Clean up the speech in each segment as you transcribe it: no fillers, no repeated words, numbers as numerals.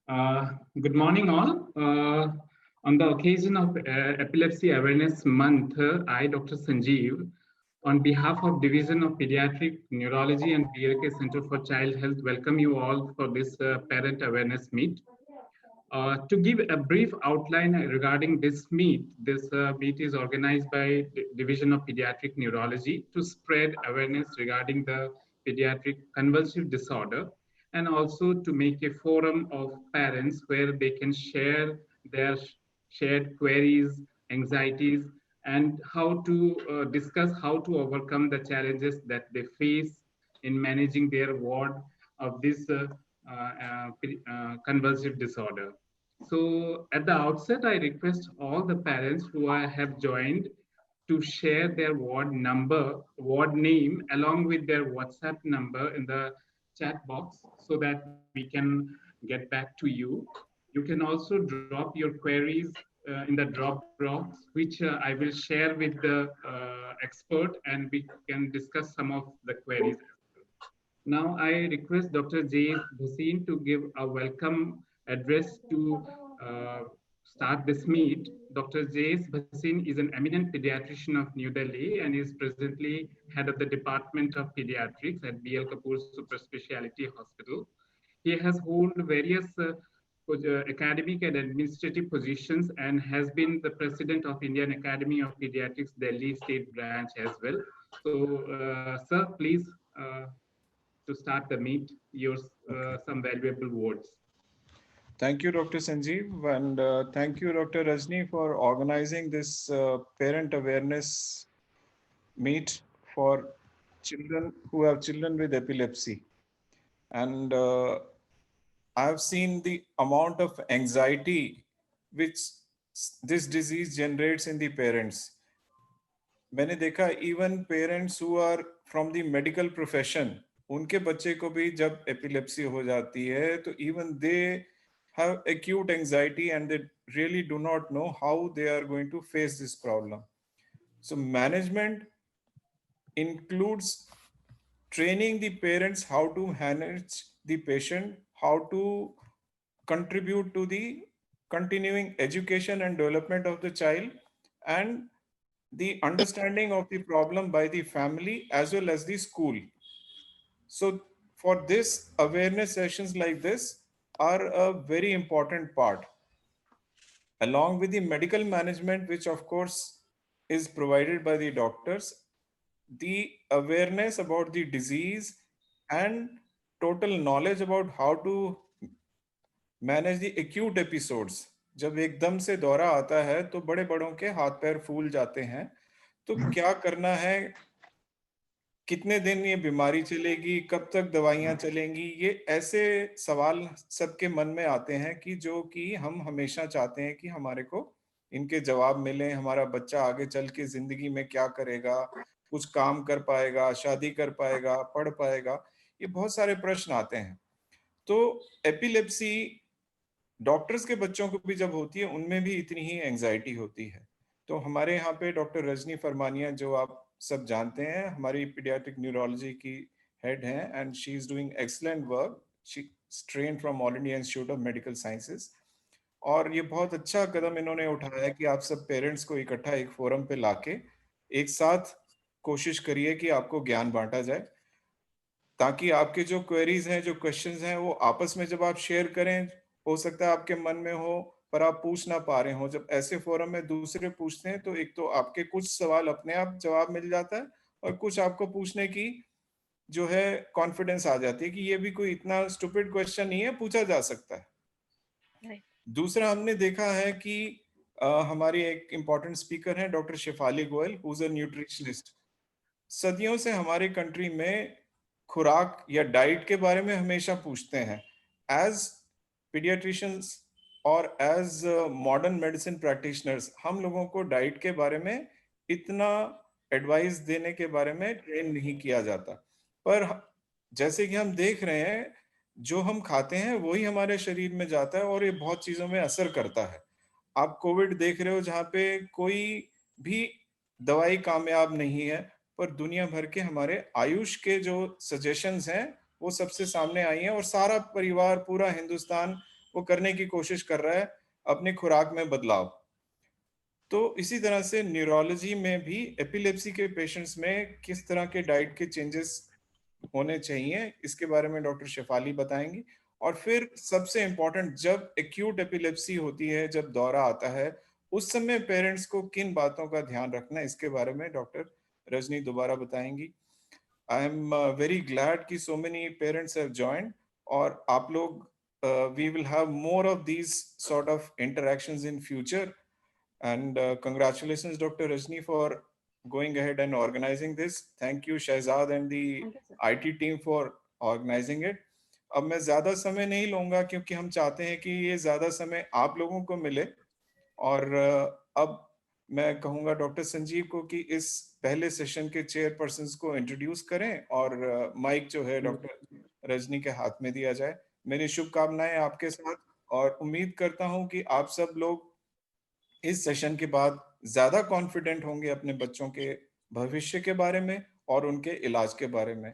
Good morning, all. On the occasion of Epilepsy Awareness Month, I, Dr. Sanjeev, on behalf of Division of Pediatric Neurology and BLK Center for Child Health, welcome you all for this parent awareness meet. To give a brief outline regarding this meet is organized by Division of Pediatric Neurology to spread awareness regarding the pediatric convulsive disorder, and also to make a forum of parents where they can share their shared queries, anxieties, and how to discuss how to overcome the challenges that they face in managing their ward of this convulsive disorder. So at the outset, I request all the parents who have joined to share their ward number, ward name, along with their WhatsApp number in the chat box so that we can get back to you. You can also drop your queries in the drop box, which I will share with the expert, and we can discuss some of the queries. Now I request Dr. J. Bhasin to give a welcome address to start this meet. Dr. J. Bhasin is an eminent pediatrician of New Delhi and is presently head of the Department of Pediatrics at BL Kapoor Super Speciality Hospital. He has held various academic and administrative positions and has been the president of Indian Academy of Pediatrics Delhi State Branch as well. So, sir, please to start the meet, use some valuable words. Thank you, Dr. Sanjeev, and thank you, Dr. Rajni, for organizing this parent awareness meet for children who have children with epilepsy. And I've seen the amount of anxiety which this disease generates in the parents. मैंने देखा even parents who are from the medical profession, उनके बच्चे को भी जब epilepsy हो जाती है तो even they have acute anxiety and they really do not know how they are going to face this problem. So management includes training the parents how to manage the patient, how to contribute to the continuing education and development of the child, and the understanding of the problem by the family as well as the school. So for this, awareness sessions like this are a very important part, along with the medical management, which of course is provided by the doctors. The awareness about the disease and total knowledge about how to manage the acute episodes. जब एकदम से दौरा आता है तो बड़े बड़ों के हाथ पैर फूल जाते हैं, तो क्या करना है, कितने दिन ये बीमारी चलेगी, कब तक दवाइयां चलेंगी, ये ऐसे सवाल सबके मन में आते हैं कि जो कि हम हमेशा चाहते हैं कि हमारे को इनके जवाब मिले. हमारा बच्चा आगे चल के जिंदगी में क्या करेगा, कुछ काम कर पाएगा, शादी कर पाएगा, पढ़ पाएगा, ये बहुत सारे प्रश्न आते हैं. तो एपिलेप्सी डॉक्टर्स के बच्चों को भी जब होती है उनमें भी इतनी ही एंजाइटी होती है. तो हमारे यहाँ पे डॉक्टर रजनी फरमानिया, जो आप सब जानते हैं, हमारी पीडियाट्रिक न्यूरोलॉजी की हेड हैं, and she is doing excellent work. She train from all India institute of medical sciences. और ये बहुत अच्छा कदम इन्होंने उठाया है कि आप सब पेरेंट्स को इकट्ठा एक फोरम पे लाके एक साथ कोशिश करिए कि आपको ज्ञान बांटा जाए, ताकि आपके जो क्वेरीज हैं, जो क्वेश्चंस हैं, वो आपस में जब आप शेयर करें, हो सकता है आपके मन में हो पर आप पूछ ना पा रहे हो. जब ऐसे फोरम में दूसरे पूछते हैं तो एक तो आपके कुछ सवाल अपने आप जवाब मिल जाता है, और कुछ आपको पूछने की जो है कॉन्फिडेंस आ जाती है कि ये भी कोई इतना स्टूपिड क्वेश्चन नहीं है, पूछा जा सकता है. दूसरा, हमने देखा है कि हमारी एक इम्पॉर्टेंट स्पीकर है doctor Shefali Goyal, who is a nutritionist. सदियों से हमारे कंट्री में खुराक या डाइट के बारे में हमेशा पूछते हैं. एज पीडियाट्रिशियंस और एज मॉडर्न मेडिसिन प्रैक्टिशनर्स, हम लोगों को डाइट के बारे में इतना एडवाइस देने के बारे में ट्रेन नहीं किया जाता. पर जैसे कि हम देख रहे हैं, जो हम खाते हैं वही हमारे शरीर में जाता है और ये बहुत चीजों में असर करता है. आप कोविड देख रहे हो, जहाँ पे कोई भी दवाई कामयाब नहीं है, पर दुनिया भर के हमारे आयुष के जो सजेशंस हैं वो सबसे सामने आई हैं, और सारा परिवार, पूरा हिंदुस्तान वो करने की कोशिश कर रहा है, अपनी खुराक में बदलाव। तो इसी तरह से न्यूरोलॉजी में भी एपिलेप्सी के पेशेंट्स में किस तरह के डाइट के चेंजेस होने चाहिए, इसके बारे में डॉक्टर शेफाली बताएंगी। और फिर सबसे इम्पोर्टेंट, जब एक्यूट एपिलेप्सी होती है, जब दौरा आता है, उस समय पेरेंट्स को किन बातों का ध्यान रखना है, इसके बारे में डॉक्टर रजनी दोबारा बताएंगी। आई एम वेरी ग्लैड कि so many parents have joined, और आप लोग we will have more of these sort of interactions in future. And congratulations, Dr. Rajni, for going ahead and organizing this. Thank you, Shahzad and the IT team for organizing it. अब मैं ज्यादा समय नहीं लूंगा क्योंकि हम चाहते हैं कि ये ज्यादा समय आप लोगों को मिले। और अब मैं कहूंगा डॉक्टर संजीव को कि इस पहले सेशन के चेयरपर्सन्स को इंट्रोड्यूस करें, और माइक जो है डॉक्टर रजनी के हाथ में दिया जाए। मेरी शुभकामनाएं आपके साथ, और उम्मीद करता हूं कि आप सब लोग इस सेशन के बाद ज्यादा कॉन्फिडेंट होंगे अपने बच्चों के भविष्य के बारे में और उनके इलाज के बारे में।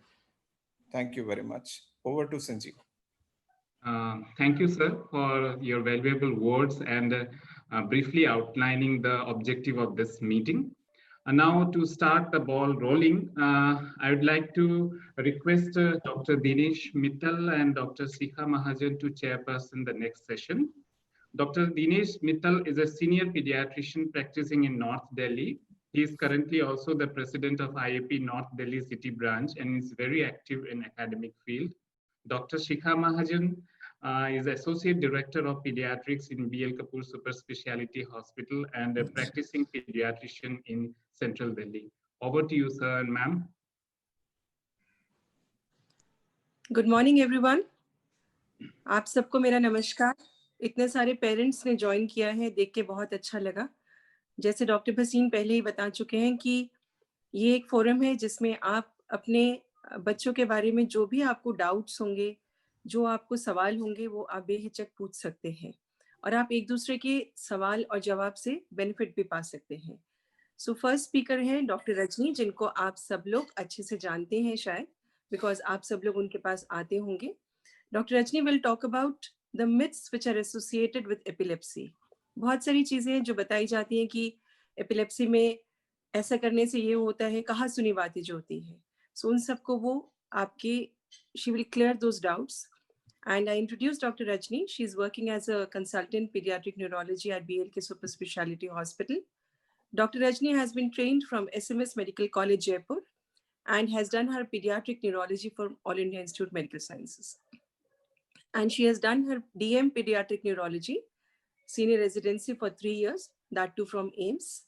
Thank you very much. Over to Sanjeev. Thank you, sir, for your valuable words and briefly outlining the objective of this meeting. Now, to start the ball rolling, I would like to request Dr. Dinesh Mittal and Dr. Sikha Mahajan to chairperson the next session. Dr. Dinesh Mittal is a senior pediatrician practicing in North Delhi. He is currently also the president of IAP North Delhi City Branch and is very active in academic field. Dr. Shikha Mahajan is Associate Director of Pediatrics in BL Kapoor Super Speciality Hospital and a practicing pediatrician in Central Delhi. Over to you, sir and ma'am. Good morning, everyone. आप सबको मेरा नमस्कार। इतने सारे parents ने join किया है, देख के बहुत अच्छा लगा। जैसे डॉक्टर भसीन पहले ही बता चुके हैं कि ये एक फोरम है जिसमें आप अपने बच्चों के बारे में जो भी आपको डाउट्स होंगे, जो आपको सवाल होंगे, वो आप बेहिचक पूछ सकते हैं और आप एक दूसरे के सवाल और जवाब से बेनिफिट भी पा सकते हैं। सो फर्स्ट स्पीकर हैं डॉक्टर रजनी, जिनको आप सब लोग अच्छे से जानते हैं शायद, बिकॉज आप सब लोग उनके पास आते होंगे। Doctor Rajni will talk about the myths which are associated with epilepsy. बहुत सारी चीजें हैं जो बताई जाती हैं कि एपिलेप्सी में ऐसा करने से ये होता है, कहा सुनी बातें जो होती है। सो उन सबको वो आपके she will clear those doubts. And I introduced Dr. Rajni. She's working as a consultant pediatric neurology at BLK Super Speciality Hospital. Dr. Rajni has been trained from SMS Medical College, Jaipur, and has done her pediatric neurology from All India Institute of Medical Sciences. And she has done her DM pediatric neurology senior residency for 3 years, that too from AIIMS.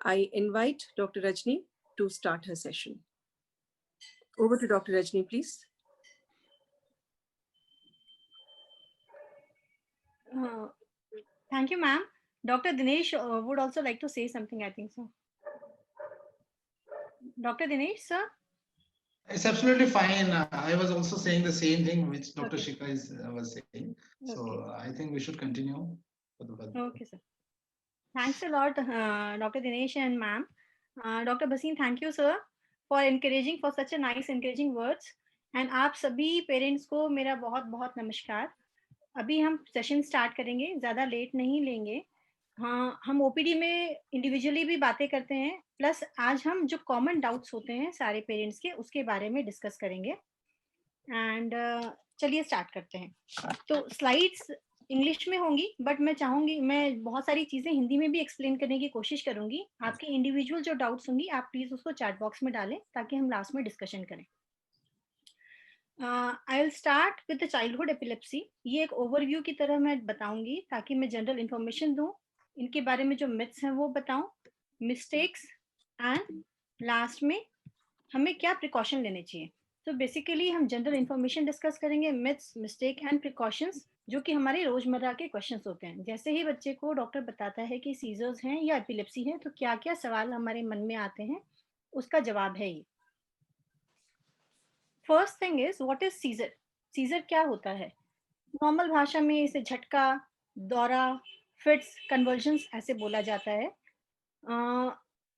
I invite Dr. Rajni to start her session. Over to Dr. Rajni, please. Thank you, ma'am. Dr. Dinesh would also like to say something, I think so. Dr. Dinesh, sir? It's absolutely fine. I was also saying the same thing which Dr. Shikha was saying. So I think we should continue. Okay, sir. Thanks a lot, Dr. Dinesh and ma'am. Dr. Bhasin, thank you, sir, for such a nice encouraging words. And आप सभी parents को मेरा बहुत बहुत नमस्कार। अभी हम session start करेंगे, ज़्यादा लेट नहीं लेंगे। हाँ, हम ओपीडी में इंडिविजुअली भी बातें करते हैं, प्लस आज हम जो कॉमन डाउट्स होते हैं सारे पेरेंट्स के, उसके बारे में डिस्कस करेंगे। एंड चलिए स्टार्ट करते हैं। तो स्लाइड्स इंग्लिश में होंगी, बट मैं चाहूँगी, मैं बहुत सारी चीज़ें हिंदी में भी एक्सप्लेन करने की कोशिश करूँगी। आपके इंडिविजुअल जो डाउट्स होंगी, आप प्लीज़ उसको चैट बॉक्स में डालें ताकि हम लास्ट में डिस्कशन करें। I will start with the childhood epilepsy. ये एक ओवरव्यू की तरह मैं बताऊंगी ताकि मैं जनरल इंफॉर्मेशन दूं, इनके बारे में जो मिथ्स हैं वो बताऊं, मिस्टेक्स, एंड लास्ट में हमें क्या प्रिकॉशन लेने चाहिए। तो बेसिकली हम जनरल इंफॉर्मेशन डिस्कस करेंगे, मिथ्स, मिस्टेक एंड प्रिकॉशंस, जो कि हमारे रोजमर्रा के क्वेश्चंस होते हैं। जैसे ही बच्चे को डॉक्टर बताता है कि सीजर्स हैं या एपिलेप्सी है, तो क्या क्या सवाल हमारे मन में आते हैं, उसका जवाब है ये। First thing is what is seizure. Seizure क्या होता है? नॉर्मल भाषा में इसे झटका, दौरा, फिट्स, कन्वर्जन्स ऐसे बोला जाता है।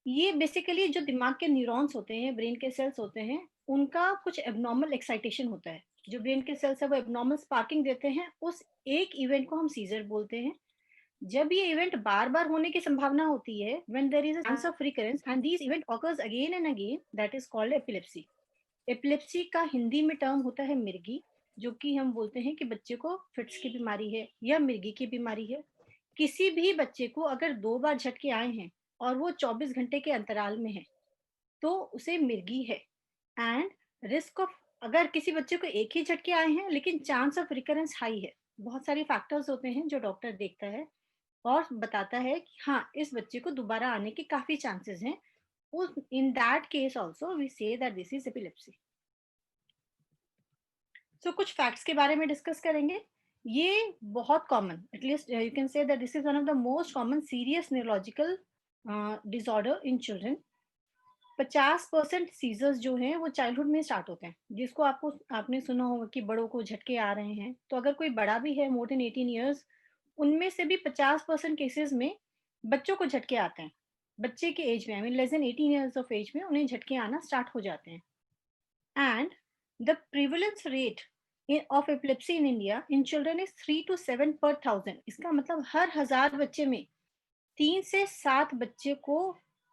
ये बेसिकली जो दिमाग के न्यूरॉन्स होते हैं, ब्रेन के सेल्स होते हैं, उनका कुछ एबनॉर्मल एक्साइटेशन होता है। जो ब्रेन के सेल्स है वो एबनॉर्मल स्पार्किंग देते हैं, उस एक इवेंट को हम सीजर बोलते हैं। जब ये इवेंट बार बार होने की संभावना होती है, when there is a chance of recurrence and these event occurs again and again, that is called epilepsy. Epilepsy का हिंदी में टर्म होता है मिर्गी, जो कि हम बोलते हैं कि बच्चे को फिट्स की बीमारी है या मिर्गी की बीमारी है। किसी भी बच्चे को अगर 2 बार झटके आए हैं और वो 24 घंटे के अंतराल में है तो उसे मिर्गी है। एंड रिस्क ऑफ, अगर किसी बच्चे को एक ही झटके आए हैं लेकिन चांस ऑफ रिकरेंस हाई है, बहुत सारे फैक्टर्स होते हैं जो डॉक्टर देखता है और बताता है कि हाँ इस बच्चे को दोबारा आने के काफी चांसेस हैं। In that case also we say that this is epilepsy. So कुछ फैक्ट्स के बारे में डिस्कस करेंगे। ये बहुत common, at least you can say that this is one of the most common serious neurological disorder in children. 50% seizures जो हैं वो चाइल्डहुड में स्टार्ट होते हैं, जिसको आपने सुना होगा कि बड़ों को झटके आ रहे हैं। तो अगर कोई बड़ा भी है मोर देन 18 ईयर्स, उनमें से भी 50% केसेस में बच्चों को झटके आते हैं। बच्चे के एज में, I mean less than 18 years of age में उन्हें झटके आना स्टार्ट हो जाते हैं। And the prevalence rate of epilepsy in India in children is 3 to 7 per 1000। इसका मतलब हर 1000 बच्चे में 3 से 7 बच्चे को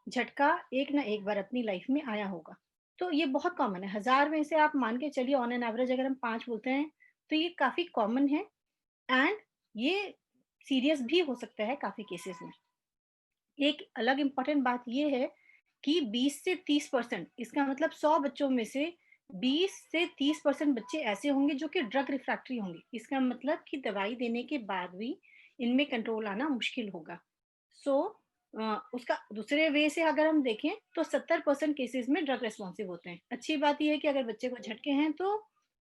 झटका एक ना एक बार अपनी लाइफ में आया होगा। तो ये बहुत कॉमन है। 1000 में से आप मान के चलिए ऑन एन एवरेज अगर हम 5 बोलते हैं तो ये काफी कॉमन है। एंड ये सीरियस भी हो सकता है काफी केसेस में। एक अलग इंपॉर्टेंट बात ये है कि 20 से 30%, इसका मतलब 100 बच्चों में से 20 से 30% बच्चे ऐसे होंगे जो कि ड्रग रिफ्रैक्टरी होंगे। इसका मतलब कि दवाई देने के बाद भी इनमें कंट्रोल आना मुश्किल होगा। सो उसका दूसरे वे से अगर हम देखें तो 70% केसेस में ड्रग रेस्पॉन्सिव होते हैं। अच्छी बात यह है कि अगर बच्चे को झटके हैं तो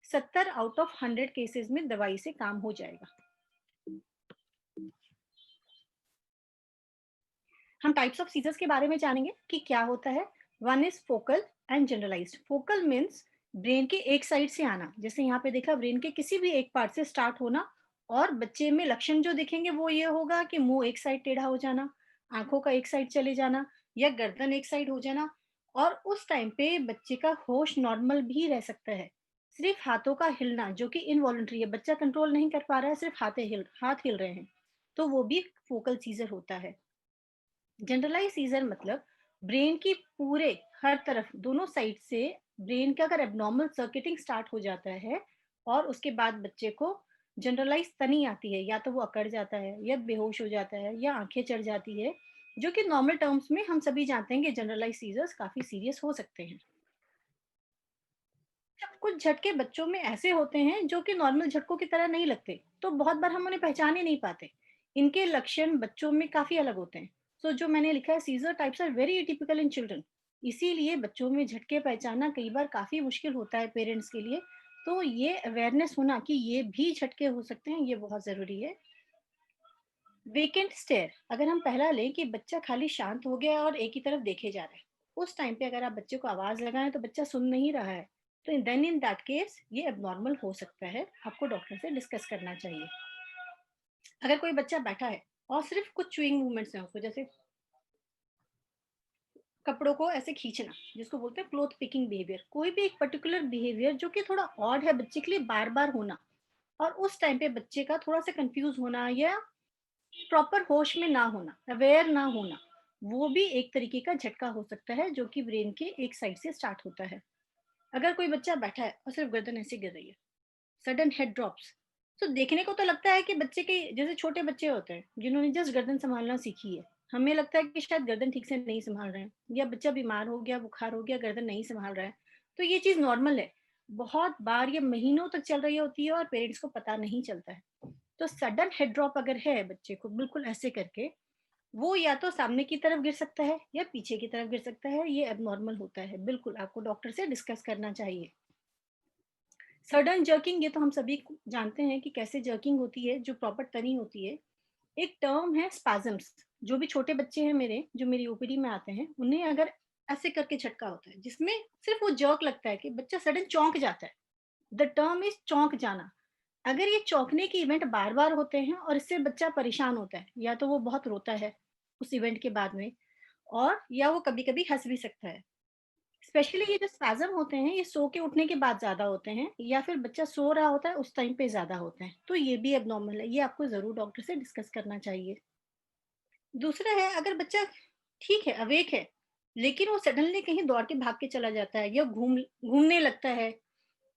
70 आउट ऑफ 100 केसेस में दवाई से काम हो जाएगा। हम टाइप्स ऑफ सीजर्स के बारे में जानेंगे कि क्या होता है। One is focal and generalised. Focal means brain के एक साइड से आना, जैसे यहाँ पे देखा ब्रेन के किसी भी एक पार्ट से स्टार्ट होना, और बच्चे में लक्षण जो दिखेंगे वो ये होगा कि मुंह एक साइड टेढ़ा हो जाना, आंखों का एक साइड चले जाना या गर्दन एक साइड हो जाना। और उस टाइम पे बच्चे का होश नॉर्मल भी रह सकता है। सिर्फ हाथों का हिलना जो कि इनवॉलंटरी है, बच्चा कंट्रोल नहीं कर पा रहा है, सिर्फ हाथ हिल रहे हैं, तो वो भी फोकल सीजर होता है। जनरलाइज सीजर मतलब ब्रेन की पूरे हर तरफ दोनों साइड से ब्रेन का अगर एबनॉर्मल सर्किटिंग स्टार्ट हो जाता है और उसके बाद बच्चे को जनरलाइज तनी आती है, या तो वो अकड़ जाता है या बेहोश हो जाता है या आंखें चढ़ जाती है, जो कि नॉर्मल टर्म्स में हम सभी जानते हैं कि जनरलाइज सीजर्स काफी सीरियस हो सकते हैं। कुछ झटके बच्चों में ऐसे होते हैं जो कि नॉर्मल झटकों की तरह नहीं लगते, तो बहुत बार हम उन्हें पहचान ही नहीं पाते। इनके लक्षण बच्चों में काफी अलग होते हैं। सो जो मैंने लिखा है, seizure types are very atypical in children, इसीलिए बच्चों में झटके पहचानना कई बार काफी मुश्किल होता है पेरेंट्स के लिए। तो ये अवेयरनेस होना कि ये भी झटके हो सकते हैं, ये बहुत जरूरी है। वेकेंट स्टेयर, अगर हम पहला लें कि बच्चा खाली शांत हो गया और एक ही तरफ देखे जा रहा है, उस टाइम पे अगर आप बच्चे को आवाज लगाएं तो बच्चा सुन नहीं रहा है, तो देन इन दैट केस ये एबनॉर्मल हो सकता है, आपको डॉक्टर से डिस्कस करना चाहिए। अगर कोई बच्चा बैठा है और सिर्फ कुछ चुइंग मूवमेंट्स हैं उसको, जैसे कपड़ों को ऐसे खींचना, जिसको बोलते हैं क्लोथ पिकिंग बिहेवियर, कोई भी एक पर्टिकुलर बिहेवियर जो कि थोड़ा ऑड है बच्चे के लिए बार बार होना, और उस टाइम पे बच्चे का थोड़ा सा कंफ्यूज होना या प्रॉपर होश में ना होना, अवेयर ना होना, वो भी एक तरीके का झटका हो सकता है जो कि ब्रेन के एक साइड से स्टार्ट होता है। अगर कोई बच्चा बैठा है और सिर्फ गर्दन ऐसे गिर रही है, सडन हेड ड्रॉप्स, तो देखने को तो लगता है कि बच्चे के जैसे छोटे बच्चे होते हैं जिन्होंने जस्ट गर्दन संभालना सीखी है, हमें लगता है कि शायद गर्दन ठीक से नहीं संभाल रहे हैं, या बच्चा बीमार हो गया, बुखार हो गया, गर्दन नहीं संभाल रहा है, तो ये चीज नॉर्मल है। बहुत बार ये महीनों तक चल रही होती है और पेरेंट्स को पता नहीं चलता है। तो सडन हेड ड्रॉप अगर है बच्चे को बिल्कुल ऐसे करके, वो या तो सामने की तरफ गिर सकता है या पीछे की तरफ गिर सकता है, ये एबनॉर्मल होता है, बिल्कुल आपको डॉक्टर से डिस्कस करना चाहिए। सडन जर्किंग, ये तो हम सभी जानते हैं कि कैसे जर्किंग होती है, जो प्रॉपर तनी होती है। एक टर्म है स्पाजम्स, जो भी छोटे बच्चे हैं मेरे, जो मेरी ओपीडी में आते हैं, उन्हें अगर ऐसे करके झटका होता है जिसमें सिर्फ वो जर्क लगता है कि बच्चा सडन चौंक जाता है, द टर्म इज चौंक जाना। अगर ये चौंकने के इवेंट बार बार होते हैं और इससे बच्चा परेशान होता है, या तो वो बहुत रोता है उस इवेंट के बाद में, और या वो कभी कभी हंस भी सकता है। स्पेशली ये जो स्पैज़म होते हैं, ये सो के उठने के बाद ज़्यादा होते हैं या फिर बच्चा सो रहा होता है उस टाइम पे ज़्यादा होते हैं, तो ये भी एब्नॉर्मल है, ये आपको ज़रूर डॉक्टर से डिस्कस करना चाहिए। दूसरा है, अगर बच्चा ठीक है, अवेक है, लेकिन वो सडनली कहीं दौड़ के भाग के चला जाता है या घूमने लगता है,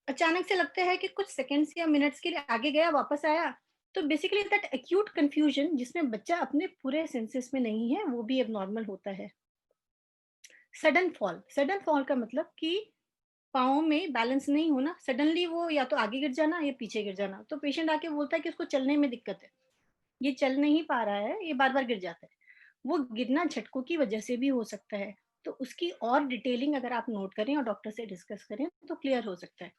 अचानक से लगता है कि कुछ सेकंड्स या मिनट्स के लिए आगे गया, वापस आया, तो बेसिकली दैट एक्यूट कन्फ्यूजन जिसमें बच्चा अपने पूरे सेंसेस में नहीं है, वो भी एब्नॉर्मल होता है। सडन फॉल का मतलब कि पाँव में बैलेंस नहीं होना, सडनली वो या तो आगे गिर जाना या पीछे गिर जाना, तो पेशेंट आके बोलता है कि उसको चलने में दिक्कत है, ये चल नहीं पा रहा है, ये बार-बार गिर जाता है। वो गिरना झटकों की वजह से भी हो सकता है, तो उसकी और डिटेलिंग अगर आप नोट करें और डॉक्टर से डिस्कस करें तो क्लियर हो सकता है।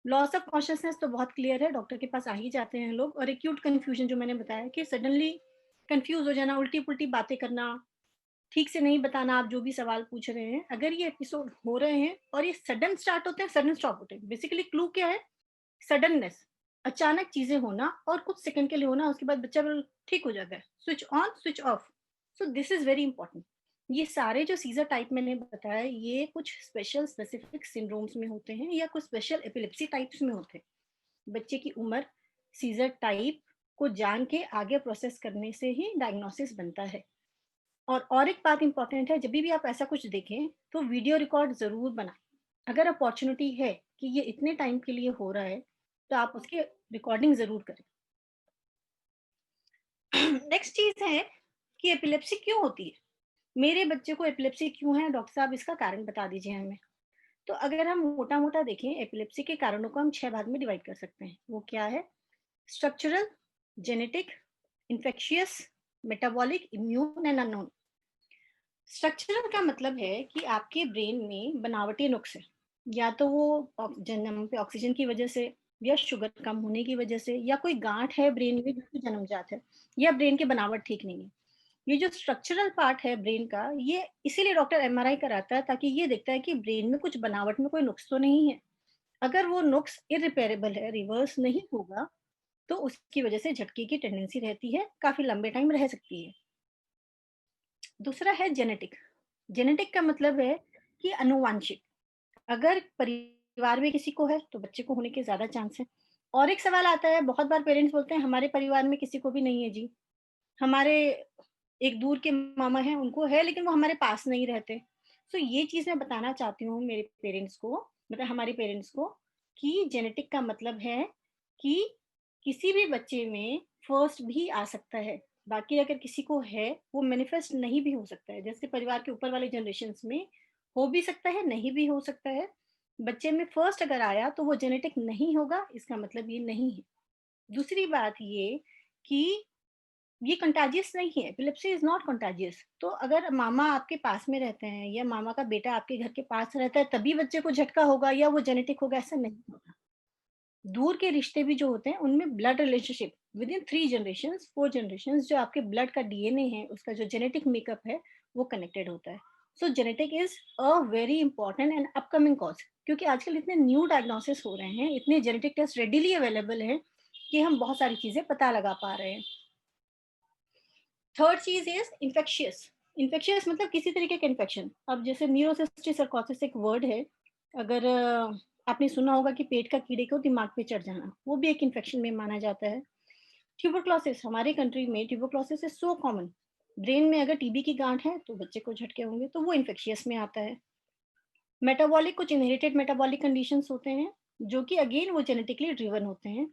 लॉस ऑफ कॉन्शियसनेस तो बहुत क्लियर है, डॉक्टर के पास आ ही जाते हैं लोग, और एक्यूट कन्फ्यूजन जो मैंने बताया कि सडनली कन्फ्यूज हो जाना, उल्टी-पुल्टी बातें करना, ठीक से नहीं बताना आप जो भी सवाल पूछ रहे हैं, अगर ये एपिसोड हो रहे हैं और ये सडन स्टार्ट होते हैं, सडन स्टॉप होते हैं, बेसिकली क्लू क्या है? सडननेस, अचानक चीजें होना और कुछ सेकंड के लिए होना, उसके बाद बच्चा बिल्कुल ठीक हो जाता है, switch on switch off. So this is very important. ये सारे जो सीजर टाइप मैंने बताया, ये कुछ स्पेशल स्पेसिफिक सिंड्रोम्स में होते हैं या कुछ स्पेशल एपिलेप्सी टाइप्स में होते हैं। बच्चे की उम्र, सीजर टाइप को जान के आगे प्रोसेस करने से ही डायग्नोसिस बनता है। और एक बात इंपॉर्टेंट है, जब भी आप ऐसा कुछ देखें तो वीडियो रिकॉर्ड जरूर बनाएं। अगर अपॉर्चुनिटी है कि ये इतने टाइम के लिए हो रहा है तो आप उसकी रिकॉर्डिंग जरूर करें। नेक्स्ट चीज है कि एपिलेप्सी क्यों होती है, मेरे बच्चे को एपिलेप्सी क्यों है डॉक्टर साहब, इसका कारण बता दीजिए हमें। तो अगर हम मोटा मोटा देखें, एपिलेप्सी के कारणों को हम 6 भाग में डिवाइड कर सकते हैं। वो क्या है? Structural, genetic, infectious, metabolic, immune and unknown. Structural का मतलब है कि आपके ब्रेन में बनावटी नुक्स है, या तो वो जन्म पे ऑक्सीजन की वजह से, या शुगर कम होने की वजह से, या कोई गांठ है ब्रेन में जो जन्मजात है, या ब्रेन की बनावट ठीक नहीं है। ये जो स्ट्रक्चरल पार्ट है ब्रेन का, ये इसीलिए डॉक्टर एमआरआई कराता है, ताकि ये देखता है कि ब्रेन में कुछ बनावट में कोई नुक्स तो नहीं है। अगर वो नुक्स इरिपेरेबल है, रिवर्स नहीं होगा, तो उसकी वजह से झटके की टेंडेंसी रहती है, काफी लंबे टाइम रह सकती है। दूसरा है जेनेटिक। जेनेटिक का मतलब है कि अनुवांशिक, अगर परिवार में किसी को है तो बच्चे को होने के ज्यादा चांस है। और एक सवाल आता है, बहुत बार पेरेंट्स बोलते हैं हमारे परिवार में किसी को भी नहीं है जी, हमारे एक दूर के मामा हैं उनको है लेकिन वो हमारे पास नहीं रहते। तो ये चीज मैं बताना चाहती हूँ मेरे पेरेंट्स को, मतलब हमारे पेरेंट्स को, कि जेनेटिक का मतलब है कि किसी भी बच्चे में फर्स्ट भी आ सकता है, बाकी अगर किसी को है वो मैनिफेस्ट नहीं भी हो सकता है। जैसे परिवार के ऊपर वाले जनरेशन में हो भी सकता है, नहीं भी हो सकता है। बच्चे में फर्स्ट अगर आया तो वो जेनेटिक नहीं होगा, इसका मतलब ये नहीं है। दूसरी बात ये कि ये कंटाजियस नहीं है, एपिलेप्सी इज नॉट कंटाजियस। तो अगर मामा आपके पास में रहते हैं या मामा का बेटा आपके घर के पास रहता है तभी बच्चे को झटका होगा या वो जेनेटिक होगा, ऐसा नहीं होगा। दूर के रिश्ते भी जो होते हैं उनमें blood relationship with in 3 generations 4 generations, जो आपके ब्लड का डीएनए है, उसका जो जेनेटिक मेकअप है वो कनेक्टेड होता है। सो genetic is a very important and upcoming cause, क्योंकि आजकल इतने न्यू डायग्नोसिस हो रहे हैं, इतने जेनेटिक टेस्ट रेडिली अवेलेबल हैं कि हम बहुत सारी चीजें पता लगा पा रहे हैं। थर्ड चीज इज इन्फेक्शियस। इन्फेक्शियस मतलब किसी तरीके का इन्फेक्शन। अब जैसे न्यूरोसिस्टिक सर्कोसिस एक वर्ड है, अगर आपने सुना होगा कि पेट का कीड़े को दिमाग पे चढ़ जाना, वो भी एक इन्फेक्शन में माना जाता है। ट्यूबरक्लोसिस, हमारे कंट्री में tuberculosis is so common. Brain में अगर टीबी की गांठ है तो बच्चे को झटके होंगे, तो वो इन्फेक्शियस में आता है। मेटाबॉलिक, कुछ इनहेरिटेड मेटाबॉलिक कंडीशंस होते हैं जो कि अगेन वो जेनेटिकली ड्रिवन होते हैं।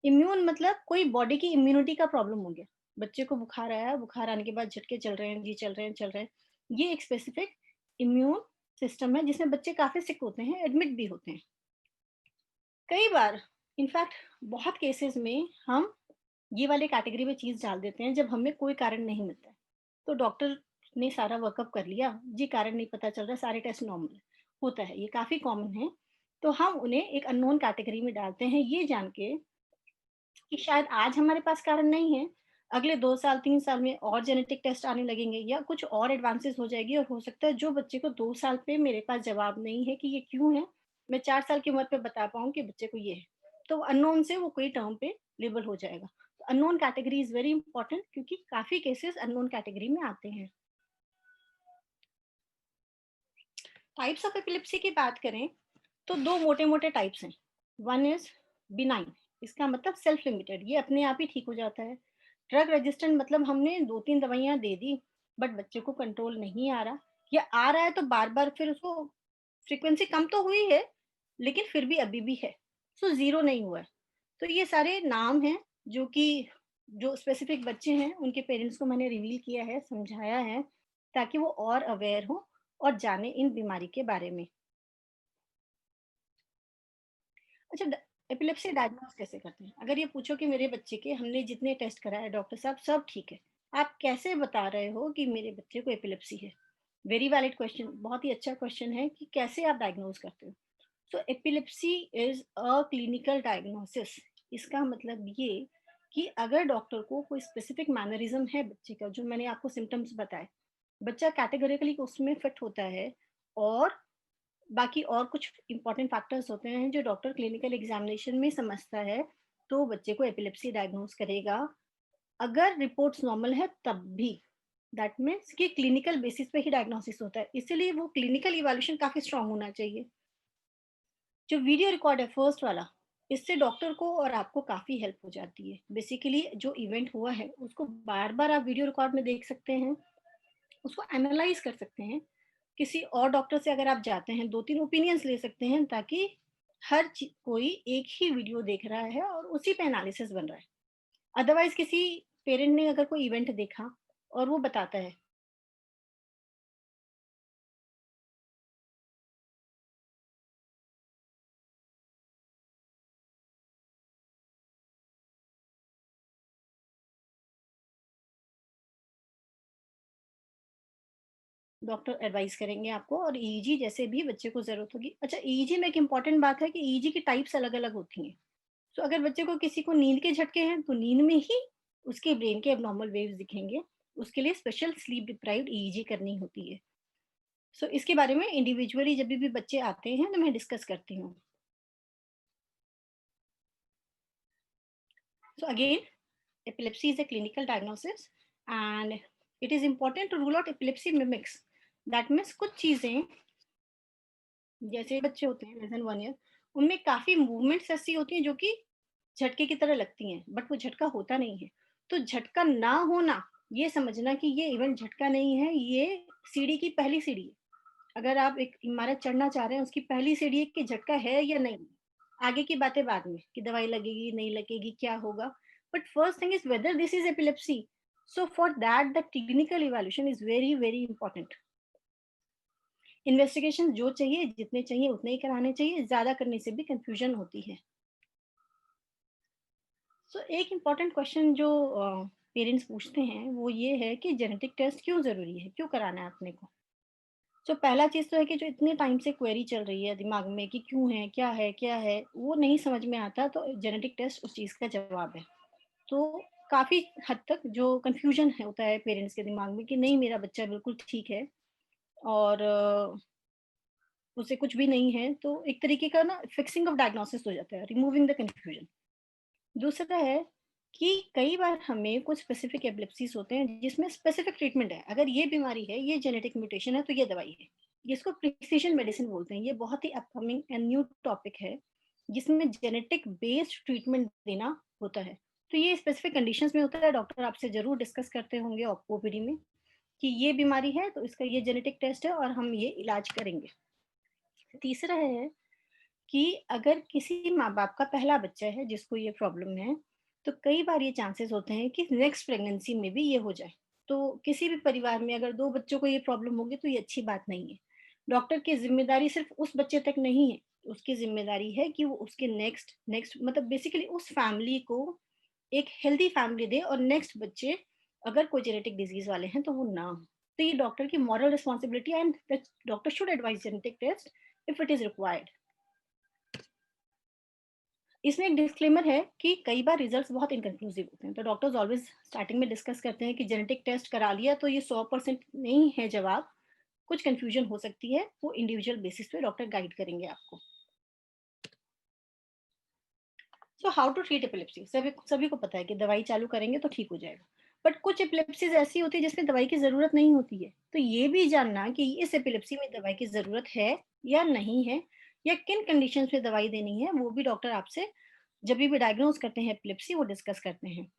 इम्यून मतलब कोई बॉडी की इम्यूनिटी का प्रॉब्लम हो गया, बच्चे को बुखार आया, बुखार आने के बाद झटके चल रहे हैं जी, चल रहे हैं, ये एक स्पेसिफिक इम्यून सिस्टम है जिसमें बच्चे काफी सिक होते हैं, एडमिट भी होते हैं कई बार। इनफैक्ट बहुत केसेस में हम ये वाले कैटेगरी में चीज डाल देते हैं जब हमें कोई कारण नहीं मिलता है। तो डॉक्टर ने सारा वर्कअप कर लिया जी, कारण नहीं पता चल रहा, सारे टेस्ट नॉर्मल होता है, ये काफी कॉमन है। तो हम उन्हें एक अननोन कैटेगरी में डालते हैं, ये जान के कि शायद आज हमारे पास कारण नहीं है, अगले 2 साल 3 साल में और जेनेटिक टेस्ट आने लगेंगे या कुछ और एडवांसेस हो जाएगी, और हो सकता है जो बच्चे को 2 साल पे मेरे पास जवाब नहीं है कि ये क्यों है, मैं 4 साल की उम्र पे बता पाऊँ कि बच्चे को ये है, तो अननोन से वो कोई टर्म पे लेबल हो जाएगा। तो unknown category is very important, क्योंकि काफी केसेस अननोन कैटेगरी में आते हैं। टाइप्स ऑफ एपिलेप्सी की बात करें तो दो मोटे मोटे टाइप्स हैं. वन इज बिनाइन, इसका मतलब सेल्फ लिमिटेड, ये अपने आप ही ठीक हो जाता है. ड्रग रेजिस्टेंट मतलब हमने 2-3 दवाइयां दे दी बट बच्चे को कंट्रोल नहीं आ रहा, या आ रहा है तो बार बार फिर उसको फ्रीक्वेंसी कम तो हुई है लेकिन फिर भी अभी भी है, सो जीरो नहीं हुआ है. तो ये सारे नाम हैं जो कि जो स्पेसिफिक बच्चे हैं उनके पेरेंट्स को मैंने रिवील किया है, समझाया है, ताकि वो और अवेयर हो और जाने इन बीमारी के बारे में. अच्छा, एपिलेप्सी डायग्नोस कैसे करते हैं? अगर ये पूछो कि मेरे बच्चे के हमने जितने टेस्ट कराए डॉक्टर साहब सब ठीक है, आप कैसे बता रहे हो कि मेरे बच्चे को एपिलेप्सी है? वेरी वैलिड क्वेश्चन, बहुत ही अच्छा क्वेश्चन है कि कैसे आप डायग्नोज करते हो. So epilepsy is a clinical diagnosis. इसका मतलब ये कि अगर डॉक्टर को कोई स्पेसिफिक मैनरिज्म है बच्चे का, जो मैंने आपको सिम्टम्स बताए, बच्चा कैटेगोरिकली उसमें फिट होता है, और बाकी और कुछ इंपॉर्टेंट फैक्टर्स होते हैं जो डॉक्टर क्लिनिकल एग्जामिनेशन में समझता है, तो बच्चे को एपिलेप्सी डायग्नोज करेगा. अगर रिपोर्ट्स नॉर्मल है तब भी, दैट मीन्स कि क्लिनिकल बेसिस पे ही डायग्नोसिस होता है, इसीलिए वो क्लिनिकल इवैल्यूएशन काफी स्ट्रांग होना चाहिए. जो वीडियो रिकॉर्ड है फर्स्ट वाला, इससे डॉक्टर को और आपको काफी हेल्प हो जाती है. बेसिकली जो इवेंट हुआ है उसको बार बार आप वीडियो रिकॉर्ड में देख सकते हैं, उसको एनालाइज कर सकते हैं. किसी और डॉक्टर से अगर आप जाते हैं 2-3 ओपिनियंस ले सकते हैं, ताकि कोई एक ही वीडियो देख रहा है और उसी पे एनालिसिस बन रहा है. अदरवाइज किसी पेरेंट ने अगर कोई इवेंट देखा और वो बताता है, डॉक्टर एडवाइस करेंगे आपको, और ईईजी जैसे भी बच्चे को जरूरत होगी. अच्छा, ईईजी में एक इंपॉर्टेंट बात है कि ईईजी की टाइप्स अलग अलग होती हैं. तो अगर बच्चे को किसी को नींद के झटके हैं तो नींद में ही उसके ब्रेन के एबनॉर्मल वेव्स दिखेंगे, उसके लिए स्पेशल स्लीप डिप्राइव्ड ईईजी करनी होती है. सो इसके बारे में इंडिविजुअली जब भी बच्चे आते हैं तो मैं डिस्कस करती हूँ. So again, epilepsy is a clinical diagnosis and it is important to rule out epilepsy mimics. That means कुछ चीजें, जैसे बच्चे होते हैं लेस देन 1 ईयर, उनमें काफी मूवमेंट्स ऐसी होती हैं जो कि झटके की तरह लगती हैं बट वो झटका होता नहीं है. तो झटका ना होना, ये समझना कि ये इवेंट झटका नहीं है, ये सीढ़ी की पहली सीढ़ी है. अगर आप एक इमारत चढ़ना चाह रहे हैं, उसकी पहली सीढ़ी है कि झटका है या नहीं. आगे की बातें बाद में कि दवाई लगेगी नहीं लगेगी क्या होगा, but first thing is whether this is epilepsy. So for that the clinical evaluation is very very important. Investigation जो चाहिए, जितने चाहिए उतने ही कराने चाहिए, ज्यादा करने से भी कंफ्यूजन होती है. सो एक इम्पॉर्टेंट क्वेश्चन जो पेरेंट्स पूछते हैं वो ये है कि जेनेटिक टेस्ट क्यों जरूरी है, क्यों कराना है अपने को. तो पहला चीज तो है कि जो इतने टाइम से क्वेरी चल रही है दिमाग में कि क्यों है क्या है, वो नहीं समझ में आता, तो जेनेटिक टेस्ट उस चीज का जवाब है. तो काफी हद तक जो कंफ्यूजन है होता है पेरेंट्स के दिमाग में कि नहीं मेरा बच्चा बिल्कुल ठीक है और उसे कुछ भी नहीं है, तो एक तरीके का ना फिक्सिंग ऑफ डायग्नोसिस हो जाता है, रिमूविंग द कंफ्यूजन. दूसरा है कि कई बार हमें कुछ स्पेसिफिक एपिलेप्सीज होते हैं जिसमें स्पेसिफिक ट्रीटमेंट है. अगर ये बीमारी है, ये जेनेटिक म्यूटेशन है, तो ये दवाई है. जिसको प्रिसिजन मेडिसिन बोलते हैं. ये बहुत ही अपकमिंग एंड न्यू टॉपिक है जिसमें जेनेटिक बेस्ड ट्रीटमेंट देना होता है. तो ये स्पेसिफिक कंडीशंस में होता है. डॉक्टर आपसे जरूर डिस्कस करते होंगे ओपीडी में कि ये बीमारी है तो इसका ये जेनेटिक टेस्ट है और हम ये इलाज करेंगे. तीसरा है कि अगर किसी माँ बाप का पहला बच्चा है जिसको ये प्रॉब्लम है, तो कई बार ये चांसेस होते हैं कि नेक्स्ट प्रेगनेंसी में भी ये हो जाए. तो किसी भी परिवार में अगर 2 बच्चों को ये प्रॉब्लम होगी तो ये अच्छी बात नहीं है. डॉक्टर की जिम्मेदारी सिर्फ उस बच्चे तक नहीं है, उसकी जिम्मेदारी है कि वो उसके नेक्स्ट नेक्स्ट मतलब बेसिकली उस फैमिली को एक हेल्दी फैमिली दे, और नेक्स्ट बच्चे अगर कोई जेनेटिक डिजीज वाले हैं तो वो ना हो. तो ये डॉक्टर की मॉरल रिस्पॉन्सिबिलिटी है and doctor should advise genetic test if it is required. इसमें एक डिस्क्लेमर है कि कई बार रिजल्ट्स बहुत इनकंक्लूसिव होते हैं, तो डॉक्टर्स ऑलवेज स्टार्टिंग में डिस्कस करते हैं कि जेनेटिक टेस्ट करा लिया तो ये 100% नहीं है जवाब, कुछ कंफ्यूजन हो सकती है, वो इंडिविजुअल बेसिस पे डॉक्टर गाइड करेंगे आपको. So how to treat epilepsy, सभी को पता है कि दवाई चालू करेंगे तो ठीक हो जाएगा, बट कुछ एपिलेप्सीज ऐसी होती है जिसमें दवाई की जरूरत नहीं होती है। तो ये भी जानना कि इस एपिलेप्सी में दवाई की जरूरत है या नहीं है, या किन कंडीशंस में दवाई देनी है, वो भी डॉक्टर आपसे जब भी डायग्नोज करते हैं एपिलेप्सी वो डिस्कस करते हैं।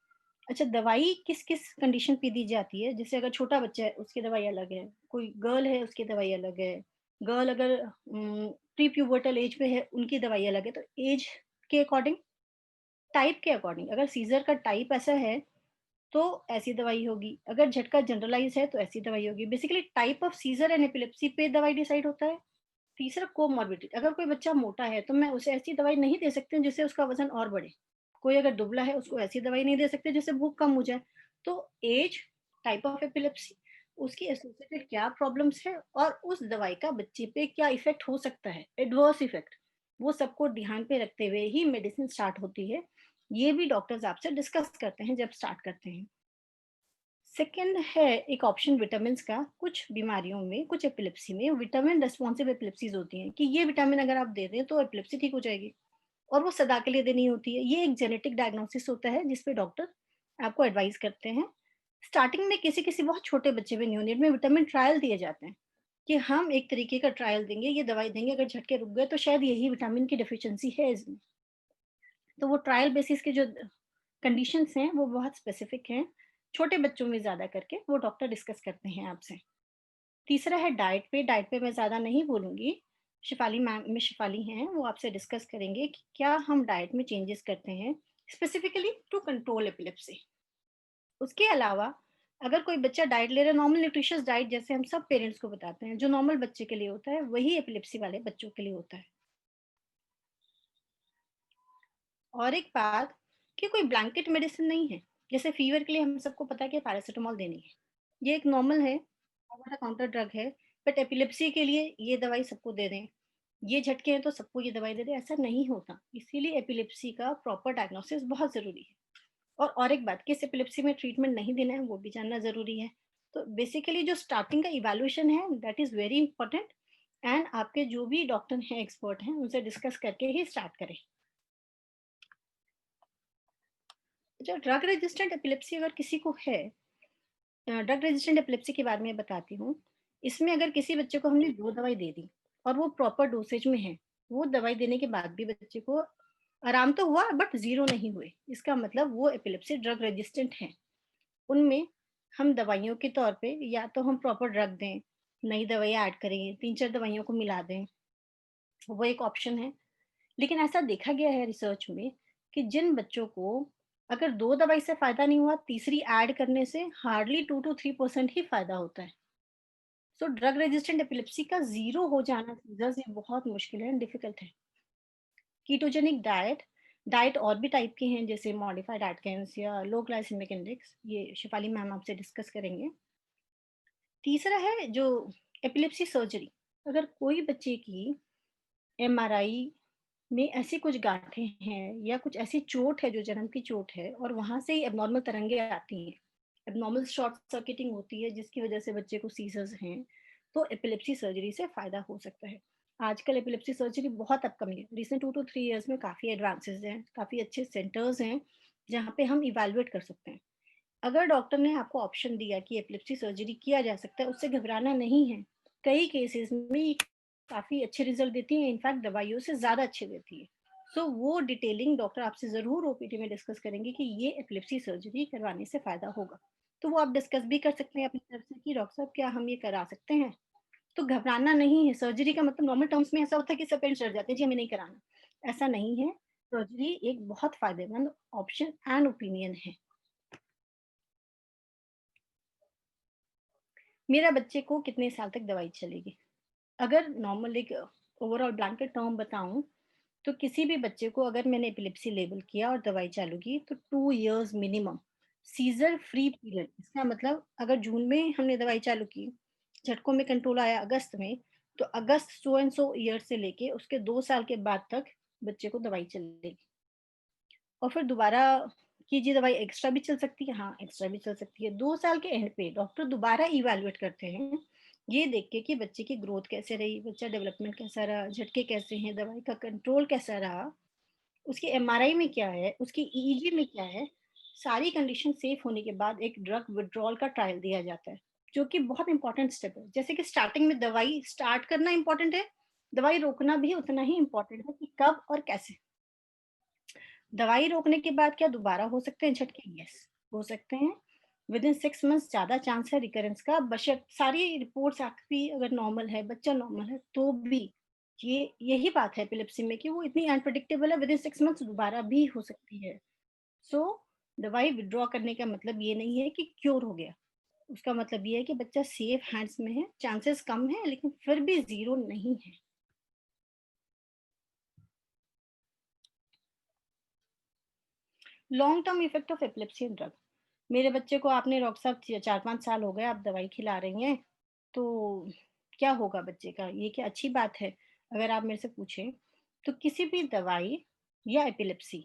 अच्छा, दवाई किस किस कंडीशन पे दी जाती है? जैसे अगर छोटा बच्चा है उसकी दवाई अलग है, कोई गर्ल है उसकी दवाई अलग है, गर्ल अगर प्री प्यूबर्टल एज पे है उनकी दवाई अलग है। तो एज के अकॉर्डिंग, टाइप के अकॉर्डिंग, अगर सीजर का टाइप ऐसा है तो ऐसी दवाई होगी, अगर झटका जनरलाइज है तो ऐसी दवाई होगी। Basically type of seizure and epilepsy पे दवाई डिसाइड होता है। तीसरा कोमॉर्बिडिटी, अगर कोई बच्चा मोटा है तो मैं उसे ऐसी दवाई नहीं दे सकती हूँ जिससे उसका वजन और बढ़े। कोई अगर दुबला है उसको ऐसी दवाई नहीं दे सकते जिससे भूख कम हो जाए। तो एज, टाइप ऑफ एपिलेप्सी, उसकी एसोसिएटेड क्या प्रॉब्लम्स है और उस दवाई का बच्चे पे क्या इफेक्ट हो सकता है, एडवर्स इफेक्ट, वो सबको ध्यान पे रखते हुए ही मेडिसिन स्टार्ट होती है। ये भी डॉक्टर्स आपसे डिस्कस करते हैं जब स्टार्ट करते हैं। सेकेंड है एक ऑप्शन विटामिन का। कुछ बीमारियों में, कुछ एपिलेप्सी में विटामिन रेस्पॉन्सिव एपिलेप्सीज होती हैं कि ये विटामिन अगर आप दे दें तो एपिलेप्सी ठीक हो जाएगी, और वो सदा के लिए देनी होती है। ये एक जेनेटिक डायग्नोसिस होता है जिसपे डॉक्टर आपको एडवाइस करते हैं। स्टार्टिंग में किसी किसी बहुत छोटे बच्चे में, न्यूनेट में, विटामिन ट्रायल दिए जाते हैं कि हम एक तरीके का ट्रायल देंगे, ये दवाई देंगे, अगर झटके रुक गए तो शायद यही विटामिन की डिफिशियंसी है इसमें। तो वो ट्रायल बेसिस के जो कंडीशंस हैं वो बहुत स्पेसिफिक हैं। छोटे बच्चों में ज्यादा करके वो डॉक्टर डिस्कस करते हैं आपसे। तीसरा है डाइट पे। डाइट पे मैं ज्यादा नहीं बोलूंगी, शिफाली मैम में शिफाली हैं, वो आपसे डिस्कस करेंगे कि क्या हम डाइट में चेंजेस करते हैं स्पेसिफिकली टू कंट्रोल एपिलेप्सी। उसके अलावा अगर कोई बच्चा डाइट ले रहा है, नॉर्मल न्यूट्रिशियस डाइट जैसे हम सब पेरेंट्स को बताते हैं, जो नॉर्मल बच्चे के लिए होता है वही एपिलेप्सी वाले बच्चों के लिए होता है। और एक बात कि कोई ब्लैंकेट मेडिसिन नहीं है। जैसे फीवर के लिए हम सबको पता है कि पैरासिटामोल देनी है, ये एक नॉर्मल है, ओवर द काउंटर ड्रग है। बट एपिलेप्सी के लिए ये दवाई सबको दे दें, ये झटके हैं तो सबको ये दवाई दे दें, ऐसा नहीं होता। इसीलिए एपिलेप्सी का प्रॉपर डायग्नोसिस बहुत जरूरी है। और एक बात, किस एपिलेप्सी में ट्रीटमेंट नहीं देना है वो भी जानना जरूरी है। तो बेसिकली जो स्टार्टिंग का इवैल्यूएशन है that is very important, and आपके जो भी डॉक्टर हैं, एक्सपर्ट हैं, उनसे डिस्कस करके ही स्टार्ट करें। जो ड्रग रेजिस्टेंट एपिलेप्सी अगर किसी को है, ड्रग रेजिस्टेंट एपिलेप्सी के बारे में बताती हूँ। इसमें अगर किसी बच्चे को हमने 2 दवाई दे दी और वो प्रॉपर डोसेज में है, वो दवाई देने के बाद भी बच्चे को आराम तो हुआ बट 0 नहीं हुए, इसका मतलब वो एपिलेप्सी ड्रग रेजिस्टेंट है। उनमें हम दवाइयों के तौर पे या तो हम प्रॉपर ड्रग दें, नई दवाइयाँ ऐड करें, 3-4 दवाइयों को मिला दें, वो एक ऑप्शन है। लेकिन ऐसा देखा गया है रिसर्च में कि जिन बच्चों को अगर 2 दवाई से फायदा नहीं हुआ, तीसरी ऐड करने से हार्डली 2 to 3% ही फायदा होता है। सो ड्रग रेजिस्टेंट एपिलेप्सी का 0 हो जाना सीजर्स ये बहुत मुश्किल है, डिफिकल्ट है। कीटोजेनिक डाइट, डाइट और भी टाइप के हैं जैसे मॉडिफाइड एटकिंस या लो ग्लाइसेमिक इंडेक्स, ये शिफाली मैम आपसे डिस्कस करेंगे। तीसरा है जो एपिलेप्सी सर्जरी। अगर कोई बच्चे की एमआरआई में ऐसी कुछ गांठें हैं या कुछ ऐसी चोट है जो जन्म की चोट है और वहां से ही एबनॉर्मल तरंगे आती हैं, एबनॉर्मल शॉर्ट सर्किटिंग होती है जिसकी वजह से बच्चे को सीजर्स हैं, तो एपिलेप्सी सर्जरी से फायदा हो सकता है। आजकल एपिलेप्सी सर्जरी बहुत अपकमिंग है, रिसेंट 2 to 3 ईयर्स में काफी एडवांसेस हैं, काफी अच्छे सेंटर्स हैं जहाँ पे हम इवेलुएट कर सकते हैं। अगर डॉक्टर ने आपको ऑप्शन दिया कि एपिलेप्सी सर्जरी किया जा सकता है, उससे घबराना नहीं है। कई केसेस में काफी अच्छे रिजल्ट देती है, इनफैक्ट दवाइयों से ज्यादा अच्छे देती है। सो वो डिटेलिंग डॉक्टर आपसे जरूर ओपीडी में डिस्कस करेंगे कि ये एपिलेप्सी सर्जरी करवाने से फायदा होगा। तो वो आप डिस्कस भी कर सकते हैं अपनी तरफ से कि डॉक्टर साहब क्या हम ये करा सकते हैं। तो घबराना नहीं है। सर्जरी का मतलब नॉर्मल टर्म्स में ऐसा होता है कि सब पेरेंट्स डर जाते हैं जी हमें नहीं कराना, ऐसा नहीं है। सर्जरी एक बहुत फायदेमंद ऑप्शन एंड ओपिनियन है। मेरा बच्चे को कितने साल तक दवाई चलेगी? अगर नॉर्मल एक ओवरऑल ब्लैंकेट टर्म बताऊं तो किसी भी बच्चे को अगर मैंने एपिलेप्सी लेबल किया और दवाई चालू की तो 2 years minimum seizure free period. इसका मतलब अगर जून में हमने दवाई चालू की, झटकों में कंट्रोल आया अगस्त में, तो अगस्त सो एंड सो ईयर से लेके उसके 2 साल के बाद तक बच्चे को दवाई चलेगी। और फिर दोबारा कीजिए दवाई, एक्स्ट्रा भी चल सकती है, हाँ एक्स्ट्रा भी चल सकती है। 2 साल के एंड पे डॉक्टर दोबारा इवेलुएट करते हैं ये देख के कि बच्चे की ग्रोथ कैसे रही, बच्चा डेवलपमेंट कैसा रहा, झटके कैसे हैं, दवाई का कंट्रोल कैसा रहा, उसकी एमआरआई में क्या है, उसकी ईईजी में क्या है। सारी कंडीशन सेफ होने के बाद एक ड्रग विड्रॉल का ट्रायल दिया जाता है, जो कि बहुत इंपॉर्टेंट स्टेप है। जैसे कि स्टार्टिंग में दवाई स्टार्ट करना इंपॉर्टेंट है, दवाई रोकना भी उतना ही इंपॉर्टेंट है कि कब और कैसे। दवाई रोकने के बाद क्या दोबारा हो सकते हैं झटके? यस, हो सकते हैं। विद इन 6 मंथ्स ज्यादा चांस है रिकरेंस का, बशर्ते सारी रिपोर्ट्स आपकी अगर नॉर्मल है, बच्चा नॉर्मल है, तो भी यही बात है एपिलेप्सी में कि वो इतनी अनप्रेडिक्टेबल है, विद इन 6 मंथ्स दोबारा भी हो सकती है। सो दवाई विड्रॉ करने का मतलब ये नहीं है कि क्योर हो गया, उसका मतलब ये है कि बच्चा सेफ हैंड्स में है, चांसेस कम है लेकिन फिर भी जीरो नहीं है। Long term effect of epilepsy drug. मेरे बच्चे को आपने डॉक्टर साहब 4-5 साल हो गए आप दवाई खिला रही हैं, तो क्या होगा बच्चे का? ये क्या अच्छी बात है? अगर आप मेरे से पूछें तो किसी भी दवाई या एपिलेप्सी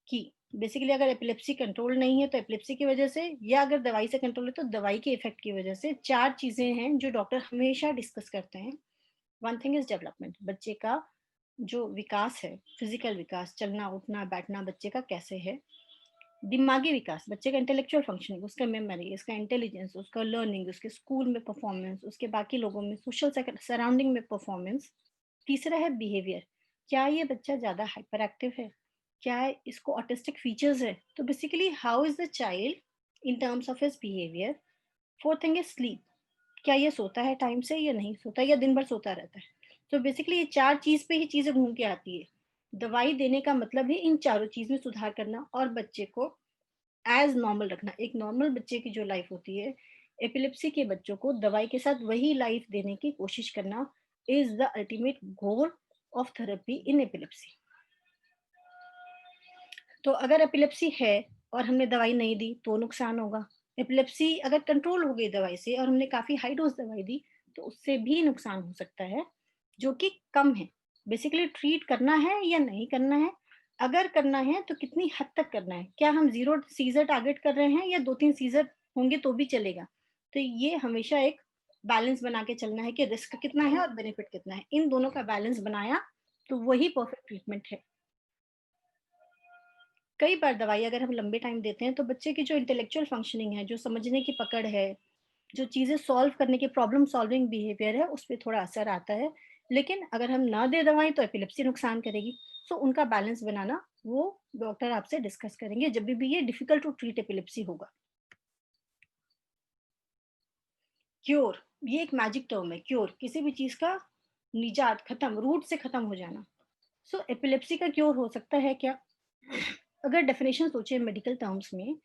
की, बेसिकली अगर एपिलेप्सी कंट्रोल नहीं है तो एपिलेप्सी की वजह से, या अगर दवाई से कंट्रोल है तो दवाई के इफेक्ट की वजह से, 4 चीजें हैं जो डॉक्टर हमेशा डिस्कस करते हैं। वन थिंग इज डेवलपमेंट, बच्चे का जो विकास है, फिजिकल विकास, चलना उठना बैठना बच्चे का कैसे है। दिमागी विकास, बच्चे का इंटेलेक्चुअल फंक्शनिंग, उसका मेमोरी, उसका इंटेलिजेंस, उसका लर्निंग, उसके स्कूल में परफॉर्मेंस, उसके बाकी लोगों में सोशल सराउंडिंग में परफॉर्मेंस। तीसरा है बिहेवियर, क्या ये बच्चा ज्यादा हाइपर एक्टिव है, क्या इसको ऑटिस्टिक फीचर्स है, तो basically how is the child in terms of his behaviour. Fourth thing is sleep, क्या ये सोता है टाइम से या नहीं सोता, या दिन भर सोता रहता है। तो बेसिकली ये 4 चीज पे ही चीजें घूम के आती है। दवाई देने का मतलब है इन चारों चीज में सुधार करना और बच्चे को एज नॉर्मल रखना। एक नॉर्मल बच्चे की जो लाइफ होती है, एपिलेप्सी के बच्चों को दवाई के साथ वही लाइफ देने की कोशिश करना is the ultimate goal of therapy in epilepsy. तो अगर एपिलेप्सी है और हमने दवाई नहीं दी तो नुकसान होगा। एपिलेप्सी अगर कंट्रोल हो गई दवाई से और हमने काफी हाई डोज दवाई दी तो उससे भी नुकसान हो सकता है, जो कि कम है। बेसिकली ट्रीट करना है या नहीं करना है, अगर करना है तो कितनी हद तक करना है, क्या हम 0 सीजर टारगेट कर रहे हैं या 2-3 सीजर होंगे तो भी चलेगा। तो ये हमेशा एक बैलेंस बना के चलना है कि रिस्क कितना है और बेनिफिट कितना है, इन दोनों का बैलेंस बनाया तो वही परफेक्ट ट्रीटमेंट है। कई बार दवाई अगर हम लंबे टाइम देते हैं तो बच्चे की जो इंटेलेक्चुअल फंक्शनिंग है, जो समझने की पकड़ है, जो चीजें सॉल्व करने के प्रॉब्लम सॉल्विंग बिहेवियर है, उस पर थोड़ा असर आता है। लेकिन अगर हम ना दे दवाई तो एपिलेप्सी नुकसान करेगी। सो उनका बैलेंस बनाना वो डॉक्टर आपसे डिस्कस करेंगे जब भी ये डिफिकल्ट टू ट्रीट एपिलेप्सी होगा। क्योर, ये एक मैजिक टर्म है। क्योर किसी भी चीज का निजात, खत्म, रूट से खत्म हो जाना। सो एपिलेप्सी का क्योर हो सकता है क्या? अगर डेफिनेशन सोचे मेडिकल टर्म्स में,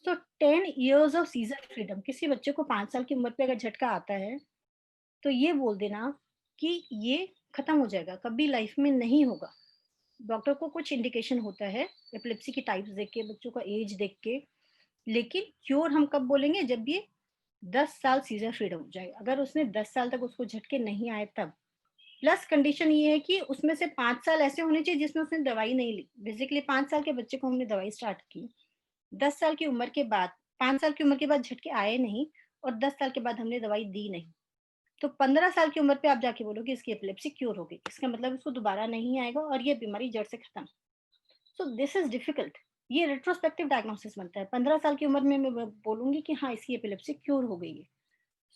तो 10 इयर्स ऑफ सीजर फ्रीडम, किसी बच्चे को 5 साल की उम्र पे अगर झटका आता है तो ये बोल देना कि ये खत्म हो जाएगा, कभी लाइफ में नहीं होगा। डॉक्टर को कुछ इंडिकेशन होता है एपिलेप्सी की टाइप्स देख के, बच्चों का एज देख के, लेकिन क्योर हम कब बोलेंगे? जब ये 10 साल सीजर फ्रीडम हो जाएगा। अगर उसने 10 साल तक उसको झटके नहीं आए तब। प्लस कंडीशन ये है कि उसमें से 5 साल ऐसे होने चाहिए जिसमें उसने दवाई नहीं ली। बेसिकली 5 साल के बच्चे को हमने दवाई स्टार्ट की, 10 साल की उम्र के बाद, 5 साल की उम्र के बाद झटके आए नहीं, और 10 साल के बाद हमने दवाई दी नहीं, तो 15 साल की उम्र पे आप जाके बोलोगे इसकी एपिलेप्सी क्योर हो गई, इसका मतलब इसको दोबारा नहीं आएगा और ये बीमारी जड़ से खत्म। सो दिस इज डिफिकल्ट। ये रेट्रोस्पेक्टिव डायग्नोसिस बनता है। 15 साल की उम्र में मैं बोलूंगी कि हाँ इसकी एपिलेप्सी क्योर हो गई है।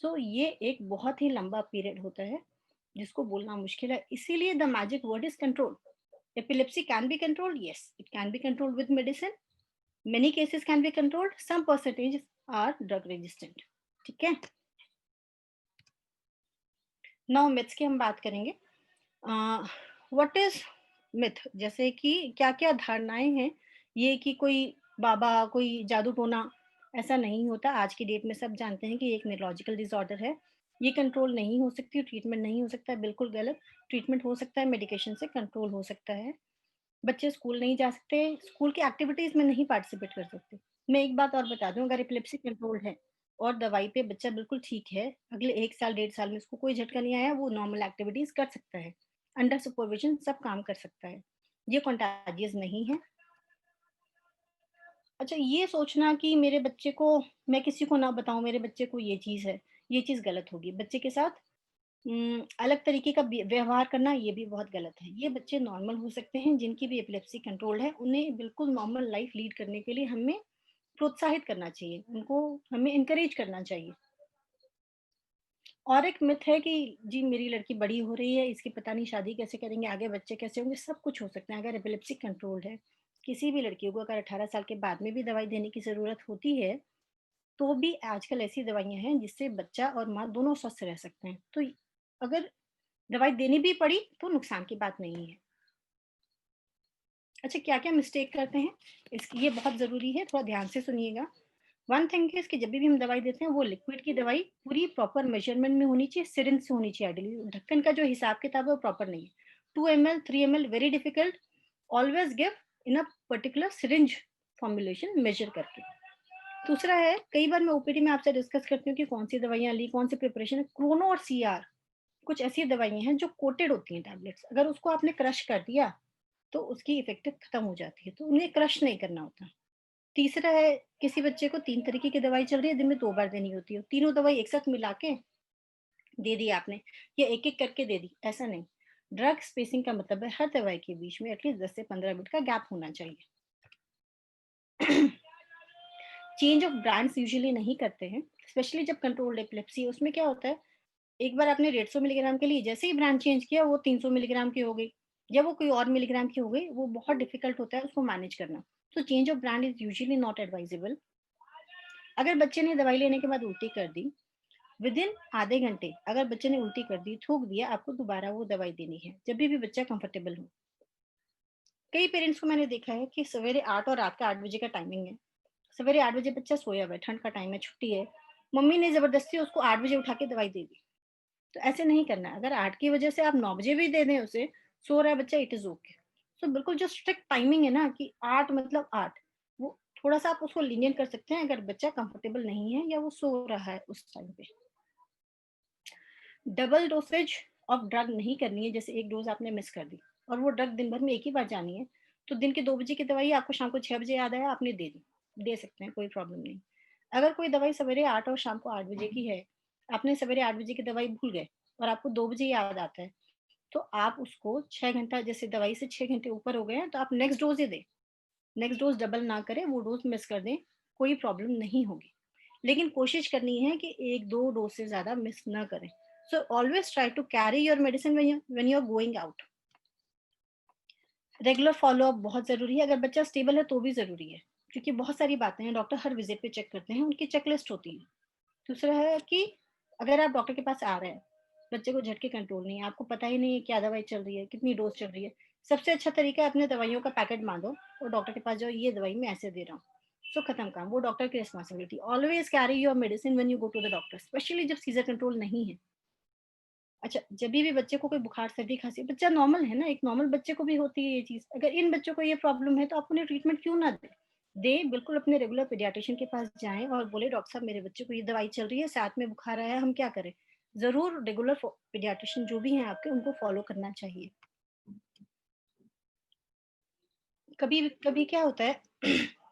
सो ये एक बहुत ही लंबा पीरियड होता है जिसको बोलना मुश्किल है। इसीलिए the magic word is control. Epilepsy can be controlled, yes it can be controlled with medicine. Many cases can be controlled, some percentages are drug resistant. ठीक है, नाउ मिथ्स की हम बात करेंगे। व्हाट इज मिथ, जैसे कि क्या क्या धारणाएं हैं। ये कि कोई बाबा, कोई जादू टोना, ऐसा नहीं होता। आज की डेट में सब जानते हैं कि एक न्यूरोलॉजिकल डिसऑर्डर है, ये कंट्रोल नहीं हो सकती, ट्रीटमेंट नहीं हो सकता है, बिल्कुल गलत। ट्रीटमेंट हो सकता है, मेडिकेशन से कंट्रोल हो सकता है। बच्चे स्कूल नहीं जा सकते, स्कूल की एक्टिविटीज में नहीं पार्टिसिपेट कर सकते। मैं एक बात और बता दूं, अगर एपिलेप्सी कंट्रोल है और दवाई पे बच्चा बिल्कुल ठीक है, अगले 1 साल 1.5 साल में उसको कोई झटका नहीं आया, वो नॉर्मल एक्टिविटीज कर सकता है, अंडर सुपरविजन सब काम कर सकता है, ये कंटाजियस नहीं है। अच्छा, ये सोचना कि मेरे बच्चे को, मैं किसी को ना बताऊं मेरे बच्चे को ये चीज है, ये चीज गलत होगी। बच्चे के साथ अलग तरीके का व्यवहार करना, ये भी बहुत गलत है। ये बच्चे नॉर्मल हो सकते हैं जिनकी भी एपिलेप्सी कंट्रोल है, उन्हें बिल्कुल नॉर्मल लाइफ लीड करने के लिए हमें प्रोत्साहित करना चाहिए, उनको हमें इनकरेज करना चाहिए। और एक मिथ है कि जी मेरी लड़की बड़ी हो रही है, इसकी पता नहीं शादी कैसे करेंगे, आगे बच्चे कैसे होंगे, सब कुछ हो सकता है। अगर एपिलेप्सी कंट्रोल्ड है, किसी भी लड़की को अगर 18 साल के बाद में भी दवाई देने की ज़रूरत होती है, तो भी आजकल ऐसी दवाइयाँ हैं जिससे बच्चा और माँ दोनों स्वस्थ रह सकते हैं। तो अगर दवाई देनी भी पड़ी तो नुकसान की बात नहीं है। अच्छा, क्या-क्या मिस्टेक करते हैं? ये बहुत ज़रूरी है, थोड़ा ध्यान से सुनिएगा। वन थिंग इज़ कि जब भी हम दवाई देते हैं, वो लिक्विड की दवाई पूरी प्रॉपर मेजरमेंट में होनी चाहिए, सिरिंज से होनी चाहिए आइडियली। ढक्कन का जो हिसाब-किताब है वो प्रॉपर नहीं है। 2 ml, 3 ml very difficult. Always give in a particular syringe formulation measure करके। दूसरा है, कई बार मैं ओपीडी में आपसे डिस्कस करती हूँ कि कौन-सी दवाइयाँ ली, कौन-सी प्रिपरेशन है। क्रोनो और सीआर कुछ ऐसी दवाइयाँ हैं जो कोटेड होती हैं टैबलेट्स। अगर उसको आपने क्रश कर दिया, तो उसकी इफेक्टिव खत्म हो जाती है, तो उन्हें क्रश नहीं करना होता। तीसरा है, किसी बच्चे को 3 तरीके की दवाई चल रही है, दिन में 2 बार देनी होती है। तीनों दवाई एक साथ मिला के दे दी आपने या एक-एक करके दे दी, ऐसा नहीं। ड्रग स्पेसिंग का मतलब है हर दवाई के बीच में एटलीस्ट 10 से 15 मिनट का गैप होना चाहिए। चेंज ऑफ ब्रांड्स यूजुअली नहीं करते हैं, स्पेशली जब कंट्रोल्ड एपिलेप्सी है। उसमें क्या होता है, एक बार आपने 150 मिलीग्राम के लिए जैसे ही ब्रांड चेंज किया, वो 300 मिलीग्राम की हो गई या वो कोई और मिलीग्राम की हो गई, वो बहुत डिफिकल्ट होता है उसको मैनेज करना। तो change of brand is usually not advisable. अगर बच्चे ने दवाई लेने के बाद उल्टी कर दी, विदिन आधे घंटे अगर बच्चे ने उल्टी कर दी, थूक दिया, आपको दोबारा वो दवाई देनी है, जब भी बच्चा कंफर्टेबल हो। कई पेरेंट्स को मैंने देखा है कि सवेरे 8 और रात का 8 बजे का टाइमिंग है। सवेरे 8 बजे बच्चा सोया हुआ है, ठंड का टाइम है, छुट्टी है, मम्मी ने जबरदस्ती उसको 8 बजे उठा के दवाई दे दी। तो ऐसे नहीं करना है। अगर 8 की वजह से आप 9 बजे भी दे दें उसे, सो रहा है बच्चा, इट इज़ ओके। सो बिल्कुल जो स्ट्रिक्ट टाइमिंग है ना कि 8 मतलब 8, वो थोड़ा-सा आप उसको लीनिएंट कर सकते हैं अगर बच्चा कंफर्टेबल नहीं है या वो सो रहा है उस टाइम पे। डबल डोसेज ऑफ ड्रग नहीं करनी है, जैसे एक डोज़ आपने मिस कर दी और वो ड्रग दिन भर में एक ही बार जानी है, तो दिन के 2 बजे की दवाई आपको शाम को 6 बजे याद आया, आपने दे दी। दे सकते हैं, कोई प्रॉब्लम नहीं। अगर कोई दवाई सवेरे 8 और शाम को 8 बजे की है, आपने सवेरे 8 बजे की दवाई भूल गए और आपको 2 बजे याद आता है, तो आप उसको 6 घंटा, जैसे दवाई से 6 घंटे ऊपर हो गए हैं, तो आप नेक्स्ट डोज़ ही दें। नेक्स्ट डोज़ डबल ना करें, वो डोज़ मिस कर दें, कोई प्रॉब्लम नहीं होगी। लेकिन कोशिश करनी है कि 1-2 डोज़ से ज़्यादा मिस ना करें। So always try to carry your medicine when you are going out. Regular follow up बहुत ज़रूरी है, अगर बच्चा स्टेबल है तो भी ज़रूरी है, क्योंकि बहुत सारी बातें हैं, डॉक्टर हर विज़िट पे चेक करते हैं, उनकी चेकलिस्ट होती है। दूसरा है कि अगर आप डॉक्टर के पास आ रहे हैं, बच्चे को झटके कंट्रोल नहीं है, आपको पता ही नहीं है क्या दवाई चल रही है, कितनी डोज़ चल रही है, सबसे अच्छा तरीका है अपने दवाइयों का पैकेट बाँधो और डॉक्टर के पास जाओ, ये दवाई मैं ऐसे दे रहा हूँ। सो खत्म काम, वो डॉक्टर की responsibility. Always carry your medicine when you go to the doctor, specially जब सीज़र कंट्रोल नहीं है। अच्छा, जभी भी बच्चे को कोई बुखार, सर्दी, खाँसी, बच्चा नॉर्मल है ना, एक नॉर्मल बच्चे को भी होती है ये चीज़। अगर इन बच्चों को ये प्रॉब्लम है तो आप उन्हें ट्रीटमेंट क्यों ना दें? दें, बिल्कुल अपने रेगुलर पीडियाट्रिशियन के पास जाएँ और बोले डॉक्टर साहब मेरे बच्चे को ये दवाई चल रही है, साथ में बुखार आया है, हम क्या करें? ज़रूर रेगुलर पीडियाट्रिशियन जो भी हैं आपके, उनको फॉलो करना चाहिए। कभी कभी क्या होता है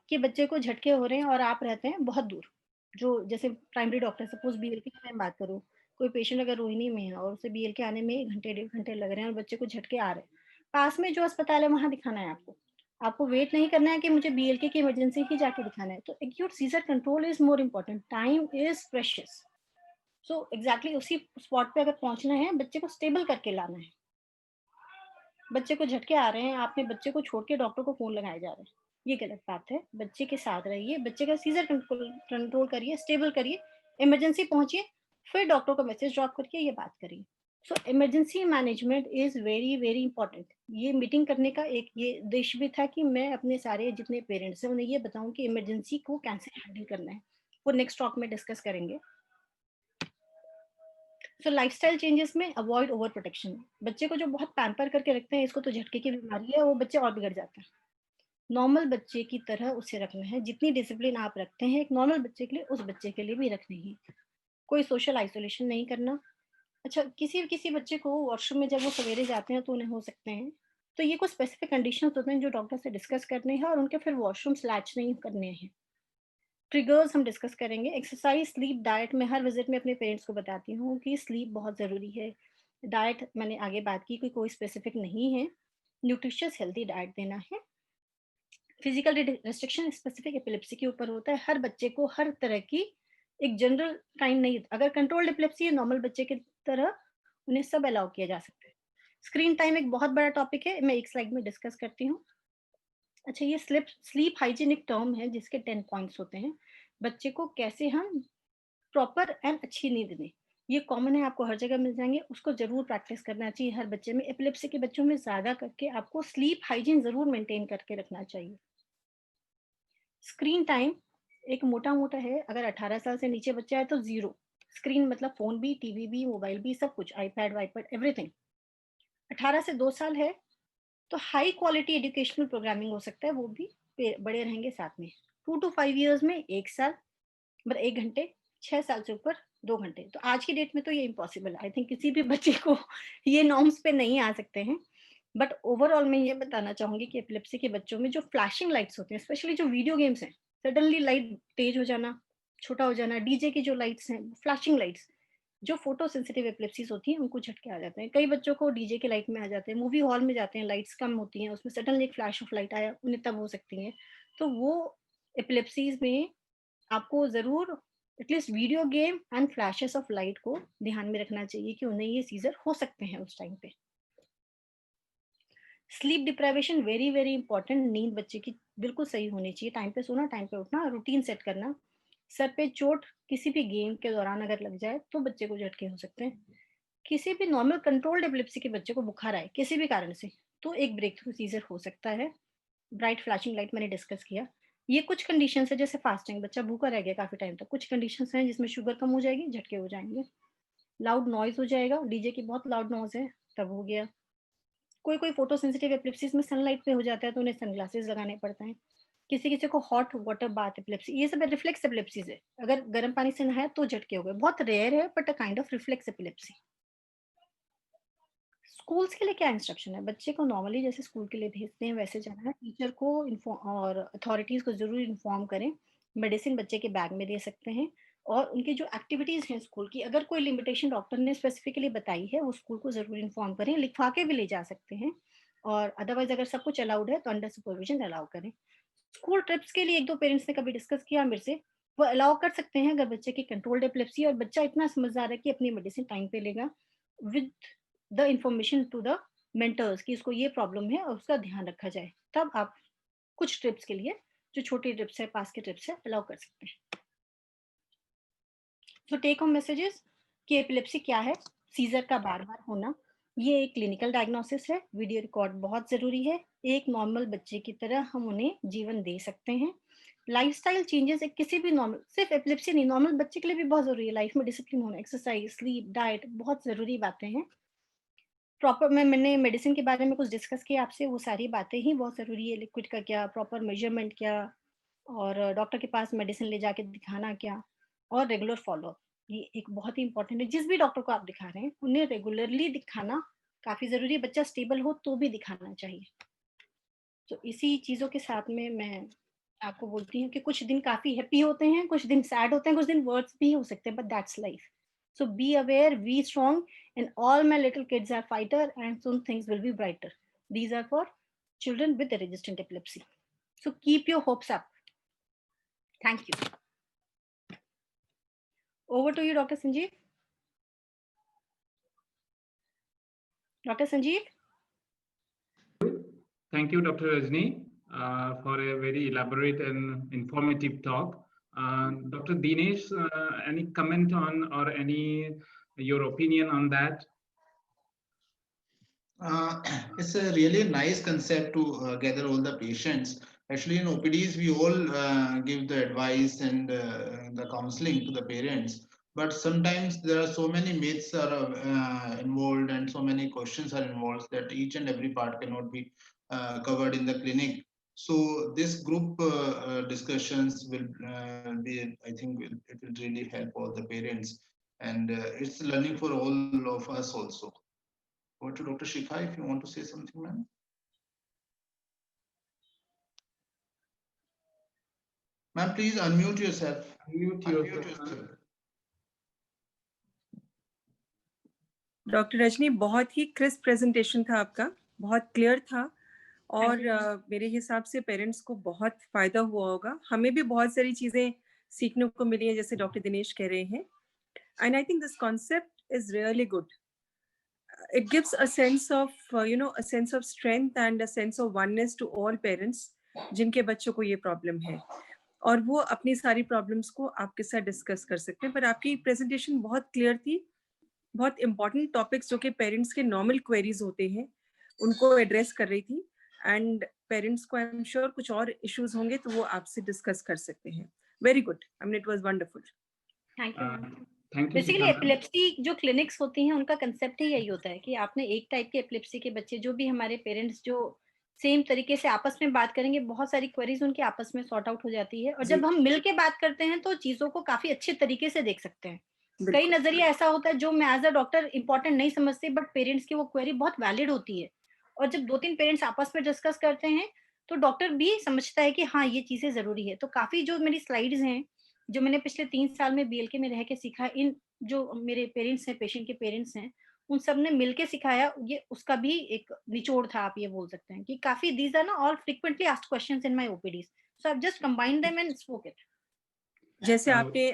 कि बच्चे को झटके हो रहे हैं और आप रहते हैं बहुत दूर, जो जैसे प्राइमरी डॉक्टर, सपोज बीएलके की मैं बात करूँ, कोई पेशेंट अगर रोहिणी में है और उसे बीएलके आने में 1 घंटे 1.5 घंटे लग रहे हैं और बच्चे को झटके आ रहे हैं, पास में जो अस्पताल है वहां दिखाना है आपको। आपको वेट नहीं करना है कि मुझे बीएलके की इमरजेंसी ही जाके दिखाना है। तो acute seizure control is more important, time is precious. So exactly उसी स्पॉट पे अगर पहुंचना है, बच्चे को स्टेबल करके लाना है। बच्चे को झटके आ रहे हैं, आपने बच्चे को छोड़ के डॉक्टर को फ़ोन लगाए जा रहे हैं, ये गलत बात है। बच्चे के साथ रहिए, बच्चे का सीज़र कंट्रोल करिए, स्टेबल करिए, इमरजेंसी पहुँचिए, फिर डॉक्टर को मैसेज ड्रॉप करके ये बात करिए। So emergency management is very, very important. ये मीटिंग करने का एक ये उद्देश्य भी था कि मैं अपने सारे जितने पेरेंट्स हैं, उन्हें ये बताऊँ कि इमरजेंसी को कैसे हैंडल करना है। वो नेक्स्ट टॉक में डिस्कस करेंगे। सो लाइफस्टाइल चेंजेस में अवॉइड ओवर प्रोटेक्शन। बच्चे को जो बहुत पैम्पर करके रखते हैं, इसको तो झटके की बीमारी है, वो बच्चे और बिगड़ जाते हैं। नॉर्मल बच्चे की तरह उसे रखना है, जितनी डिसिप्लिन आप रखते हैं एक नॉर्मल बच्चे के लिए, उस बच्चे के लिए भी रखनी है। कोई सोशल आइसोलेशन नहीं करना। अच्छा, किसी किसी बच्चे को वॉशरूम में जब वो सवेरे जाते हैं तो उन्हें हो सकते हैं, तो ये कुछ स्पेसिफिक कंडीशंस होते हैं जो डॉक्टर से डिस्कस करने हैं और उनके फिर वॉशरूम लैच नहीं करने हैं। ट्रिगर्स हम डिस्कस करेंगे। एक्सरसाइज, स्लीप, डाइट में हर विजिट में अपने पेरेंट्स को बताती हूँ कि स्लीप बहुत ज़रूरी है। डाइट मैंने आगे बात की, कोई स्पेसिफिक नहीं है, न्यूट्रिशियस हेल्दी डाइट देना है। फिजिकल रेस्ट्रिक्शन स्पेसिफिक एपिलेप्सी के ऊपर होता है। हर बच्चे को हर तरह की एक जनरल काइंड नहीं, अगर कंट्रोल्ड एपिलेप्सी है नॉर्मल बच्चे की तरह उन्हें सब अलाउ किया जा सकता है। स्क्रीन टाइम एक बहुत बड़ा टॉपिक है, मैं एक स्लाइड में डिस्कस करती हूँ। अच्छा, ये स्लीप हाइजीन एक टर्म है जिसके 10 पॉइंट्स होते हैं। बच्चे को कैसे हम प्रॉपर एंड अच्छी नींद दें, ये कॉमन है, आपको हर जगह मिल जाएंगे, उसको जरूर प्रैक्टिस करना चाहिए हर बच्चे में। एपिलेप्सी के बच्चों में ज्यादा करके आपको स्लीप हाइजीन जरूर मेंटेन करके रखना चाहिए। स्क्रीन टाइम एक मोटा मोटा है, अगर 18 साल से नीचे बच्चा है तो 0 स्क्रीन, मतलब फोन भी, टीवी भी, मोबाइल भी, सब कुछ, आईपैड वाईपैड एवरीथिंग। 18 से 2 साल है तो हाई क्वालिटी एजुकेशनल प्रोग्रामिंग हो सकता है, वो भी बड़े रहेंगे साथ में। 2 to 5 इयर्स में 1 साल, मतलब 1 घंटे, 6 साल से ऊपर 2 घंटे। तो आज की डेट में तो ये इम्पॉसिबल है, आई थिंक किसी भी बच्चे को ये नॉर्म्स पे नहीं आ सकते हैं। बट ओवरऑल मैं ये बताना चाहूंगी कि एपिलेप्सी के बच्चों में जो फ्लैशिंग लाइट्स होते हैं, स्पेशली जो वीडियो गेम्स हैं, सडनली लाइट तेज हो जाना, छोटा हो जाना, डीजे की जो लाइट्स हैं, फ्लैशिंग लाइट्स, जो फोटो सेंसिटिव एपिलेप्सीज होती हैं उनको झटके आ जाते हैं। कई बच्चों को डीजे के लाइट में आ जाते हैं, मूवी हॉल में जाते हैं, लाइट्स कम होती हैं, उसमें सडनली एक फ्लैश ऑफ लाइट आया, उन्हें तब हो सकती है। तो वो एपिलेप्सीज में आपको जरूर at least video game and flashes of light को ध्यान में रखना चाहिए कि उन्हें ये सीजर हो सकते हैं उस टाइम पे। Sleep deprivation very very important, नींद बच्चे की बिल्कुल सही होनी चाहिए, टाइम पे सोना, टाइम पे उठना, रूटीन सेट करना। सर पे चोट किसी भी गेम के दौरान अगर लग जाए तो बच्चे को झटके हो सकते हैं। किसी भी नॉर्मल कंट्रोल्ड एपिलेप्सी के बच्चे को बुखार आए किसी भी कारण से तो एक ब्रेक थ्रू सीजर हो सकता है। ब्राइट फ्लैशिंग लाइट मैंने डिस्कस किया। ये कुछ कंडीशन है, जैसे फास्टिंग, बच्चा भूखा रह गया काफी टाइम तक, कुछ कंडीशन हैं जिसमें शुगर कम हो जाएगी, झटके हो जाएंगे। लाउड नॉइज हो जाएगा, डीजे की बहुत लाउड नॉइज है, तब हो गया। कोई कोई फोटो सेंसिटिव एपिलेप्सीज में सनलाइट पे हो जाता है तो उन्हें सनग्लासेस लगाने पड़ते हैं। किसी किसी को हॉट वाटर बाथ एपिलेप्सी, ये सब रिफ्लेक्स एपिलेप्सीज है, अगर गर्म पानी से नहाया तो झटके हो गए, बहुत रेयर है but a kind of reflex epilepsy. Schools के लिए क्या इंस्ट्रक्शन है, बच्चे को नॉर्मली जैसे स्कूल के लिए भेजते हैं वैसे जाना है, टीचर को और अथॉरिटीज को जरूर इन्फॉर्म करें। मेडिसिन बच्चे के बैग में दे सकते हैं, और उनकी जो एक्टिविटीज हैं स्कूल की, अगर कोई लिमिटेशन डॉक्टर ने स्पेसिफिकली बताई है वो स्कूल को जरूर इन्फॉर्म करें, लिखवा के भी ले जा सकते हैं। और अदरवाइज अगर सब कुछ अलाउड है तो अंडर सुपरविजन अलाउ करें। स्कूल ट्रिप्स के लिए एक दो पेरेंट्स ने कभी डिस्कस किया मेरे से, वो अलाउ कर सकते हैं अगर बच्चे की कंट्रोल्ड एपिलेप्सी और बच्चा इतना समझदार है कि अपनी मेडिसिन टाइम पे लेगा, with the information to the mentors कि इसको ये प्रॉब्लम है और उसका ध्यान रखा जाए, तब आप कुछ ट्रिप्स के लिए, जो छोटी ट्रिप्स है, पास के ट्रिप्स है, अलाउ कर सकते हैं। तो टेक होम मैसेजेस कि एपिलेप्सी क्या है, सीजर का बार बार होना, ये एक क्लिनिकल डायग्नोसिस है, वीडियो रिकॉर्ड बहुत जरूरी है, एक नॉर्मल बच्चे की तरह हम उन्हें जीवन दे सकते हैं। लाइफस्टाइल चेंजेस एक किसी भी नॉर्मल, सिर्फ एपिलेप्सी नहीं, नॉर्मल बच्चे के लिए भी बहुत जरूरी है, लाइफ में डिसिप्लिन होना, एक्सरसाइज, स्लीप, डाइट बहुत जरूरी बातें हैं। प्रॉपर मैंने मेडिसिन के बारे में कुछ डिस्कस किया आपसे, वो सारी बातें ही बहुत जरूरी है, लिक्विड का क्या, प्रॉपर मेजरमेंट क्या, और डॉक्टर के पास मेडिसिन ले जाके दिखाना क्या, और रेगुलर फॉलोअप, ये एक बहुत ही इंपॉर्टेंट है। जिस भी डॉक्टर को आप दिखा रहे हैं उन्हें रेगुलरली दिखाना काफी जरूरी है, बच्चा स्टेबल हो तो भी दिखाना चाहिए। तो इसी चीजों के साथ में मैं आपको बोलती हूँ कि कुछ दिन काफी हैप्पी होते हैं, कुछ दिन सैड होते हैं, कुछ दिन वर्ड्स भी हो सकते हैं, but that's life. So be aware, be strong, and all my little kids are fighter, and soon things will be brighter. These are for children with the resistant epilepsy. So keep your hopes up. Thank you. Over to you, Dr. Sanjeev. Dr. Sanjeev. Thank you, Dr. Rajni, for a very elaborate and informative talk. Dr. Dinesh, any comment on or any your opinion on that? It's a really nice concept to gather all the patients. Actually, in OPDs, we all give the advice and the counseling to the parents. But sometimes there are so many myths are involved and so many questions are involved that each and every part cannot be covered in the clinic. So this group discussions will be, I think, it will really help all the parents, and it's learning for all of us also. Over to Dr. Shikha, if you want to say something, ma'am. Ma'am, please unmute yourself. Unmute yourself. Doctor Rajni, बहुत ही crisp presentation था आपका, बहुत clear था, और मेरे हिसाब से parents को बहुत फायदा हुआ होगा, हमें भी बहुत सारी चीजें सीखने को मिली है जैसे डॉक्टर दिनेश कह रहे हैं. And I think this concept is really good. It gives a sense of a sense of strength and a sense of oneness to all parents जिनके बच्चों को ये प्रॉब्लम है, और वो अपनी सारी प्रॉब्लम्स को आपके साथ डिस्कस कर सकते हैं. पर आपकी प्रेजेंटेशन बहुत क्लियर थी, बहुत इंपॉर्टेंट टॉपिक्स जो कि पेरेंट्स के नॉर्मल क्वेरीज होते हैं उनको एड्रेस कर रही थी. एंड पेरेंट्स को आई एम श्योर कुछ और इश्यूज होंगे तो वो आपसे डिस्कस कर सकते हैं. Very good, I mean it was wonderful. Thank you. Thank you. Basically epilepsy जो क्लिनिक्स होती हैं उनका कंसेप्ट ही यही होता है कि आपने एक टाइप के एपिलेप्सी के बच्चे, जो भी हमारे पेरेंट्स जो सेम तरीके से आपस में बात करेंगे, बहुत सारी क्वेरीज उनकी आपस में सॉर्ट आउट हो जाती है. और जब हम मिल के बात करते हैं तो चीजों को काफी अच्छे तरीके से देख सकते हैं. कई नजरिया ऐसा होता है जो मैं एज अ डॉक्टर इंपॉर्टेंट नहीं समझती, बट पेरेंट्स की वो क्वेरी बहुत वैलिड होती है. और जब 2-3 पेरेंट्स आपस में डिस्कस करते हैं तो डॉक्टर भी समझता है कि हाँ ये चीजें जरूरी है. तो काफी जो मेरी स्लाइड्स हैं जो मैंने पिछले 3 साल में BLK में रह के सीखा, इन जो मेरे पेरेंट्स हैं, पेशेंट के पेरेंट्स हैं, उन सब ने मिलके सिखाया, ये उसका भी एक निचोड़ था. आप ये बोल सकते हैं कि काफी दीज आर ना all frequently asked questions in my OPDs, so I have just combined them and spoke it. जैसे आपने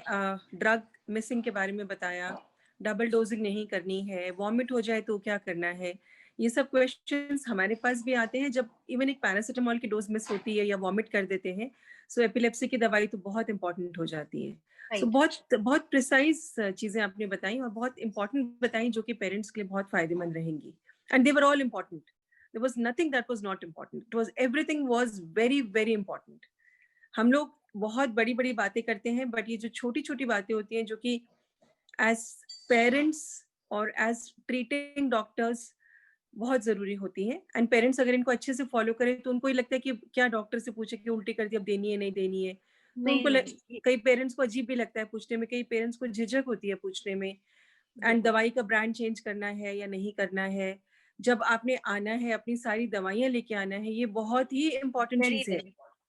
ड्रग मिसिंग के बारे में बताया, डबल डोजिंग नहीं करनी है, वॉमिट हो जाए तो क्या करना है, ये सब क्वेश्चंस हमारे पास भी आते हैं जब इवन एक पैरासिटामोल की डोज मिस होती है या वॉमिट कर देते हैं. सो एपिलेप्सी की दवाई तो बहुत इंपॉर्टेंट हो जाती है. सो बहुत प्रिसाइज चीजें आपने बताई और बहुत इंपॉर्टेंट बताई जो कि पेरेंट्स के लिए बहुत फायदेमंद रहेंगी. And they were all important. There was nothing that was not important. It was everything was very very important. हम लोग बहुत बड़ी बड़ी बातें करते हैं, बट ये जो छोटी छोटी बातें होती हैं जो कि एज पेरेंट्स और एज ट्रीटिंग डॉक्टर्स बहुत जरूरी होती हैं. एंड पेरेंट्स अगर इनको अच्छे से फॉलो करें तो उनको ही लगता है कि क्या डॉक्टर से पूछे कि उल्टी कर दी, अब देनी है नहीं देनी है. तो उनको कई पेरेंट्स को अजीब भी लगता है पूछने में, कई पेरेंट्स को झिझक होती है पूछने में. एंड दवाई का ब्रांड चेंज करना है या नहीं करना है, जब आपने आना है अपनी सारी दवाइयाँ लेके आना है, ये बहुत ही इम्पोर्टेंट चीज है.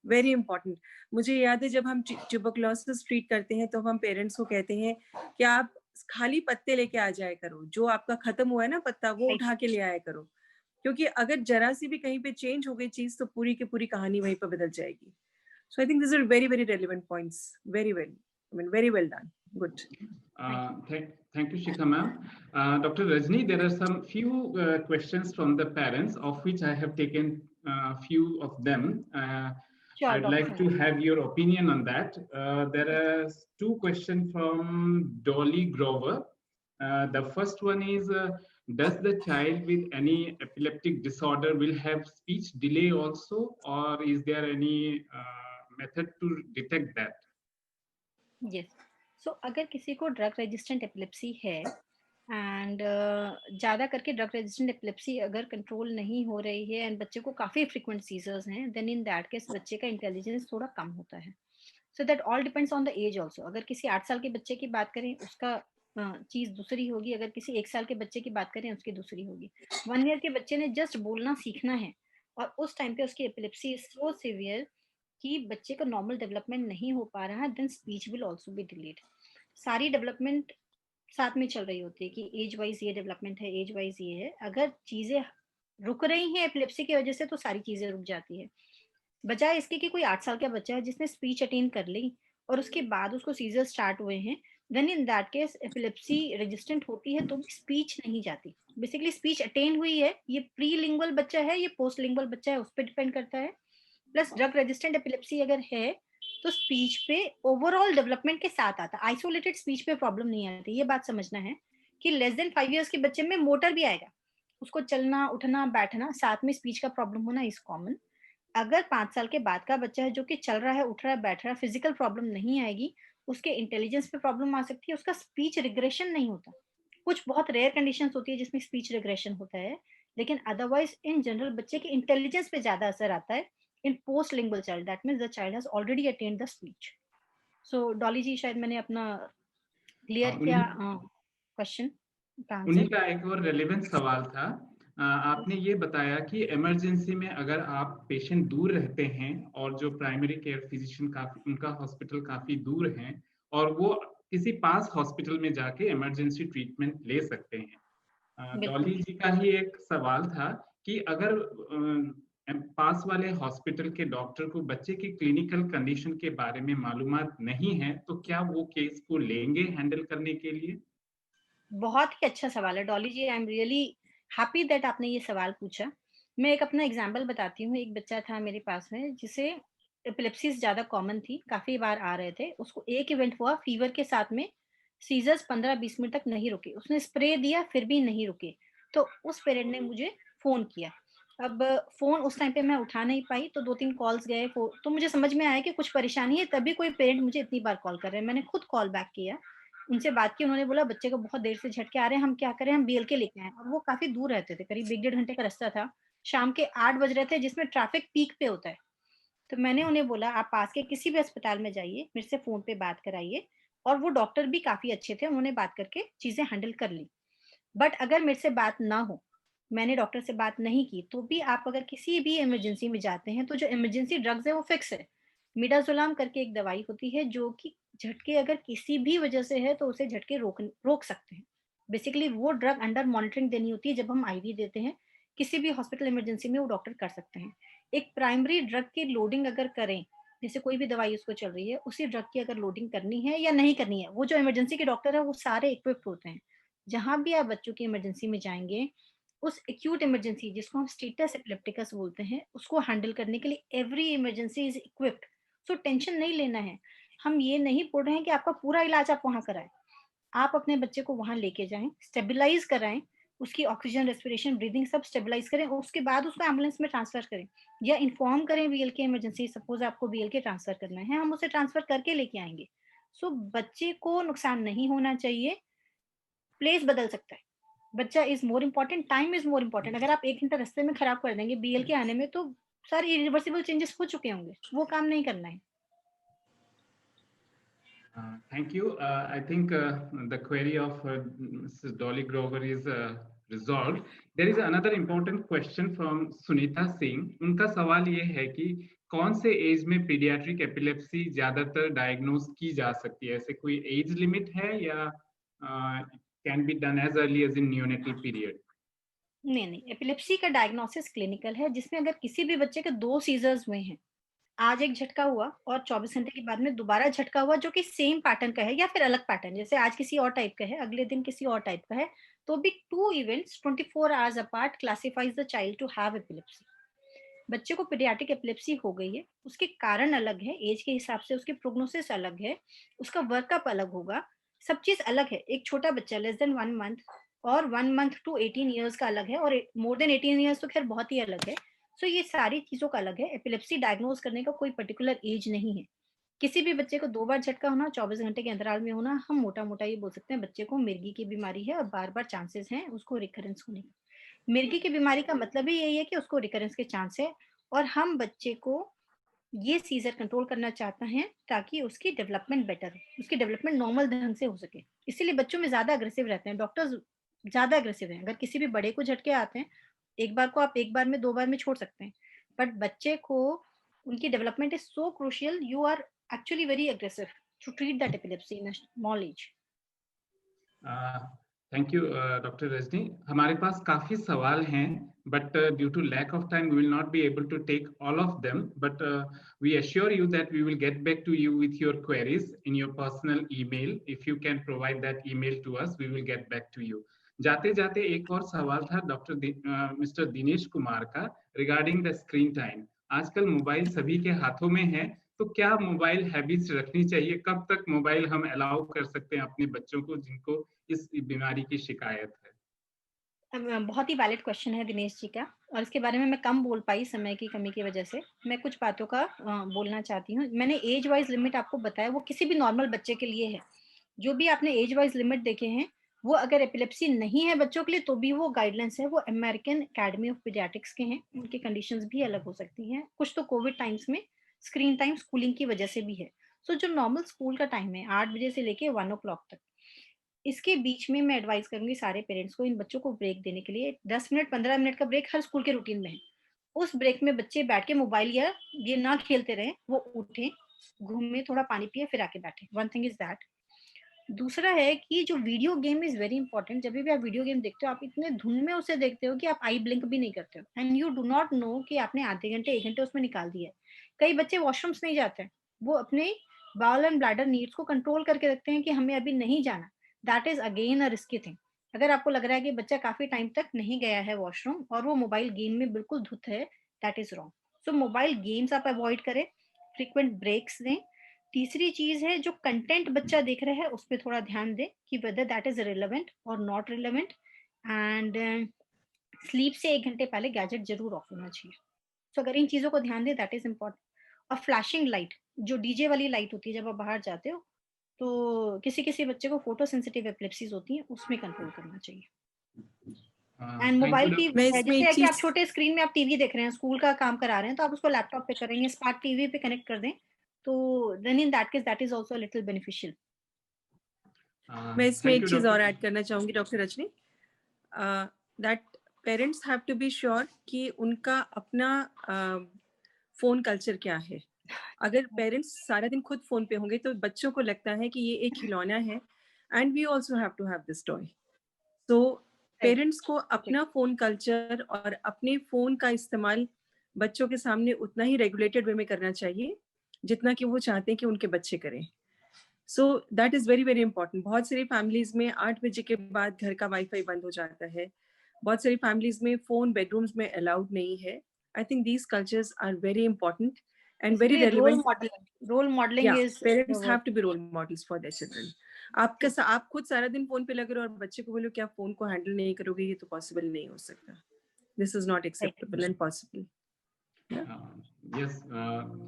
Very important. मुझे याद है जब हम ट्यूबरकुलोसिस ट्रीट करते हैं तो हम पेरेंट्स को कहते हैं कि आप खाली पत्ते लेके आ जाया करो, जो आपका खत्म हुआ है ना पत्ता वो उठा के ले आया करो, क्योंकि अगर जरा सी भी कहीं पे चेंज हो गई चीज तो पूरी की पूरी कहानी वहीं पर बदल जाएगी. So I think this are very very relevant points. Very very, I mean very well done. Good. Thank you, Shikha ma'am. Dr. Rajni, there are some few questions from the parents, of which I have taken few of them. Sure, I'd like to have your opinion on that. There are 2 questions from Dolly Grover. The first one is, does the child with any epileptic disorder will have speech delay also, or is there any method to detect that? Yes. So अगर किसी को drug resistant epilepsy है and ज़्यादा करके drug resistant epilepsy अगर control नहीं हो रही है एंड बच्चे को काफ़ी फ्रिक्वेंट सीजर्स हैं, देन इन दैट केस बच्चे का इंटेलिजेंस थोड़ा कम होता है. So that all depends on the age also. अगर किसी 8 साल के बच्चे की बात करें उसका चीज़ दूसरी होगी, अगर किसी 1 साल के बच्चे की बात करें उसकी दूसरी होगी. 1 ईयर के बच्चे ने जस्ट बोलना सीखना है और उस टाइम पे उसकी एपिलेप्सी इज सो सिवियर कि बच्चे का नॉर्मल डेवलपमेंट नहीं हो पा रहा है, then speech will also be delayed. सारी डेवलपमेंट साथ में चल रही होती है कि एज वाइज ये डेवलपमेंट है, एज वाइज ये है. अगर चीजें रुक रही हैं एपिलेप्सी की वजह से तो सारी चीजें रुक जाती है. बजाय इसके कि कोई 8 साल का बच्चा है जिसने स्पीच अटेन कर ली और उसके बाद उसको सीजर स्टार्ट हुए हैं, then in that case epilepsy resistant होती है तो स्पीच नहीं जाती. बेसिकली स्पीच अटेन हुई है, ये प्री लिंगुअल बच्चा है, ये पोस्ट लिंगुअल बच्चा है, उस पर डिपेंड करता है. प्लस ड्रग रेजिस्टेंट एपिलेप्सी अगर है तो स्पीच पे ओवरऑल डेवलपमेंट के साथ आता है. आइसोलेटेड स्पीच पे प्रॉब्लम नहीं आती. ये बात समझना है कि लेस देन 5 इयर्स के बच्चे में मोटर भी आएगा, उसको चलना उठना बैठना, साथ में स्पीच का प्रॉब्लम होना इज कॉमन. अगर 5 साल के बाद का बच्चा है जो कि चल रहा है, उठ रहा है, बैठ रहा है, फिजिकल प्रॉब्लम नहीं आएगी, उसके इंटेलिजेंस पे प्रॉब्लम आ सकती है, उसका स्पीच रिग्रेशन नहीं होता. कुछ बहुत रेयर कंडीशंस होती है जिसमें स्पीच रिग्रेशन होता है, लेकिन अदरवाइज इन जनरल बच्चे के इंटेलिजेंस पे ज्यादा असर आता है in post lingual child. That means the child has already attained the speech. So Dolly जी शायद मैंने अपना क्लियर किया क्वेश्चन का आंसर. उन्हीं का एक और रेलेवेंट सवाल था. आपने ये बताया कि इमरजेंसी में अगर आप पेशेंट दूर रहते हैं और जो प्राइमरी केयर फिजिशियन काफी उनका हॉस्पिटल काफी दूर है और वो किसी पास हॉस्पिटल में जाके इमरजेंसी ट्रीटमेंट ले सकते हैं. डॉली जी का ही एक सवाल था कि अगर पास वाले हॉस्पिटल के डॉक्टर को बच्चे की क्लिनिकल कंडीशन के बारे में मालूमात नहीं है, तो क्या वो केस को लेंगे हैंडल करने के लिए? बहुत ही अच्छा सवाल है Dolly ji. I am really happy that आपने ये सवाल पूछा। मैं एक अपना एग्जांपल बताती हूँ। एक बच्चा था मेरे पास में जिसे एपिलेप्सीज ज़्यादा कॉमन थी, काफ़ी बार आ रहे थे। उसको एक इवेंट हुआ फीवर के साथ में, सीजर्स 15-20 मिनट तक नहीं रुके। उसने स्प्रे दिया फिर भी नहीं रुके। तो उस पेरेंट ने मुझे फ़ोन किया। अब फ़ोन उस टाइम पे मैं उठा नहीं पाई, तो 2-3 कॉल्स गए तो मुझे समझ में आया कि कुछ परेशानी है, तभी कोई पेरेंट मुझे इतनी बार कॉल कर रहे हैं। मैंने खुद कॉल बैक किया, उनसे बात की। उन्होंने बोला बच्चे को बहुत देर से झटके आ रहे हैं, हम क्या करें, हम बीएलके लेके आए। और वो काफ़ी दूर रहते थे, करीब 1 डेढ़ घंटे का रास्ता था। शाम के 8 बज रहे थे, जिसमें ट्रैफिक पीक पे होता है। तो मैंने उन्हें बोला आप पास के किसी भी अस्पताल में जाइए, मेरे से फ़ोन पे बात कराइए। और वो डॉक्टर भी काफ़ी अच्छे थे, उन्होंने बात करके चीज़ें हैंडल कर ली। बट अगर मेरे से बात ना हो, मैंने डॉक्टर से बात नहीं की, तो भी आप अगर किसी भी इमरजेंसी में जाते हैं, तो जो इमरजेंसी ड्रग्स है वो फिक्स है। मिडाज़ोलाम करके एक दवाई होती है जो कि झटके अगर किसी भी वजह से है तो उसे झटके रोक सकते हैं। बेसिकली वो ड्रग अंडर मॉनिटरिंग देनी होती है जब हम आईवी देते हैं। किसी भी हॉस्पिटल इमरजेंसी में वो डॉक्टर कर सकते हैं। एक प्राइमरी ड्रग की लोडिंग अगर करें, जैसे कोई भी दवाई उसको चल रही है, उसी ड्रग की अगर लोडिंग करनी है या नहीं करनी है, वो जो इमरजेंसी के डॉक्टर है वो सारे इक्विप्ड होते हैं। जहाँ भी आप बच्चों की इमरजेंसी में जाएँगे, उस एक्यूट इमरजेंसी जिसको हम स्टेटस एपिलेप्टिकस बोलते हैं, उसको हैंडल करने के लिए every emergency is equipped. So tension नहीं लेना है। हम ये नहीं बोल रहे हैं कि आपका पूरा इलाज आप वहाँ कराएँ। आप अपने बच्चे को वहाँ लेके जाएँ, स्टेबलाइज़ कराएँ, उसकी ऑक्सीजन, रेस्पिरेशन, ब्रीथिंग सब स्टेबलाइज़ करें, और उसके बाद उसको एम्बुलेंस में ट्रांसफ़र करें या इन्फॉर्म करें बीएलके इमरजेंसी। सपोज़ आपको बीएलके ट्रांसफ़र करना है, हम उसे ट्रांसफ़र करके लेके आएँगे। सो बच्चे को नुकसान नहीं होना चाहिए, प्लेस बदल सकता है। बच्चा is more important, time is more important. अगर आप 1 घंटा रास्ते में खराब कर देंगे बीएलके आने में, तो सारे इरिवर्सिबल चेंजेस हो चुके होंगे, वो काम नहीं करना है। Thank you. I think the query of Mrs. Dolly Grover is resolved. There is another important question from Sunita Singh. उनका सवाल ये है कि कौन से एज में पीडियाट्रिक एपिलेप्सी ज्यादातर डायग्नोज की जा सकती है? ऐसे कोई एज लिमिट है या can be done as early age in neonatal period? नहीं, एपिलेप्सी का डायग्नोसिस क्लिनिकल है, जिसमें अगर किसी भी बच्चे के 2 सीज़र्स हुए हैं, आज एक झटका हुआ और 24 घंटे के बाद में दोबारा झटका हुआ जो कि सेम पैटर्न का है या फिर अलग पैटर्न, जैसे आज किसी और टाइप का है, अगले दिन किसी और टाइप का है, तो भी 2 events 24 hours apart classifies the child to have epilepsy. बच्चे को पीडियाट्रिक एपिलेप्सी हो गई है, उसके कारण अलग है, एज के हिसाब से उसकी प्रोग्नोसिस अलग है, उसका वर्कअप अलग होगा, सब चीज़ अलग है। एक छोटा बच्चा लेस देन 1 मंथ और 1 मंथ टू 18 इयर्स का अलग है, और मोर देन 18 इयर्स तो खैर बहुत ही अलग है। सो ये सारी चीज़ों का अलग है। एपिलेप्सी डायग्नोज करने का कोई पर्टिकुलर एज नहीं है। किसी भी बच्चे को 2 बार झटका होना, 24 घंटे के अंतराल में होना, हम मोटा-मोटा ये बोल सकते हैं बच्चे को मिर्गी की बीमारी है और बार-बार चांसेस हैं उसको रिकरेंस होने का। मिर्गी की बीमारी का मतलब ही यही है कि उसको रिकरेंस के चांस है, और हम बच्चे को ये सीज़र कंट्रोल करना चाहते हैं ताकि उसकी डेवलपमेंट बेटर हो, उसकी डेवलपमेंट नॉर्मल ढंग से हो सके। इसीलिए बच्चों में ज़्यादा अग्रेसिव रहते हैं, डॉक्टर्स ज़्यादा अग्रेसिव हैं। अगर किसी भी बड़े को झटके आते हैं, एक बार को आप 1 बार में 2 बार में छोड़ सकते हैं। बट बच्चे को उनकी development is so crucial, you are actually very aggressive to treat that epilepsy in a small age. Thank you doctor Rajni. हमारे पास काफी सवाल हैं, but due to lack of time we will not be able to take all of them, but we assure you that we will get back to you with your queries in your personal email. If you can provide that email to us, we will get back to you. जाते जाते एक और सवाल था mister Dinesh Kumar का regarding the screen time. आजकल mobile सभी के हाथों में है, तो क्या मोबाइल हैबिट्स रखनी चाहिए? कब तक मोबाइल हम अलाउ कर सकते हैं अपने बच्चों को जिनको इस बीमारी की शिकायत है? बहुत ही वैलिड क्वेश्चन है दिनेश जी का, और इसके बारे में मैं कम बोल पाई समय की कमी की वजह से। मैं कुछ बातों का बोलना चाहती हूँ। मैंने एज वाइज लिमिट आपको बताया, वो किसी भी नॉर्मल बच्चे के लिए है। जो भी आपने एज वाइज लिमिट देखे हैं, वो अगर एपिलेप्सी नहीं है बच्चों के लिए तो भी वो गाइडलाइंस है, वो अमेरिकन अकेडमी ऑफ पीडियाट्रिक्स के हैं। उनकी कंडीशंस भी अलग हो सकती हैं। कुछ तो कोविड टाइम्स में स्क्रीन टाइम स्कूलिंग की वजह से भी है। सो जो नॉर्मल स्कूल का टाइम है 8 बजे से लेके 1 ओ क्लॉक तक, इसके बीच में मैं एडवाइस करूंगी सारे पेरेंट्स को इन बच्चों को ब्रेक देने के लिए। 10 मिनट 15 मिनट का ब्रेक हर स्कूल के रूटीन में है। उस ब्रेक में बच्चे बैठ के मोबाइल या ये ना खेलते रहे, वो उठें, घूमे, थोड़ा पानी पिए, फिर आके बैठे। वन थिंग इज दैट दूसरा है कि जो video game is very important. जब भी आप वीडियो गेम देखते हो आप इतने धुन में उसे देखते हो कि आप आई ब्लिंक भी नहीं करते हो, and you do not know कि आपने आधे घंटे 1 घंटे उसमें निकाल दिया है। कई बच्चे वॉशरूम्स नहीं जाते हैं, वो अपने बाउल एंड ब्लैडर नीड्स को कंट्रोल करके रखते हैं कि हमें अभी नहीं जाना। That is again a risky thing. अगर आपको लग रहा है कि बच्चा काफी टाइम तक नहीं गया है वॉशरूम और वो मोबाइल गेम में बिल्कुल धुत है, that is wrong. So mobile games आप अवॉइड करें, फ्रीक्वेंट ब्रेक्स दें। तीसरी चीज है जो कंटेंट बच्चा देख रहा है उस पर थोड़ा ध्यान दे कि वेदर दैट इज रिलेवेंट और नॉट रिलेवेंट। एंड स्लीप से 1 घंटे पहले गैजेट जरूर ऑफ होना चाहिए। तो अगर इन चीजों को ध्यान दे दैट इज इम्पोर्टेंट। और फ्लैशिंग लाइट, जो डीजे वाली लाइट होती है जब आप बाहर जाते हो, तो किसी किसी बच्चे को फोटो सेंसिटिव एपिलेप्सीज होती है, उसमें कंट्रोल करना चाहिए। And Thank you, mobile Dr. की मैं इसमें जैसे एक है कि आप चीज छोटे स्क्रीन में आप टीवी देख रहे हैं, स्कूल का काम करा रहे हैं, तो आप उसको लैपटॉप पे करेंगे, स्मार्ट टीवी पे कनेक्ट कर दें, तो then in that case that is also little beneficial. मैं इसमें Thank एक you, चीज Dr. और ऐड करना चाहूंगी doctor Rajni, that parents have to be sure कि उनका अपना फोन कल्चर क्या है। अगर पेरेंट्स सारा दिन खुद फोन पे होंगे तो बच्चों को लगता है कि ये एक खिलौना है, and we also have to have this toy. तो पेरेंट्स को अपना फोन कल्चर और अपने फोन का इस्तेमाल बच्चों के सामने उतना ही रेगुलेटेड वे में करना चाहिए जितना कि वो चाहते हैं कि उनके बच्चे करें। So that is very very important. बहुत सारी फैमिलीज में 8 बजे के बाद घर का वाईफाई बंद हो जाता है, बहुत सारी फैमिलीज में फोन बेडरूम्स में अलाउड नहीं है। I think these cultures are very important and very basically relevant. Role modelling Yeah, is parents have to be role models for their children. आप खुद सारा दिन फोन पे लगे रहो और बच्चे को बोलो कि आप फोन को हैंडल नहीं करोगे, ये तो पॉसिबल नहीं हो सकता। This is not acceptable and possible. Yes,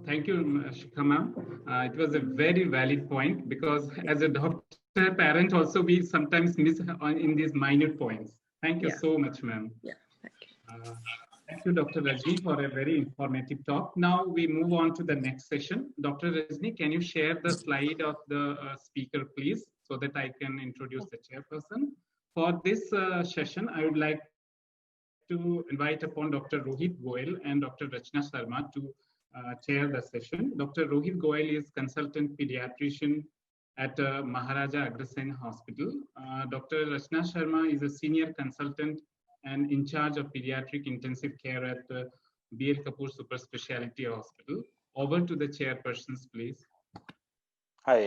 thank you, Shikha ma'am. It was a very valid point because as a doctor, parent also we sometimes miss in these minute points. Thank you Yeah. so much, ma'am. Yeah, thank you. Thank you, Dr. Rajni, for a very informative talk. Now we move on to the next session. Dr. Rajni, can you share the slide of the speaker, please, so that I can introduce the chairperson? For this session, I would like to invite upon Dr. Rohit Goel and Dr. Rachna Sharma to chair the session. Dr. Rohit Goel is consultant pediatrician at Maharaja Agrasen Hospital. Dr. Rachna Sharma is a senior consultant and in charge of pediatric intensive care at B.L. Kapoor Super Speciality Hospital. Over to the chairpersons, please. Hi.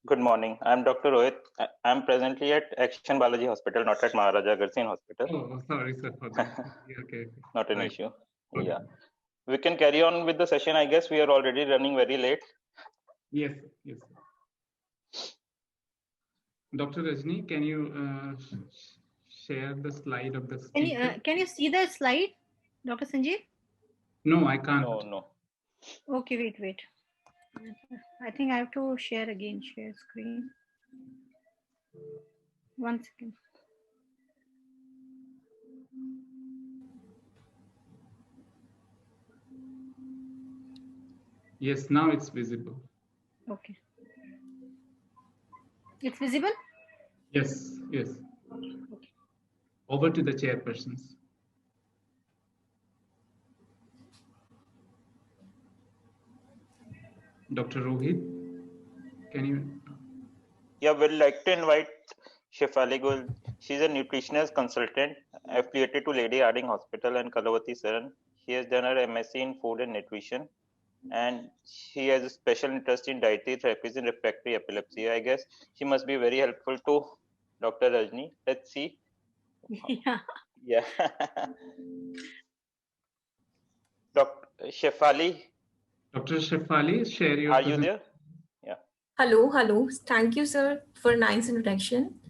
Good morning. I'm Dr. Rohit. I'm presently at Action Balaji Hospital, not at Maharaja Agrasen Hospital. Oh, sorry, sir, for that. Okay. Not an Right. issue. Okay. Yeah. We can carry on with the session. I guess we are already running very late. Yes, yes. Dr. Rajni, can you share the slide of the speaker? Can you see the slide, Dr. Sanjeev? No, I can't. No. Okay, wait. I think I have to share again, share screen. 1 second. Yes, now it's visible. Okay. It's visible? Yes. Okay. Over to the chairpersons. Dr. Rohit, can you? Yeah, we'd like to invite Shefali Gul. She's a nutritionist consultant affiliated to Lady Harding Hospital and Kalavati Saran. She has done her MSc in food and nutrition, and she has a special interest in dietary therapies in refractory epilepsy. I guess she must be very helpful to Dr. Rajni. Let's see. Yeah. Dr. Shefali. Dr. Shefali, share your. Are you there? Yeah. Hello. Thank you, sir, for nice introduction.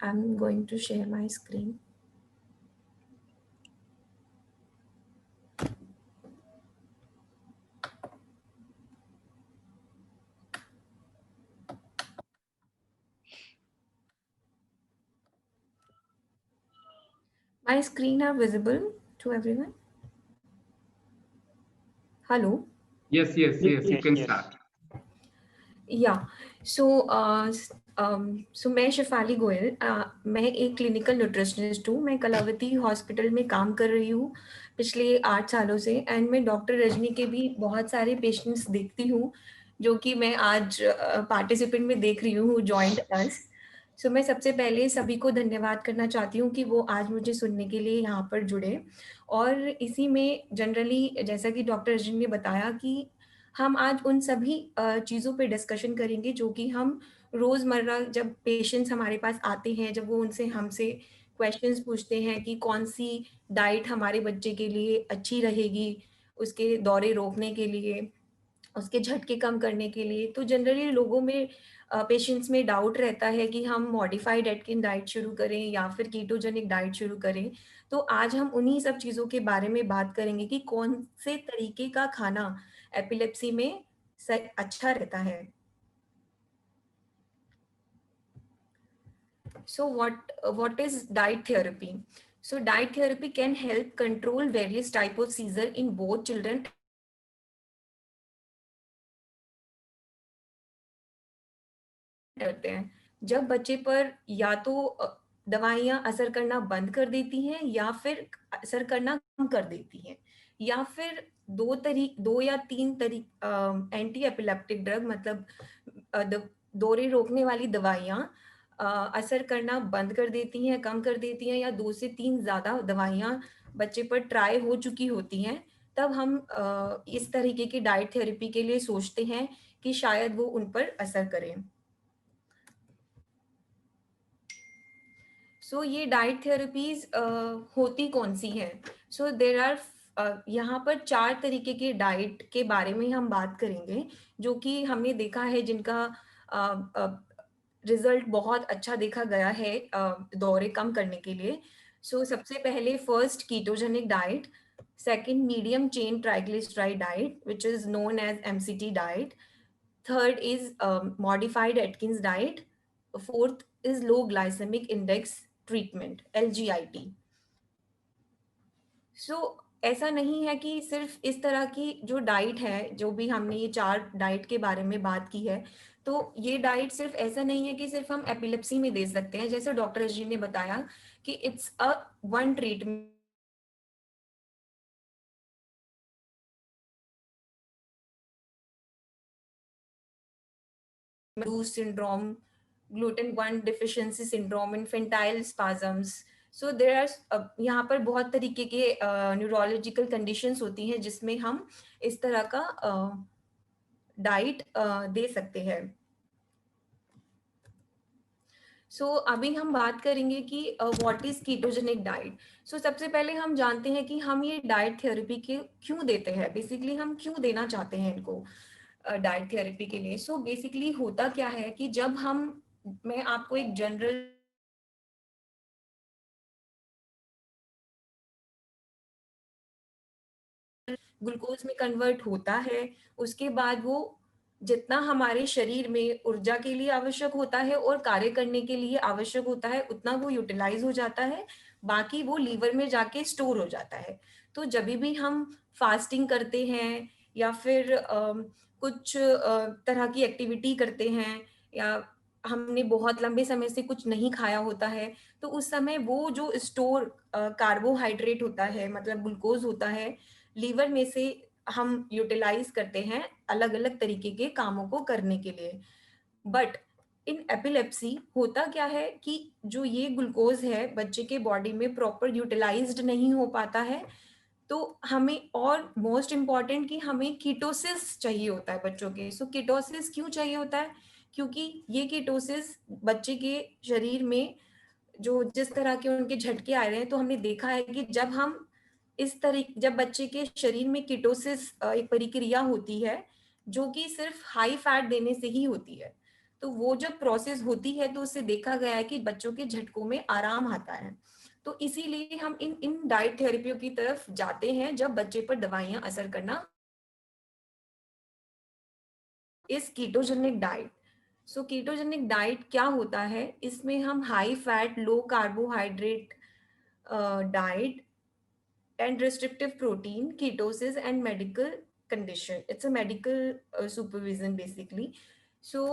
I'm going to share my screen. My screen are visible to everyone? Hello? Yes, you can start. Yeah. So मैं शेफाली गोयल, मैं एक clinical nutritionist हूँ। मैं Kalavati hospital में काम कर रही हूँ पिछले 8 सालों से, एंड मैं डॉक्टर रजनी के भी बहुत सारे पेशेंट्स देखती हूँ जो कि मैं आज पार्टिसिपेंट में देख रही हूँ, जॉइंट अस। सो मैं सबसे पहले सभी को धन्यवाद करना चाहती हूँ कि वो आज मुझे सुनने के लिए यहाँ पर जुड़े। और इसी में जनरली जैसा कि डॉक्टर अर्जुन ने बताया कि हम आज उन सभी चीज़ों पे डिस्कशन करेंगे जो कि हम रोज़मर्रा जब पेशेंट्स हमारे पास आते हैं, जब वो उनसे हमसे क्वेश्चंस पूछते हैं कि कौन सी डाइट हमारे बच्चे के लिए अच्छी रहेगी, उसके दौरे रोकने के लिए, उसके झटके कम करने के लिए। तो जनरली लोगों में पेशेंट्स में डाउट रहता है कि हम मॉडिफाइड एटकिन डाइट शुरू करें या फिर कीटोजेनिक डाइट शुरू करें। तो आज हम उन्हीं सब चीज़ों के बारे में बात करेंगे कि कौन से तरीके का खाना एपिलेप्सी में अच्छा रहता है। So what is diet therapy? So diet therapy can help control various type of seizure in both children करते हैं जब बच्चे पर या तो दवाइयाँ असर करना बंद कर देती हैं या फिर असर करना कम कर देती हैं, या फिर दो या तीन एंटी एपिलेप्टिक ड्रग मतलब दौरे रोकने वाली दवाइयाँ असर करना बंद कर देती हैं, कम कर देती हैं, या 2 से 3 ज़्यादा दवाइयाँ बच्चे पर ट्राई हो चुकी होती हैं, तब हम इस तरीके की डाइट थेरेपी के लिए सोचते हैं कि शायद वो उन पर असर करें। सो ये डाइट थेरेपीज होती कौन सी हैं? सो देर आर यहाँ पर 4 तरीके के डाइट के बारे में हम बात करेंगे जो कि हमने देखा है, जिनका रिजल्ट बहुत अच्छा देखा गया है दौरे कम करने के लिए। सो सबसे पहले first ketogenic diet, second medium chain triglyceride diet which is known as MCT diet, third is modified Atkins diet, fourth is low glycemic index treatment LGIT. So ऐसा नहीं है कि सिर्फ इस तरह की जो डाइट है, जो भी हमने ये 4 डाइट के बारे में बात की है, तो ये डाइट सिर्फ ऐसा नहीं है कि सिर्फ हम एपिलेप्सी में दे सकते हैं। जैसे डॉक्टर जी ने बताया कि it's a one treatment syndrome, gluten 1 deficiency syndrome, infantile spasms. So there are यहाँ पर बहुत तरीके के न्यूरोलॉजिकल कंडीशंस होती हैं जिसमें हम इस तरह का डाइट दे सकते हैं। सो अभी हम बात करेंगे कि व्हाट इज कीटोजेनिक डाइट। सो सबसे पहले हम जानते हैं कि हम ये डाइट थेरेपी के क्यों देते हैं, बेसिकली हम क्यों देना चाहते हैं इनको डाइट थेरेपी के लिए। सो बेसिकली होता क्या है कि जब मैं आपको एक जनरल ग्लूकोज में कन्वर्ट होता है, उसके बाद वो जितना हमारे शरीर में ऊर्जा के लिए आवश्यक होता है और कार्य करने के लिए आवश्यक होता है उतना वो यूटिलाइज हो जाता है, बाकी वो लीवर में जाके स्टोर हो जाता है। तो जब भी हम फास्टिंग करते हैं या फिर कुछ तरह की एक्टिविटी करते हैं, या हमने बहुत लंबे समय से कुछ नहीं खाया होता है, तो उस समय वो जो स्टोर कार्बोहाइड्रेट होता है, मतलब ग्लूकोज होता है, लीवर में से हम यूटिलाइज करते हैं अलग अलग तरीके के कामों को करने के लिए। बट इन एपिलेप्सी होता क्या है कि जो ये ग्लूकोज है बच्चे के बॉडी में प्रॉपर यूटिलाइज्ड नहीं हो पाता है, तो हमें, और मोस्ट इम्पॉर्टेंट कि हमें कीटोसिस चाहिए होता है बच्चों के। सो कीटोसिस क्यों चाहिए होता है? क्योंकि ये कीटोसिस बच्चे के शरीर में जो जिस तरह के उनके झटके आ रहे हैं, तो हमने देखा है कि जब बच्चे के शरीर में कीटोसिस एक प्रक्रिया होती है जो कि सिर्फ हाई फैट देने से ही होती है, तो वो जब प्रोसेस होती है तो उससे देखा गया है कि बच्चों के झटकों में आराम आता है। तो इसीलिए हम इन इन डाइट थेरेपियों की तरफ जाते हैं जब बच्चे पर दवाइयां असर करना। इस कीटोजेनिक डाइट, सो कीटोजेनिक डाइट क्या होता है? इसमें हम high fat low carbohydrate diet and restrictive protein, ketosis and medical condition. It's a medical supervision basically. So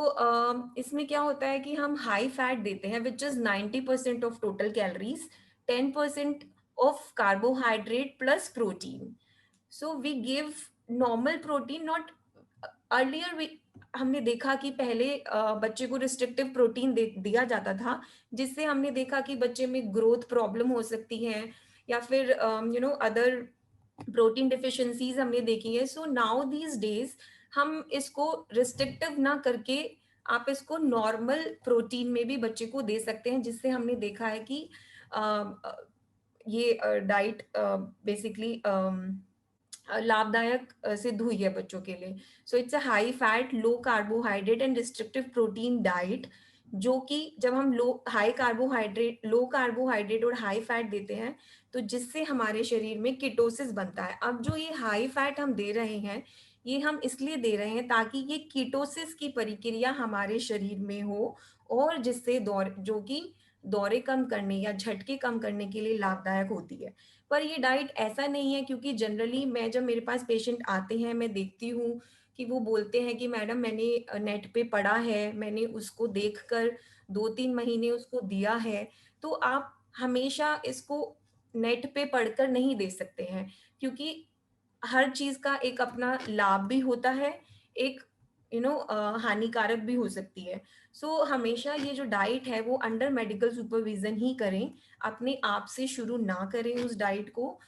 इसमें क्या होता है कि हम हाई फैट देते हैं which is 90% of total calories, 10% of carbohydrate plus protein. So we give normal protein, not earlier हमने देखा कि पहले बच्चे को रिस्ट्रिक्टिव प्रोटीन दिया जाता था, जिससे हमने देखा कि बच्चे में ग्रोथ प्रॉब्लम हो सकती है, या फिर अदर प्रोटीन डिफिशिएंसीज हमने देखी है. सो नाउ दीज डेज हम इसको रिस्ट्रिक्टिव ना करके आप इसको नॉर्मल प्रोटीन में भी बच्चे को दे सकते हैं, जिससे हमने देखा है कि ये डाइट बेसिकली लाभदायक सिद्ध हुई है बच्चों के लिए. So it's a high fat, low carbohydrate and restrictive protein diet, जो कि जब हम लो कार्बोहाइड्रेट और हाई फैट देते हैं, तो जिससे हमारे शरीर में कीटोसिस बनता है. अब जो ये हाई फैट हम दे रहे हैं, ये हम इसलिए दे रहे हैं ताकि ये कीटोसिस की प्रक्रिया हमारे शरीर में हो, और जिससे जो कि दौरे कम करने या झटके कम करने के लिए लाभदायक होती है. पर ये डाइट ऐसा नहीं है, क्योंकि जनरली मैं जब मेरे पास पेशेंट आते हैं, मैं देखती हूँ कि वो बोलते हैं कि मैडम मैंने नेट पे पढ़ा है, मैंने उसको देखकर 2-3 महीने उसको दिया है. तो आप हमेशा इसको नेट पे पढ़कर नहीं दे सकते हैं, क्योंकि हर चीज का एक अपना लाभ भी होता है, एक हानिकारक भी हो सकती है. सो हमेशा ये जो डाइट है वो अंडर मेडिकल सुपरविजन ही करें, अपने आप से शुरू ना करें उस डाइट को.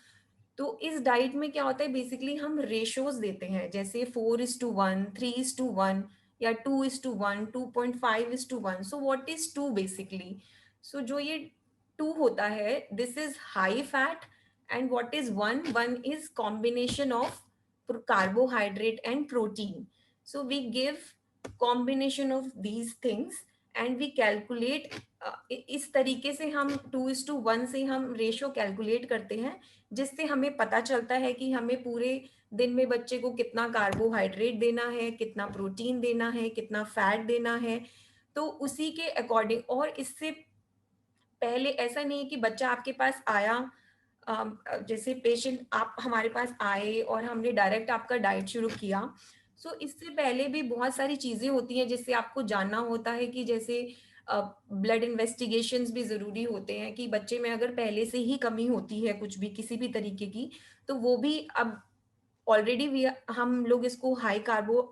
तो इस डाइट में क्या होता है, बेसिकली हम रेशोज देते हैं, जैसे 4:1, 3:1, या 2:1, 2.5:1. So what is 2 basically? So जो ये 2 होता है, this is high fat, and what is 1 is combination of carbohydrate and protein. So we give combination of these things and we calculate. इस तरीके से हम 2:1 से हम रेशो कैलकुलेट करते हैं, जिससे हमें पता चलता है कि हमें पूरे दिन में बच्चे को कितना कार्बोहाइड्रेट देना है, कितना प्रोटीन देना है, कितना फैट देना है. तो उसी के अकॉर्डिंग, और इससे पहले ऐसा नहीं है कि बच्चा आपके पास आया, जैसे पेशेंट आप हमारे पास आए और हमने डायरेक्ट आपका डाइट शुरू किया. सो इससे पहले भी बहुत सारी चीजें होती हैं जिससे आपको जानना होता है, कि जैसे ब्लड इन्वेस्टिगेशंस भी जरूरी होते हैं, कि बच्चे में अगर पहले से ही कमी होती है कुछ भी किसी भी तरीके की, तो वो भी अब ऑलरेडी हम लोग इसको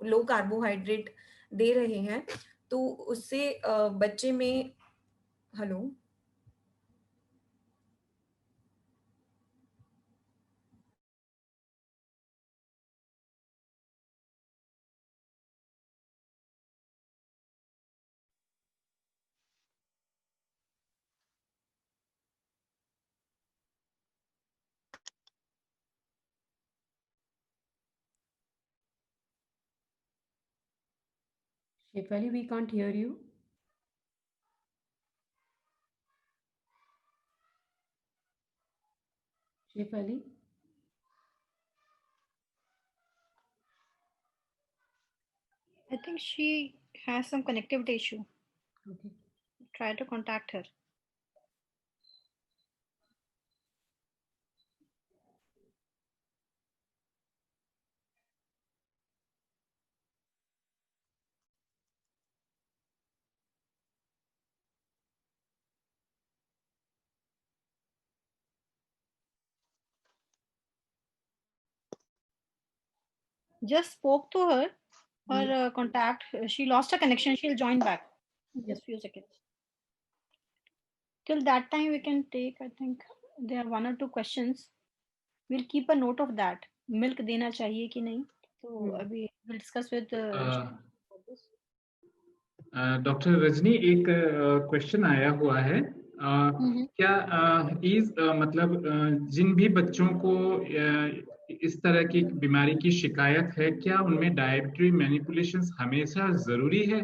लो कार्बोहाइड्रेट दे रहे हैं, तो उससे बच्चे में hello Shefali, we can't hear you. Shefali? I think she has some connectivity issue. Okay. Try to contact her. Just spoke to her. Her contact. She lost her connection. She'll join back. Just few seconds. Till that time, we can take. I think there are 1 or 2 questions. We'll keep a note of that. Milk देना चाहिए कि नहीं? तो अभी we'll discuss with. Doctor Rajni, एक question आया हुआ है. क्या मतलब जिन भी बच्चों को इस तरह की बीमारी की शिकायत है, क्या उनमें डायट्री मैनिपुलेशंस हमेशा जरूरी है?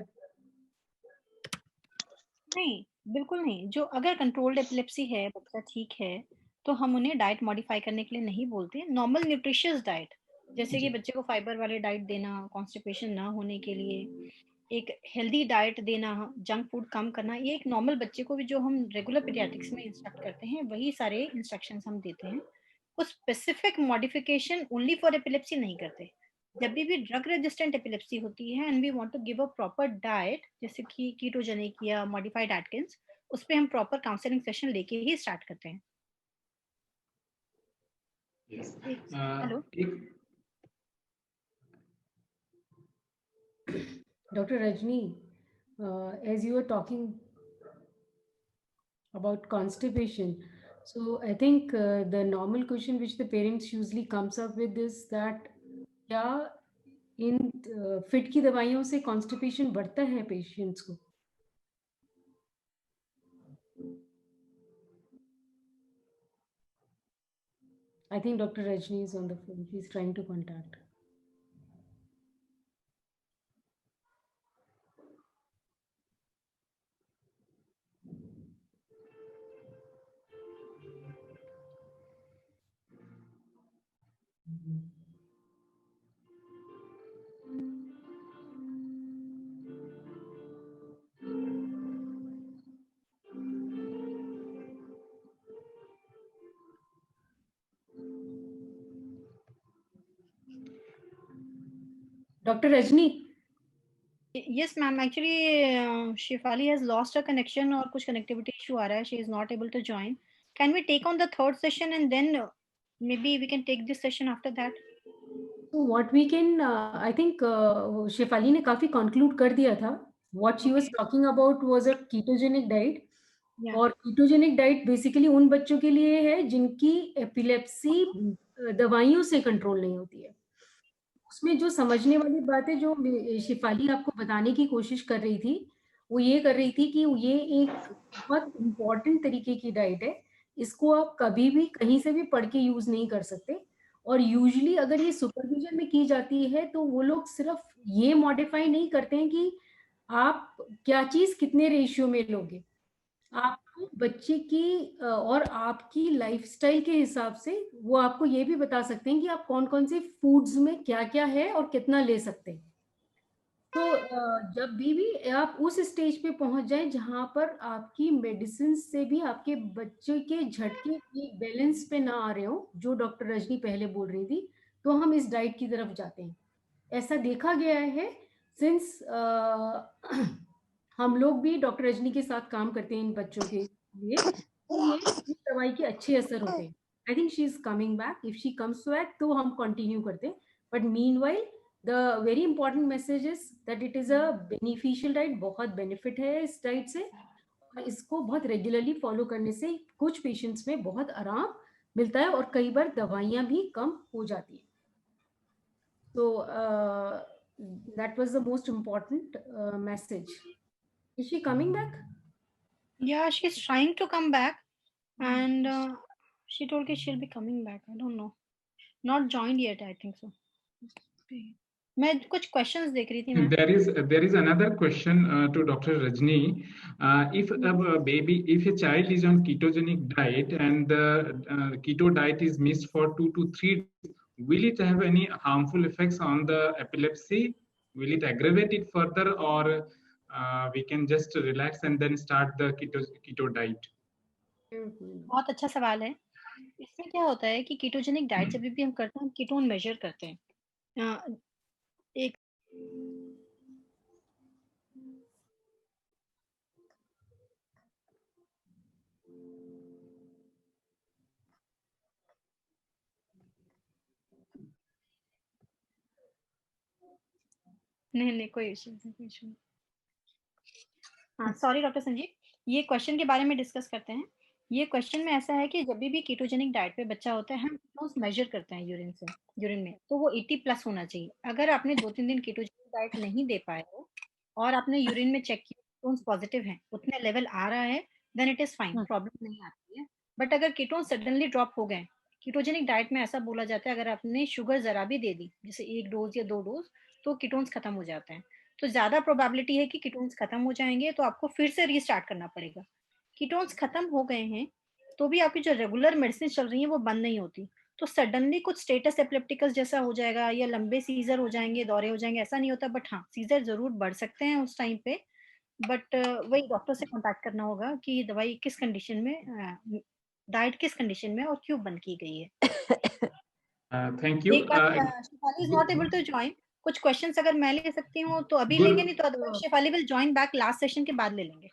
नहीं, बिल्कुल नहीं. जो अगर कंट्रोल्ड एपिलेप्सी है, बच्चा ठीक है, तो हम उन्हें डाइट मॉडिफाई करने के लिए नहीं बोलते. नॉर्मल न्यूट्रिशियस डाइट, जैसे कि बच्चे को फाइबर वाले डाइट देना, कॉन्स्टिपेशन ना होने के लिए, एक हेल्दी डाइट देना, जंक फूड कम करना, ये एक नॉर्मल बच्चे को भी जो हम रेगुलर पीडियाट्रिक्स में इंस्ट्रक्ट करते हैं, वही सारे इंस्ट्रक्शंस हम देते हैं. कुछ specific modification only for epilepsy नहीं करते. जब भी ड्रग रेजिस्टेंट एपिलेप्सी होती है and we want to give a proper diet, जैसे कि कीटोजेनिक या मॉडिफाइड एटकिंस, उस पे हम प्रॉपर काउंसलिंग सेशन लेके ही स्टार्ट करते हैं. Hello. Dr. Rajni, as you were talking about constipation, so I think the normal question which the parents usually comes up with is that क्या in fit की दवाइयों से कॉन्स्टिपेशन बढ़ता है patients को? I think Dr. Rajni is on the phone. She's trying to contact. Dr. Rajni. Yes, ma'am. Actually, Shefali has lost her connection और कुछ connectivity issue आ रहा है. She is not able to join. Can we take on the third session and then maybe we can take this session after that? So what we can, I think Shefali ने काफी conclude कर दिया था. What she was talking about was a ketogenic diet. Yeah. और ketogenic diet basically उन बच्चों के लिए है जिनकी epilepsy दवाइयों से कंट्रोल नहीं होती है. उसमें जो समझने वाली बात है जो शिफाली आपको बताने की कोशिश कर रही थी वो ये कर रही थी कि ये एक बहुत इम्पोर्टेंट तरीके की डाइट है. इसको आप कभी भी कहीं से भी पढ़ के यूज नहीं कर सकते और यूजुअली अगर ये सुपरविजन में की जाती है तो वो लोग सिर्फ ये मॉडिफाई नहीं करते हैं कि आप क्या चीज कितने रेशियो में लोगे. आपको बच्चे की और आपकी लाइफस्टाइल के हिसाब से वो आपको ये भी बता सकते हैं कि आप कौन कौन से फूड्स में क्या क्या है और कितना ले सकते हैं. तो जब भी आप उस स्टेज पे पहुंच जाएं जहां पर आपकी मेडिसिन से भी आपके बच्चे के झटके एक बैलेंस पे ना आ रहे हो जो डॉक्टर रजनी पहले बोल रही थी तो हम इस डाइट की तरफ जाते हैं. ऐसा देखा गया है सिंस हम लोग भी डॉक्टर रजनी के साथ काम करते हैं इन बच्चों के लिए तो ये इस दवाई के अच्छे असर होते हैं. I think she is coming back. If she comes back तो हम कंटिन्यू करते हैं. But meanwhile the very important message is that it is a beneficial diet. बहुत बेनिफिट है इस डाइट से और इसको बहुत रेगुलरली फॉलो करने से कुछ पेशेंट्स में बहुत आराम मिलता है और कई बार दवाइयां भी कम हो जाती है. So that was the most important message. Is she coming back? Yeah, she's trying to come back and she told me she'll be coming back. I don't know. Not joined yet, I think so. मैं कुछ questions देख रही थी मैं. There is another question to Dr. Rajni. If a child is on ketogenic diet and the keto diet is missed for 2 to 3 days, will it have any harmful effects on the epilepsy? Will it aggravate it further, or we can just relax and then start the keto diet? बहुत अच्छा सवाल है. इसमें क्या होता है कि ketogenic diet जब भी हम करते हैं हम कीटोन मेजर करते हैं. एक नहीं कोई इशू नहीं. हाँ सॉरी डॉक्टर संजीव, ये क्वेश्चन के बारे में डिस्कस करते हैं. ये क्वेश्चन में ऐसा है कि जब भी कीटोजेनिक डाइट पे बच्चा होता है हम कीटोन्स मेजर करते हैं यूरिन में तो वो 80 प्लस होना चाहिए. अगर आपने 2-3 दिन कीटोजेनिक डाइट नहीं दे पाए हो और आपने यूरिन में चेक किया कीटोन्स पॉजिटिव हैं, उतने लेवल आ रहा है, then it is fine, problem नहीं आती है. बट अगर कीटोन्स सडनली ड्रॉप हो गए, कीटोजेनिक डाइट में ऐसा बोला जाता है अगर आपने शुगर जरा भी दे दी जैसे 1 डोज या 2 डोज तो कीटोन्स खत्म हो जाते हैं. तो ज्यादा प्रोबेबिलिटी है कि कीटोन्स खत्म हो जाएंगे तो आपको फिर से रीस्टार्ट करना पड़ेगा. कीटोन्स खत्म हो गए हैं तो भी आपकी जो रेगुलर मेडिसिन चल रही है वो बंद नहीं होती. तो सडनली कुछ स्टेटस एपिलेप्टिकस जैसा हो जाएगा या लंबे सीजर हो जाएंगे, दौरे हो जाएंगे, ऐसा नहीं होता. बट हाँ सीजर जरूर बढ़ सकते हैं उस टाइम पे. बट वही डॉक्टर से कांटेक्ट करना होगा कि दवाई किस कंडीशन में, डाइट किस कंडीशन में और क्यों बंद की गई है. Thank you. Shefali is not able to join. कुछ क्वेश्चंस अगर मैं ले सकती हूँ तो अभी लेंगे, नहीं तो otherwise Shefali will join back last session के बाद ले लेंगे.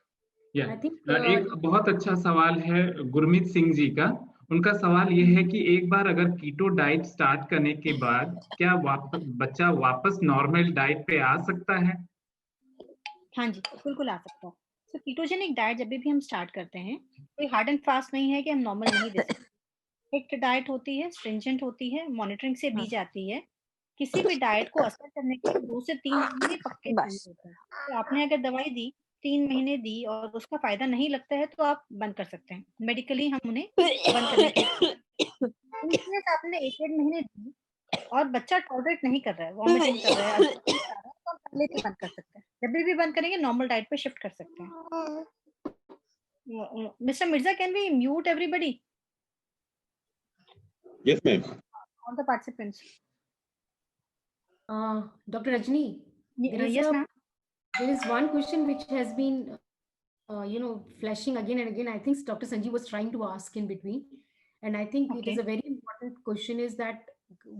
एक बहुत अच्छा सवाल है गुरमीत सिंह जी का. उनका सवाल ये है कि एक बार अगर कीटो डाइट स्टार्ट करने के बाद क्या बच्चा वापस नॉर्मल डाइट पे आ सकता है? हाँ जी, बिल्कुल आ सकता है। तो कीटोजेनिक डाइट जब भी हम स्टार्ट करते हैं, कोई हार्ड एंड फास्ट नहीं है कि हम नॉर्मल नहीं दे सकते। एक डाइट होती है, स्ट्रिंजेंट होती है, मॉनिटरिंग से दी जाती है। किसी भी डाइट को असर करने के 2 से 3 महीने पक्के चाहिए होते हैं। तो आपने अगर दवाई दी, 3 महीने दी और उसका फ़ायदा नहीं लगता है तो आप बंद कर सकते हैं। मेडिकली हम उन्हें बंद करने के इन केस आपने 1 महीने दी और बच्चा टॉलरेट नहीं कर रहा है, वॉमिटिंग कर रहा है, अल्सर नहीं आ रहा है, तो हम पहले से बंद कर सकते हैं। जब भी बंद करेंगे नॉर्मल डाइट पे शिफ्ट कर सकते हैं। Mr. Mirza, can we mute everybody? Yes, ma'am. All the participants. Dr. Rajni, Yes, ma'am. there is one question which has been flashing again and again. I think Dr. Sanjeev was trying to ask in between, and I think it is a very important question, is that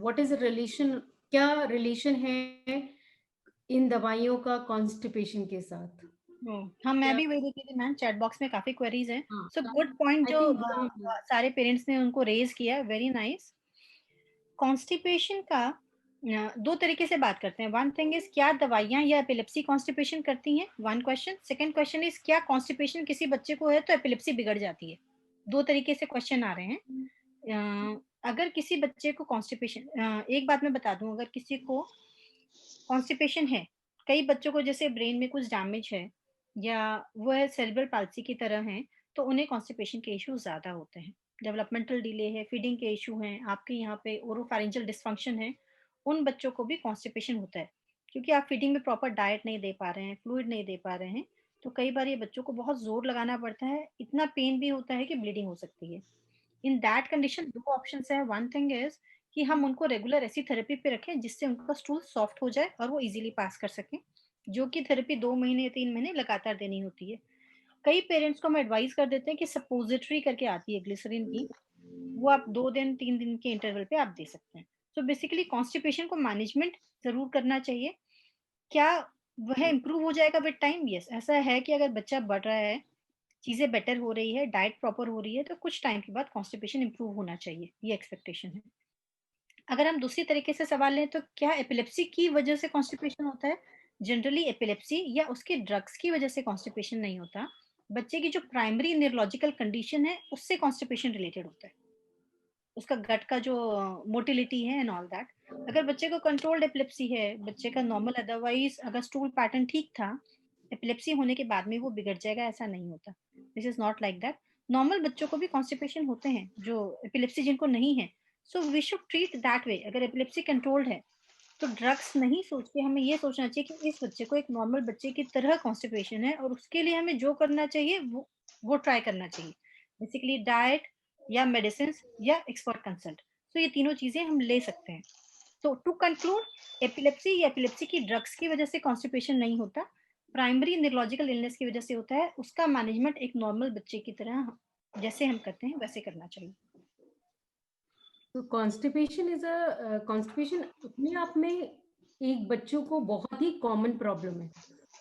what is the relation, क्या relation है इन दवाइयों का constipation के साथ? हाँ, मैं भी वही देखी थी मैम, चैट बॉक्स में काफी क्वेरीज हैं। सो गुड पॉइंट जो सारे पेरेंट्स ने उनको रेज किया, वेरी नाइस। कॉन्स्टिपेशन का 2 तरीके से बात करते हैं। वन थिंग इज क्या दवाइयाँ या एपिलेप्सी कॉन्स्टिपेशन करती हैं, one question. Second question is क्या कॉन्स्टिपेशन किसी बच्चे को है तो एपिलेप्सी बिगड़ जाती है। 2 तरीके से क्वेश्चन आ रहे हैं। अगर किसी बच्चे को कॉन्स्टिपेशन, एक बात मैं बता दूं, अगर किसी को कॉन्स्टिपेशन है, कई बच्चों को जैसे ब्रेन में कुछ डैमेज है या वह सेरेब्रल पाल्सी की तरह हैं, तो उन्हें कॉन्स्टिपेशन के इश्यूज ज़्यादा होते हैं। डेवलपमेंटल डिले है, फीडिंग के इशू हैं, आपके यहाँ पे ओरोफैरिंजियल डिस्फंक्शन है, उन बच्चों को भी कॉन्स्टिपेशन होता है क्योंकि आप फीडिंग में प्रॉपर डाइट नहीं दे पा रहे हैं, फ्लूइड नहीं दे पा रहे हैं। तो कई बार ये बच्चों को बहुत जोर लगाना पड़ता है, इतना पेन भी होता है कि ब्लीडिंग हो सकती है। इन दैट कंडीशन 2 ऑप्शंस है। वन थिंग इज कि हम उनको रेगुलर ऐसी थेरेपी पे रखें जिससे उनका स्टूल सॉफ्ट हो जाए और वो इजीली पास कर सकें, जो कि थेरेपी 2 महीने या 3 महीने लगातार देनी होती है। कई पेरेंट्स को हम एडवाइस कर देते हैं कि सपोजिटरी करके आती है ग्लिसरीन की, वो आप 2 दिन 3 दिन के इंटरवल पे आप दे सकते हैं। सो बेसिकली कॉन्स्टिपेशन को मैनेजमेंट जरूर करना चाहिए। क्या वह इम्प्रूव हो जाएगा विद टाइम? यस, ऐसा है कि अगर बच्चा बढ़ रहा है, चीजें बेटर हो रही है, डाइट प्रॉपर हो रही है, तो कुछ टाइम के बाद कॉन्स्टिपेशन इम्प्रूव होना चाहिए, ये एक्सपेक्टेशन है। अगर हम दूसरी तरीके से सवाल लें तो क्या एपिलेप्सी की वजह से कॉन्स्टिपेशन होता है? जनरली एपिलेप्सी या उसके ड्रग्स की वजह से कॉन्स्टिपेशन नहीं होता। बच्चे की जो प्राइमरी न्यूरोलॉजिकल कंडीशन है उससे कॉन्स्टिपेशन रिलेटेड होता है, उसका गट का जो मोटिलिटी है एंड ऑल दैट। अगर बच्चे को कंट्रोल्ड एपिलेप्सी है, बच्चे का नॉर्मल अदरवाइज अगर स्टूल पैटर्न ठीक था, एपिलेप्सी होने के बाद में वो बिगड़ जाएगा, ऐसा नहीं होता। This is not like that. Normal बच्चों को भी कॉन्स्टिपेशन होते हैं जो एपिलेप्सी जिनको नहीं है। So we should treat that way. अगर एपिलेप्सी कंट्रोल्ड है तो ड्रग्स नहीं सोच के हमें ये सोचना चाहिए कि इस बच्चे को एक नॉर्मल बच्चे की तरह कॉन्स्टिपेशन है और उसके लिए हमें जो करना चाहिए वो ट्राई करना चाहिए, बेसिकली डाइट या मेडिसिन या एक्सपर्ट कंसल्ट। तो ये तीनों चीजें हम ले सकते हैं। तो टू कंक्लूड, एपिलेप्सी या एपिलेप्सी की ड्रग्स की वजह से कॉन्स्टिपेशन नहीं होता, प्राइमरी न्यूरोलॉजिकल इलनेस की वजह से होता है। उसका मैनेजमेंट एक नॉर्मल बच्चे की तरह जैसे हम करते हैं वैसे करना चाहिए। तो कॉन्स्टिपेशन अपने आप में एक बच्चों को बहुत ही कॉमन प्रॉब्लम है,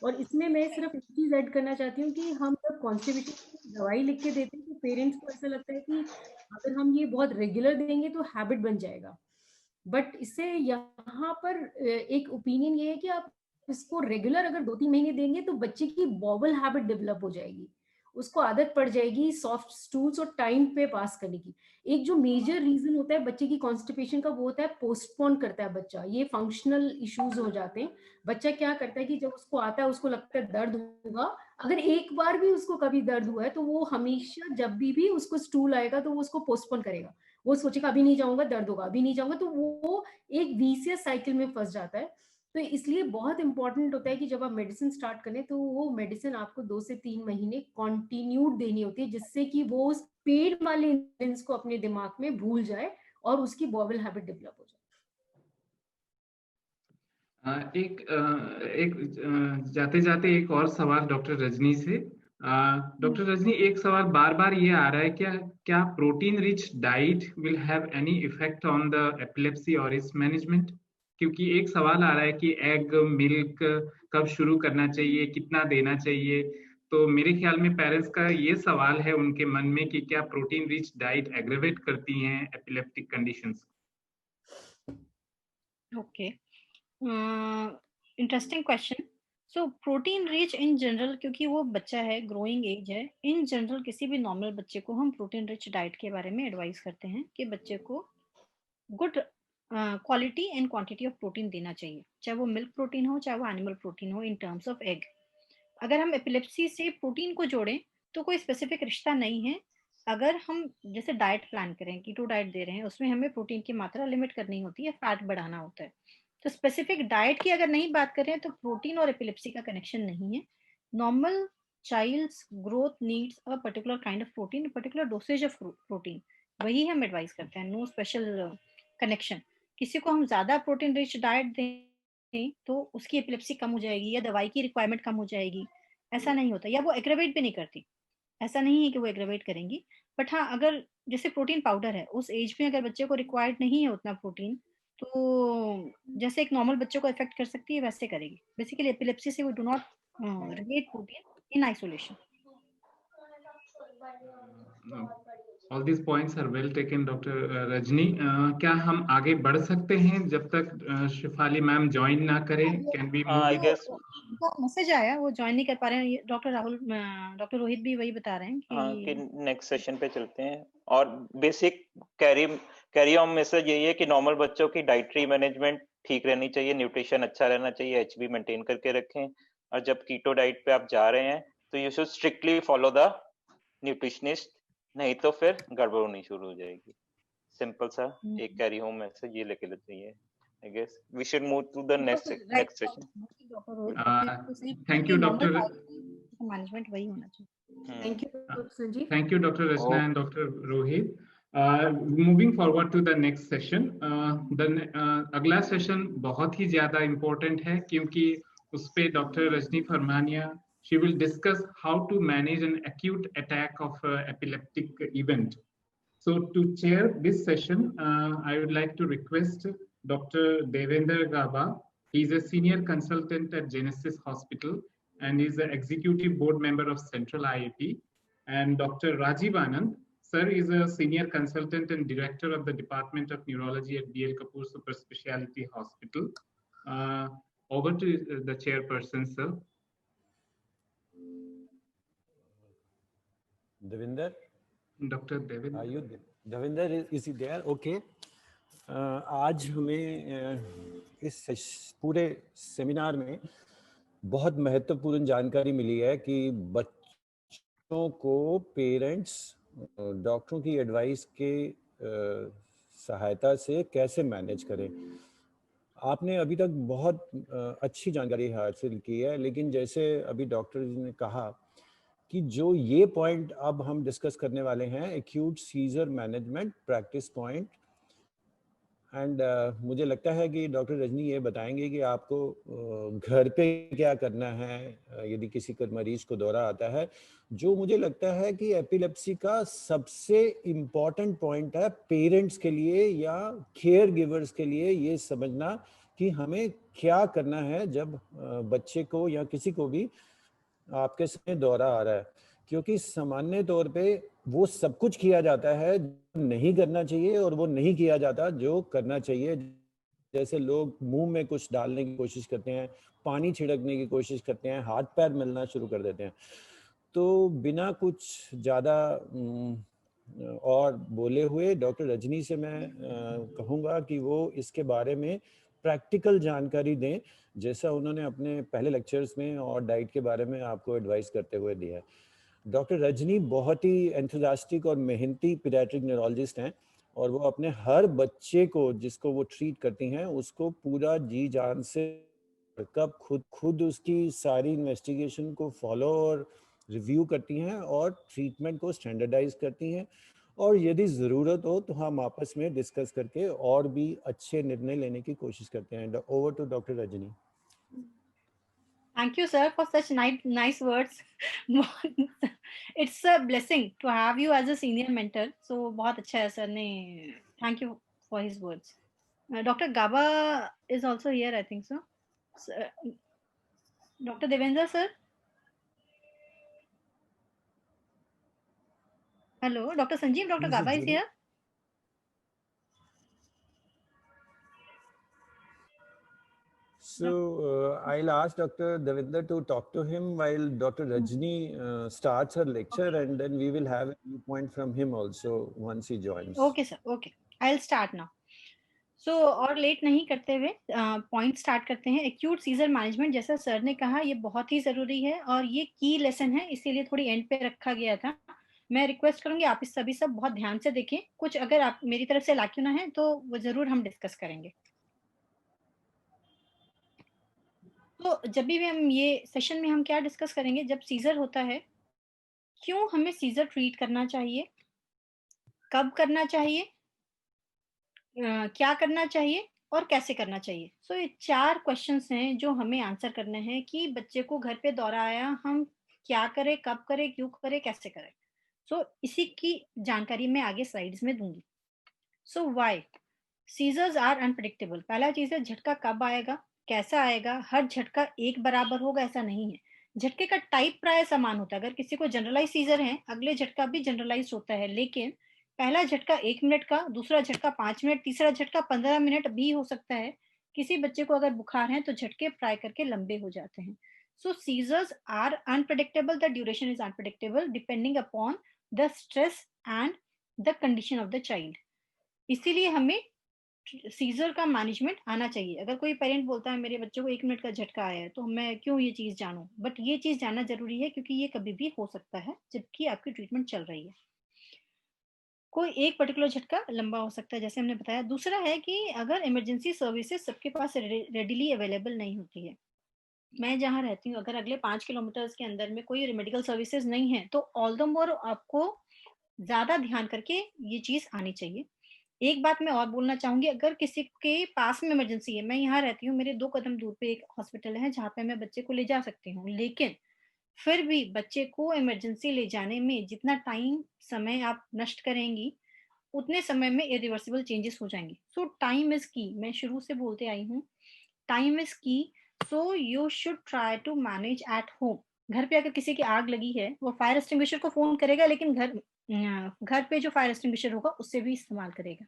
और इसमें मैं सिर्फ एक चीज ऐड करना चाहती हूँ कि हम जब कॉन्स्टिपेशन की दवाई लिख के देते हैं तो पेरेंट्स को ऐसा लगता है कि अगर हम ये बहुत रेगुलर देंगे तो हैबिट बन जाएगा। बट इससे यहाँ पर एक ओपिनियन ये है कि आप इसको रेगुलर अगर 2-3 महीने देंगे तो बच्चे की बॉबल हैबिट डेवलप हो जाएगी, उसको आदत पड़ जाएगी सॉफ्ट स्टूल्स और टाइम पे पास करने की। एक जो मेजर रीजन होता है बच्चे की कॉन्स्टिपेशन का वो होता है पोस्टपोन करता है बच्चा, ये फंक्शनल इश्यूज हो जाते हैं। बच्चा क्या करता है कि जब उसको आता है उसको लगता है दर्द होगा, अगर एक बार भी उसको कभी दर्द हुआ है तो वो हमेशा जब भी उसको स्टूल आएगा तो वो उसको पोस्टपोन करेगा, वो सोचेगा अभी नहीं जाऊंगा दर्द होगा, अभी नहीं जाऊंगा, तो वो एक विशियस साइकिल में फंस जाता है। तो इसलिए बहुत इंपॉर्टेंट होता है कि जब आप मेडिसिन स्टार्ट करें तो वो मेडिसिन आपको 2 से 3 महीने कंटिन्यूड देनी होती है, जिससे कि वो उस पेन वाले इंसिडेंट्स को अपने दिमाग में भूल जाए और उसकी बॉबल हैबिट डेवलप हो जाए। एक जाते जाते एक और सवाल डॉक्टर रजनी से। डॉक्टर रजनी, एक सवाल बार बार ये आ रहा है, क्या protein rich diet will have any effect on the epilepsy और इट्स मैनेजमेंट? क्योंकि एक सवाल आ रहा है कि एग मिल्क कब शुरू करना चाहिए, कितना देना चाहिए। तो मेरे ख्याल में पेरेंट्स का ये सवाल है उनके मन में कि क्या प्रोटीन रिच डाइट एग्रेवेट करती हैं epileptic conditions? Okay, interesting question. So protein rich in general, क्योंकि वो बच्चा है, ग्रोइंग एज है, इन जनरल किसी भी नॉर्मल बच्चे को हम प्रोटीन रिच डाइट के बारे में एडवाइस करते हैं कि बच्चे को good quality and quantity of protein देना चाहिए, चाहे वो मिल्क प्रोटीन हो चाहे वो एनिमल प्रोटीन हो इन टर्म्स ऑफ एग। अगर हम एपिलेप्सी से प्रोटीन को जोड़ें तो कोई स्पेसिफिक रिश्ता नहीं है। अगर हम जैसे डाइट प्लान करें, कीटो डाइट दे रहे हैं, उसमें हमें प्रोटीन की मात्रा लिमिट करनी होती है, फैट बढ़ाना होता है। तो स्पेसिफिक डाइट की अगर नहीं बात करें तो प्रोटीन और एपिलेप्सी का कनेक्शन नहीं है। Normal child's growth needs a particular kind of protein, particular dosage of protein, वही हम एडवाइस करते हैं। No special connection. किसी को हम ज्यादा प्रोटीन रिच डाइट दें तो उसकी एपिलेप्सी कम हो जाएगी या दवाई की रिक्वायरमेंट कम हो जाएगी, ऐसा नहीं होता। या वो एग्रेवेट भी नहीं करती, ऐसा नहीं है कि वो एग्रेवेट करेंगी। बट हाँ, अगर जैसे प्रोटीन पाउडर है, उस एज में अगर बच्चे को रिक्वायर्ड नहीं है उतना प्रोटीन, तो जैसे एक नॉर्मल बच्चे को इफेक्ट कर सकती है वैसे करेगी। बेसिकली एपिलेप्सी से we do not relate protein in isolation. All these points are well taken, Dr. Rajni. क्या हम आगे बढ़ सकते हैं जब तक शिफाली मैम ज्वाइन ना करें? Can we move? I guess उनका मैसेज आया, वो ज्वाइन नहीं कर पा रहे हैं। डॉक्टर राहुल, डॉक्टर रोहित भी वही बता रहे हैं कि कि नेक्स्ट सेशन पे चलते हैं। और बेसिक कैरी ऑन मैसेज यही है कि नॉर्मल बच्चों की डाइटरी मैनेजमेंट ठीक रहनी चाहिए, न्यूट्रिशन अच्छा रहना चाहिए, एचबी मेंटेन करके रखें। और जब कीटो डाइट पे आप जा रहे हैं तो you should strictly follow the nutritionist, नहीं तो फिर गड़बड़ होनी शुरू हो जाएगी। सिंपल सा एक कैरी होम मैसेज ये लेके चाहिए। I guess we should move to the next session. Thank you, Dr. Management वही होना चाहिए। Thank you doctor Sanjeev. Thank you, Dr. Rachna and Dr. Rohit. Moving forward to the next session. अगला session बहुत ही ज्यादा इम्पोर्टेंट है क्योंकि उस पे doctor Rajni Farmania, she will discuss how to manage an acute attack of epileptic event. So to chair this session, I would like to request Dr. Devendra Gaba. He is a senior consultant at Genesis Hospital and is the executive board member of Central IIT. And Dr. Rajiv Anand, sir, is a senior consultant and director of the Department of Neurology at DL Kapoor Super Speciality Hospital. Over to the chairperson, sir. Devinder? Dr. Devinder. Are you there? Devinder, is he there? Okay. आज हमें इस पूरे seminar में बहुत महत्वपूर्ण जानकारी मिली है कि बच्चों को पेरेंट्स डॉक्टरों की एडवाइस के सहायता से कैसे मैनेज करें। आपने अभी तक बहुत अच्छी जानकारी हासिल की है, लेकिन जैसे अभी डॉक्टर जी ने कहा कि जो ये पॉइंट अब हम डिस्कस करने वाले हैं, acute seizure management practice point, and मुझे लगता है कि डॉक्टर रजनी ये बताएंगे कि आपको घर पे क्या करना है यदि किसी को मरीज को दौरा आता है। जो मुझे लगता है कि एपिलेप्सी का सबसे इम्पॉर्टेंट पॉइंट है पेरेंट्स के लिए या केयर गिवर्स के लिए, ये समझना कि हमें क्या करना है जब बच्चे को या किसी को भी आपके सामने दौरा आ रहा है। क्योंकि सामान्य तौर पे वो सब कुछ किया जाता है जो नहीं करना चाहिए और वो नहीं किया जाता जो करना चाहिए। जैसे लोग मुंह में कुछ डालने की कोशिश करते हैं, पानी छिड़कने की कोशिश करते हैं, हाथ पैर मिलना शुरू कर देते हैं। तो बिना कुछ ज़्यादा और बोले हुए डॉक्टर रजनी से मैं कहूँगा कि वो इसके बारे में प्रैक्टिकल जानकारी दें, जैसा उन्होंने अपने पहले लेक्चर्स में और डाइट के बारे में आपको एडवाइस करते हुए दिया है। डॉक्टर रजनी बहुत ही एंथुसियास्टिक और मेहनती पीडियाट्रिक न्यूरोलॉजिस्ट हैं और वो अपने हर बच्चे को जिसको वो ट्रीट करती हैं उसको पूरा जी जान से कब खुद उसकी सारी इन्वेस्टिगेशन को फॉलो और रिव्यू करती हैं और ट्रीटमेंट को स्टैंडर्डाइज करती हैं, और यदि ज़रूरत हो तो हम आपस में डिस्कस करके और भी अच्छे निर्णय लेने की कोशिश करते हैं। Over to doctor Rajni. Thank you, sir, for such nice words. It's a blessing to have you as a senior mentor. So बहुत अच्छा है सर ने. Thank you for his words. Dr. Gaba is also here, I think so. Dr. Devendra, sir. Hello, Dr. Sanjeev. Dr. Gaba is here. So I'll ask Dr. Davinder to talk to him while Dr. Rajni starts her lecture, and then we will have a viewpoint from him also once he joins. Okay sir, okay. I'll start now. So और late नहीं करते हुए point start करते हैं। Acute seizure management, जैसा sir ने कहा, ये बहुत ही जरूरी है और ये की लेसन है, इसीलिए थोड़ी एंड पे रखा गया था। मैं रिक्वेस्ट करूंगी आप इस सभी सब बहुत ध्यान से देखें। कुछ अगर आप मेरी तरफ से लाक्यूना है तो वो जरूर हम डिस्कस करेंगे। तो जब भी हम ये सेशन में हम क्या डिस्कस करेंगे, जब सीजर होता है क्यों हमें सीजर ट्रीट करना चाहिए, कब करना चाहिए, क्या करना चाहिए और कैसे करना चाहिए। सो ये 4 क्वेश्चंस हैं जो हमें आंसर करने हैं कि बच्चे को घर पे दौरा आया, हम क्या करें, कब करें, क्यों करें, कैसे करें। सो इसी की जानकारी मैं आगे स्लाइड्स में दूंगी। So why seizures are unpredictable. पहला चीज है झटका कब आएगा, कैसा आएगा। हर झटका एक बराबर होगा ऐसा नहीं है। झटके का टाइप प्राय समान होता है। अगर किसी को जनरलाइज सीजर है, अगले झटका भी जनरलाइज होता है, लेकिन पहला झटका 1 मिनट का, दूसरा झटका 5 मिनट, तीसरा झटका 15 मिनट भी हो सकता है। किसी बच्चे को अगर बुखार है तो झटके प्राय करके लंबे हो जाते हैं। So seizures are unpredictable, the duration is unpredictable depending upon the stress and the condition of the child. इसीलिए हमें सीजर का मैनेजमेंट आना चाहिए। अगर कोई पेरेंट बोलता है मेरे बच्चे को 1 मिनट का झटका आया है तो मैं क्यों ये चीज जानूं, बट ये चीज जानना जरूरी है क्योंकि ये कभी भी हो सकता है जबकि आपकी ट्रीटमेंट चल रही है। कोई एक पर्टिकुलर झटका लंबा हो सकता है, जैसे हमने बताया। दूसरा है कि अगर इमरजेंसी सर्विसेज सबके पास रेडिली अवेलेबल नहीं होती है। मैं जहाँ रहती हूँ, अगर अगले 5 किलोमीटर के अंदर में कोई मेडिकल सर्विसेज नहीं है तो ऑल द मोर आपको ज्यादा ध्यान करके ये चीज आनी चाहिए। एक बात मैं और बोलना चाहूंगी, अगर किसी के पास में इमरजेंसी है, मैं यहाँ रहती हूँ, मेरे 2 कदम दूर पे एक हॉस्पिटल है जहाँ पे मैं बच्चे को ले जा सकती हूँ, लेकिन फिर भी बच्चे को इमरजेंसी ले जाने में जितना टाइम समय आप नष्ट करेंगी उतने समय में इरिवर्सिबल चेंजेस हो जाएंगे। सो टाइम इज की, मैं शुरू से बोलते आई हूँ, time is key. So you should try to manage at home. घर पे अगर किसी की आग लगी है वो फायर एक्सटिंग्विशर को फोन करेगा, लेकिन घर पे जो फायर एक्सटिंग्विशर होगा उससे भी इस्तेमाल करेगा।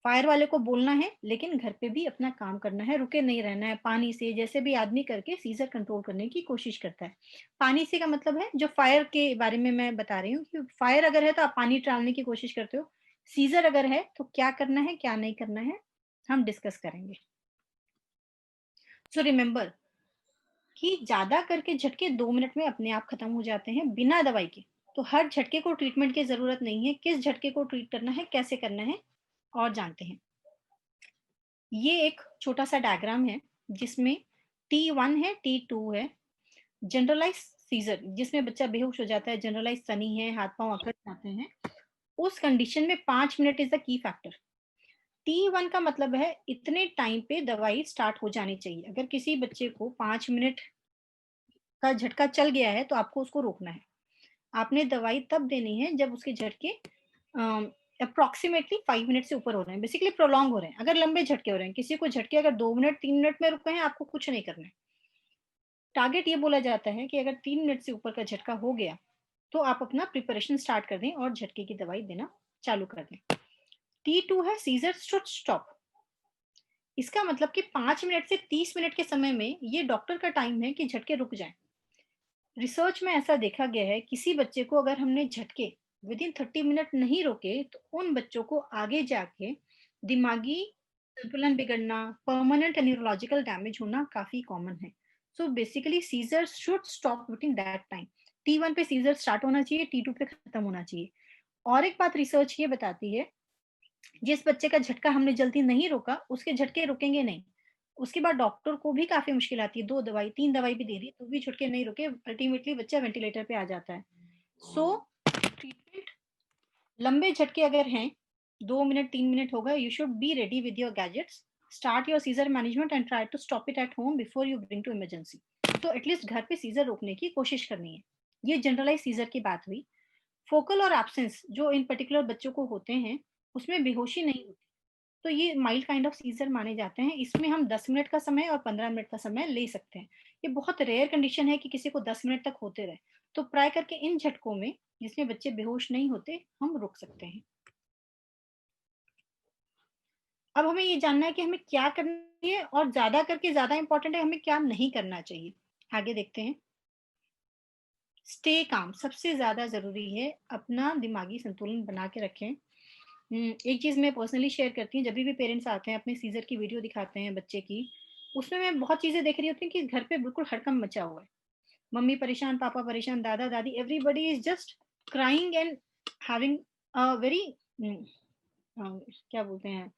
फायर वाले को बोलना है लेकिन घर पे भी अपना काम करना है, रुके नहीं रहना है। पानी से जैसे भी आदमी करके सीजर कंट्रोल करने की कोशिश करता है। पानी से का मतलब है जो फायर के बारे में मैं बता रही हूँ कि फायर अगर है तो आप पानी डालने की कोशिश करते हो, सीजर अगर है तो क्या करना है क्या नहीं करना है हम डिस्कस करेंगे। सो रिमेम्बर कि ज्यादा करके झटके 2 मिनट में अपने आप खत्म हो जाते हैं बिना दवाई के। तो हर झटके को ट्रीटमेंट की जरूरत नहीं है, किस झटके को ट्रीट करना है, कैसे करना है और जानते हैं। ये एक छोटा सा डायग्राम है जिसमें T1 है, T2 है। जनरलाइज सीजर जिसमें बच्चा बेहोश हो जाता है, जनरलाइज सनी है, हाथ पांव अकड़ जाते हैं, उस कंडीशन में 5 minute is the key factor. T1 का मतलब है इतने टाइम पे दवाई स्टार्ट हो जानी चाहिए। अगर किसी बच्चे को 5 मिनट का झटका चल गया है तो आपको उसको रोकना है। आपने दवाई तब देनी है जब उसके झटके अप्रोक्सीमेटली 5 मिनट से ऊपर हो रहे हैं, बेसिकली प्रोलॉन्ग हो रहे हैं। अगर लंबे झटके हो रहे हैं, किसी को झटके अगर 2 मिनट 3 मिनट में रुके हैं, आपको कुछ नहीं करना है। टारगेट ये बोला जाता है कि अगर 3 मिनट से ऊपर का झटका हो गया तो आप अपना प्रिपरेशन स्टार्ट कर दें और झटके की दवाई देना चालू कर दें। T2 है सीजर शुड स्टॉप। इसका मतलब कि 5 मिनट से 30 मिनट के समय में ये डॉक्टर का टाइम है कि झटके रुक जाएं। रिसर्च में ऐसा देखा गया है, किसी बच्चे को अगर हमने झटके विद इन 30 मिनट नहीं रोके तो उन बच्चों को आगे जाके दिमागी संतुलन बिगड़ना, परमानेंट न्यूरोलॉजिकल डैमेज होना काफी कॉमन है। So basically seizure should stop within that time. T1 पे सीजर स्टार्ट होना चाहिए, T2 पे खत्म होना चाहिए। और एक बात रिसर्च ये बताती है, जिस बच्चे का झटका हमने जल्दी नहीं रोका उसके झटके रुकेंगे नहीं। उसके बाद डॉक्टर को भी काफी मुश्किल आती है, 2 दवाई 3 दवाई भी दे दी तो भी झटके नहीं रुके, अल्टीमेटली बच्चा वेंटिलेटर पे आ जाता है। सो ट्रीटमेंट लंबे झटके अगर हैं 2 मिनट 3 मिनट होगा, you should be ready with your gadgets, start your seizure management and try to stop it at home before you bring to emergency. तो एटलीस्ट घर पे सीजर रोकने की कोशिश करनी है। ये जनरलाइज सीजर की बात हुई। फोकल और एब्सेंस जो इन पर्टिकुलर बच्चों को होते हैं उसमें बेहोशी नहीं होती, तो ये माइल्ड काइंड ऑफ सीजर माने जाते हैं। इसमें हम 10 मिनट का समय और 15 मिनट का समय ले सकते हैं। ये बहुत रेयर कंडीशन है कि किसी को 10 मिनट तक होते रहे, तो प्राय करके इन झटकों में जिसमें बच्चे बेहोश नहीं होते हम रुक सकते हैं। अब हमें ये जानना है कि हमें क्या करना चाहिए, और ज्यादा करके ज्यादा इंपॉर्टेंट है हमें क्या नहीं करना चाहिए। आगे देखते हैं। स्टे काम सबसे ज्यादा जरूरी है, अपना दिमागी संतुलन बना के रखें। एक चीज मैं पर्सनली शेयर करती हूँ, जब भी पेरेंट्स आते हैं अपने सीजर की वीडियो दिखाते हैं बच्चे की, उसमें मैं बहुत चीजें देख रही होती हूँ कि घर पे बिल्कुल हड़कंप मचा हुआ है। मम्मी परेशान, पापा परेशान, दादा दादी, everybody is just crying and having a very क्या बोलते हैं